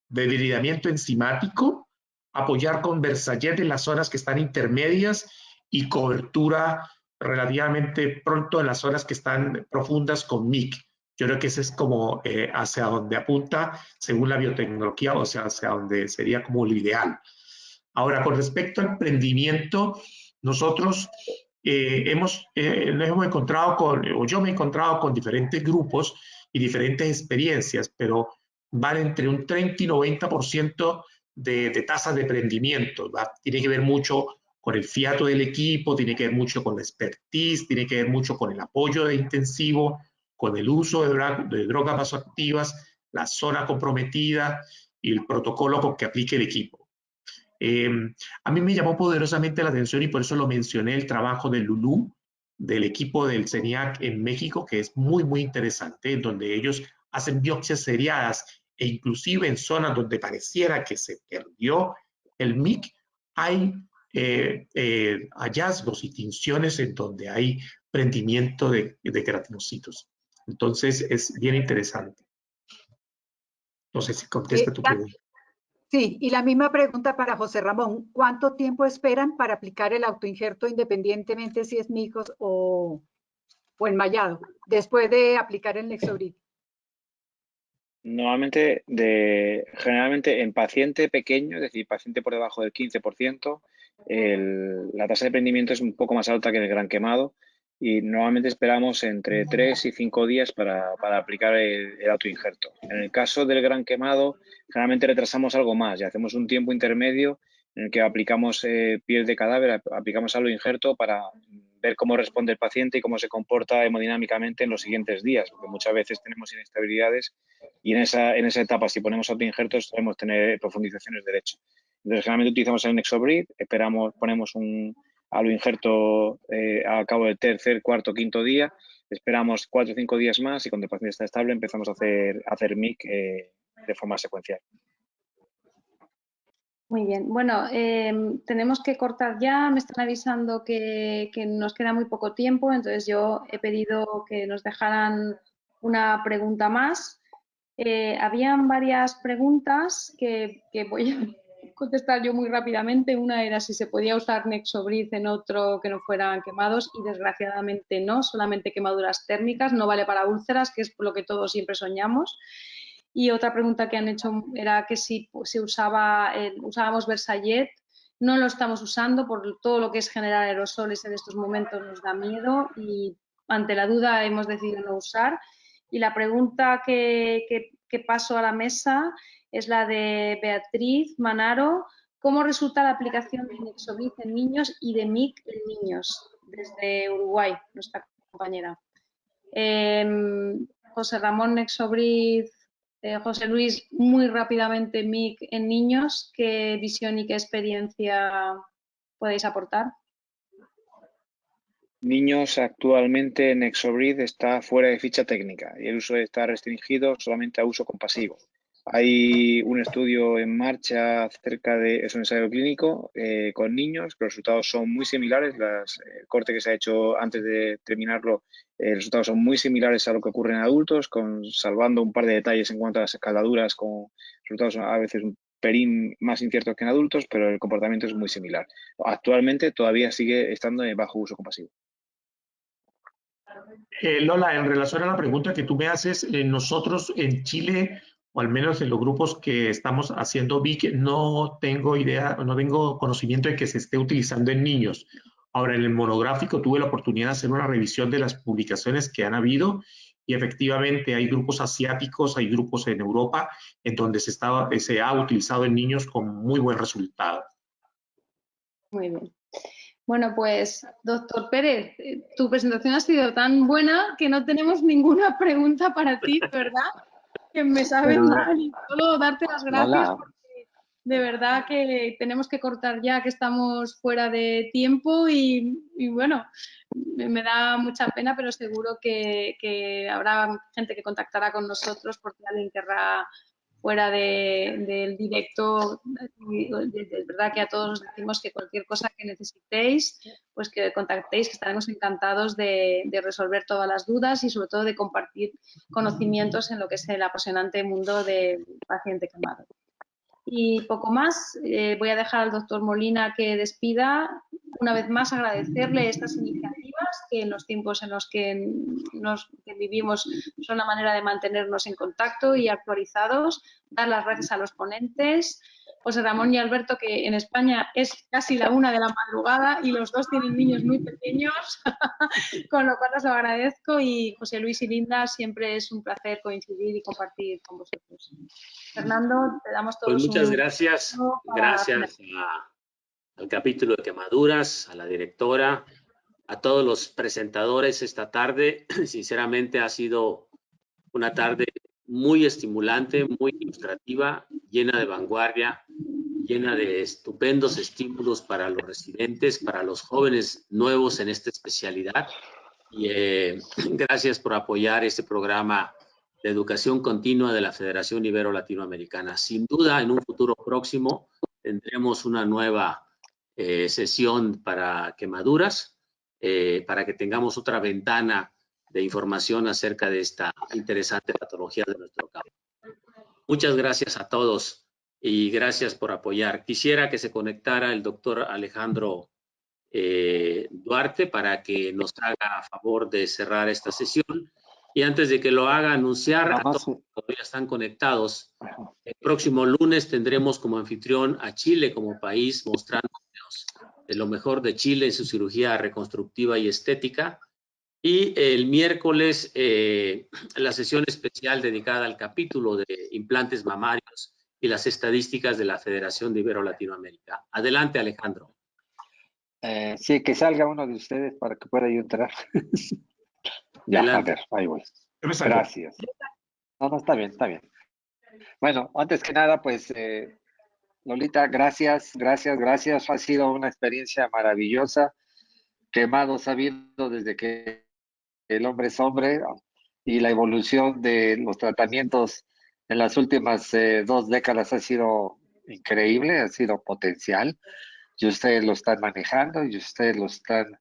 debridamiento enzimático, apoyar con Versayet en las zonas que están intermedias y cobertura relativamente pronto en las zonas que están profundas con MIC. Yo creo que ese es como hacia donde apunta según la biotecnología, o sea, hacia donde sería como lo ideal. Ahora, con respecto al emprendimiento, nosotros nos hemos encontrado o yo me he encontrado con diferentes grupos y diferentes experiencias, pero van entre un 30 y 90% de tasas de emprendimiento. ¿Va? Tiene que ver mucho con el fiato del equipo, tiene que ver mucho con la expertise, tiene que ver mucho con el apoyo de intensivo, con el uso de drogas vasoactivas, la zona comprometida y el protocolo con que aplique el equipo. A mí me llamó poderosamente la atención y por eso lo mencioné, el trabajo de Lulú, del equipo del CENIAC en México, que es muy, muy interesante, en donde ellos hacen biopsias seriadas e inclusive en zonas donde pareciera que se perdió el MIC, hay hallazgos y tinciones en donde hay prendimiento de queratinocitos. Entonces es bien interesante. No sé si contesta tu pregunta. Sí, y la misma pregunta para José Ramón. ¿Cuánto tiempo esperan para aplicar el autoinjerto independientemente si es micos o enmayado, después de aplicar el Nexobrid? Normalmente, generalmente en paciente pequeño, es decir, paciente por debajo del 15%, la tasa de prendimiento es un poco más alta que en el gran quemado y normalmente esperamos entre 3 y 5 días para aplicar el autoinjerto. En el caso del gran quemado, generalmente retrasamos algo más y hacemos un tiempo intermedio en el que aplicamos piel de cadáver, aplicamos autoinjerto para ver cómo responde el paciente y cómo se comporta hemodinámicamente en los siguientes días, porque muchas veces tenemos inestabilidades y en esa etapa, si ponemos autoinjertos, podemos tener profundizaciones de leche. Entonces, generalmente utilizamos el Nexobrid, ponemos un aloinjerto al cabo del tercer, cuarto, quinto día, esperamos 4 o 5 días más y cuando el paciente está estable empezamos a hacer MIC de forma secuencial. Muy bien. Bueno, tenemos que cortar ya. Me están avisando que nos queda muy poco tiempo, entonces yo he pedido que nos dejaran una pregunta más. Habían varias preguntas que voy a contestar yo muy rápidamente. Una era si se podía usar Nexobrid en otro que no fueran quemados y desgraciadamente no, solamente quemaduras térmicas, no vale para úlceras, que es por lo que todos siempre soñamos. Y otra pregunta que han hecho era que si se usábamos Versayet. No lo estamos usando por todo lo que es generar aerosoles en estos momentos, nos da miedo y ante la duda hemos decidido no usar. Y la pregunta que paso a la mesa es la de Beatriz Manaro. ¿Cómo resulta la aplicación de Nexobrid en niños y de MIC en niños? Desde Uruguay, nuestra compañera. José Ramón, Nexobrid. José Luis, muy rápidamente, MIC en niños, ¿qué visión y qué experiencia podéis aportar? Niños, actualmente Nexobrid está fuera de ficha técnica y el uso está restringido solamente a uso compasivo. Hay un estudio en marcha acerca de es un ensayo clínico con niños, que los resultados son muy similares. El corte que se ha hecho antes de terminarlo, los resultados son muy similares a lo que ocurre en adultos, salvando un par de detalles en cuanto a las escaldaduras, con resultados a veces un pelín más inciertos que en adultos, pero el comportamiento es muy similar. Actualmente todavía sigue estando bajo uso compasivo. Lola, en relación a la pregunta que tú me haces, nosotros en Chile, o al menos en los grupos que estamos haciendo VIC, no tengo conocimiento de que se esté utilizando en niños. Ahora, en el monográfico tuve la oportunidad de hacer una revisión de las publicaciones que han habido y efectivamente hay grupos asiáticos, hay grupos en Europa en donde se ha utilizado en niños con muy buen resultado. Muy bien. Bueno, pues, doctor Pérez, tu presentación ha sido tan buena que no tenemos ninguna pregunta para ti, ¿verdad? Que me sabe mal y solo darte las gracias porque de verdad que tenemos que cortar ya, que estamos fuera de tiempo y bueno, me da mucha pena, pero seguro que habrá gente que contactará con nosotros porque alguien querrá fuera del directo. De verdad que a todos os decimos que cualquier cosa que necesitéis, pues que contactéis, que estaremos encantados de resolver todas las dudas y sobre todo de compartir conocimientos en lo que es el apasionante mundo del paciente quemado. Y poco más, voy a dejar al doctor Molina que despida. Una vez más agradecerle estas iniciativas que en los tiempos en los que vivimos son la manera de mantenernos en contacto y actualizados. Dar las gracias a los ponentes, José Ramón y Alberto, que en España es casi la 1 de la madrugada y los dos tienen niños muy pequeños, con lo cual os lo agradezco. Y José Luis y Linda, siempre es un placer coincidir y compartir con vosotros. Fernando, te damos todos pues muchas gracias. Gracias al capítulo de quemaduras, a la directora, a todos los presentadores esta tarde. Sinceramente ha sido una tarde muy estimulante, muy ilustrativa, llena de vanguardia, llena de estupendos estímulos para los residentes, para los jóvenes nuevos en esta especialidad. Y gracias por apoyar este programa de educación continua de la Federación Ibero-Latinoamericana. Sin duda, en un futuro próximo tendremos una nueva sesión para quemaduras, para que tengamos otra ventana de información acerca de esta interesante patología de nuestro campo. Muchas gracias a todos y gracias por apoyar. Quisiera que se conectara el doctor Alejandro Duarte para que nos haga a favor de cerrar esta sesión. Y antes de que lo haga, anunciar a todos que todavía están conectados, el próximo lunes tendremos como anfitrión a Chile como país, mostrándonos de lo mejor de Chile en su cirugía reconstructiva y estética. Y el miércoles, la sesión especial dedicada al capítulo de implantes mamarios y las estadísticas de la Federación de Ibero-Latinoamérica. Adelante, Alejandro. Sí, que salga uno de ustedes para que pueda yo entrar. Ya, Adelante. a ver, ahí voy. Gracias. No, está bien, está bien. Bueno, antes que nada, pues, Lolita, gracias. Ha sido una experiencia maravillosa. Quemado sabido desde que el hombre es hombre y la evolución de los tratamientos en las últimas 2 décadas ha sido increíble, ha sido potencial. Y ustedes lo están manejando y ustedes lo están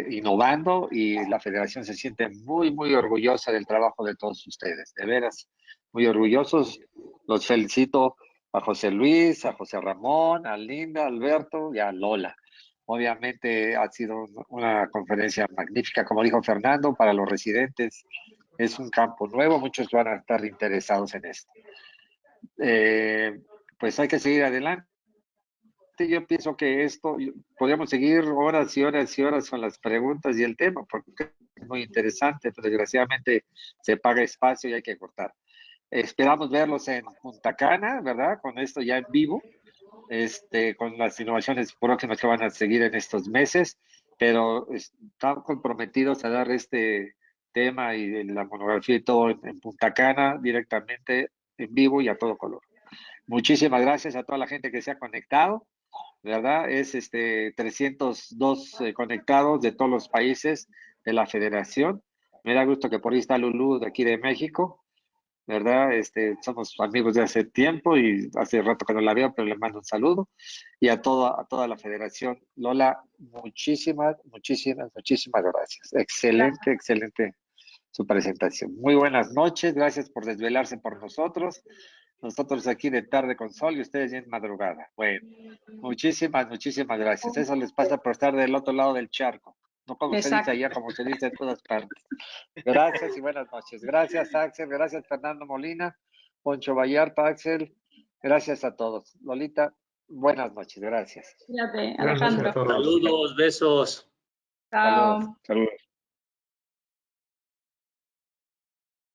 innovando y la federación se siente muy, muy orgullosa del trabajo de todos ustedes, de veras, muy orgullosos. Los felicito a José Luis, a José Ramón, a Linda, a Alberto y a Lola. Obviamente ha sido una conferencia magnífica, como dijo Fernando, para los residentes. Es un campo nuevo, muchos van a estar interesados en esto. Pues hay que seguir adelante. Yo pienso que esto, podríamos seguir horas y horas y horas con las preguntas y el tema, porque es muy interesante, pero desgraciadamente se paga espacio y hay que cortar. Esperamos verlos en Punta Cana, ¿verdad? Con esto ya en vivo, con las innovaciones próximas que van a seguir en estos meses, pero estamos comprometidos a dar este tema y la monografía y todo en Punta Cana, directamente en vivo y a todo color. Muchísimas gracias a toda la gente que se ha conectado. ¿Verdad? Es 302 conectados de todos los países de la federación. Me da gusto que por ahí está Lulú de aquí de México, ¿verdad? Somos amigos de hace tiempo y hace rato que no la veo, pero le mando un saludo. Y a toda la federación. Lola, muchísimas gracias. Excelente su presentación. Muy buenas noches, gracias por desvelarse por nosotros. Nosotros aquí de tarde con sol y ustedes ya en madrugada. Bueno, muchísimas gracias. Eso les pasa por estar del otro lado del charco. No como se dice allá, como se dice en todas partes. Gracias y buenas noches. Gracias, Axel. Gracias, Fernando Molina. Poncho Vallarta, Axel. Gracias a todos. Lolita, buenas noches. Gracias. Cuídate, Alejandro. Saludos, besos. Chao. Saludos.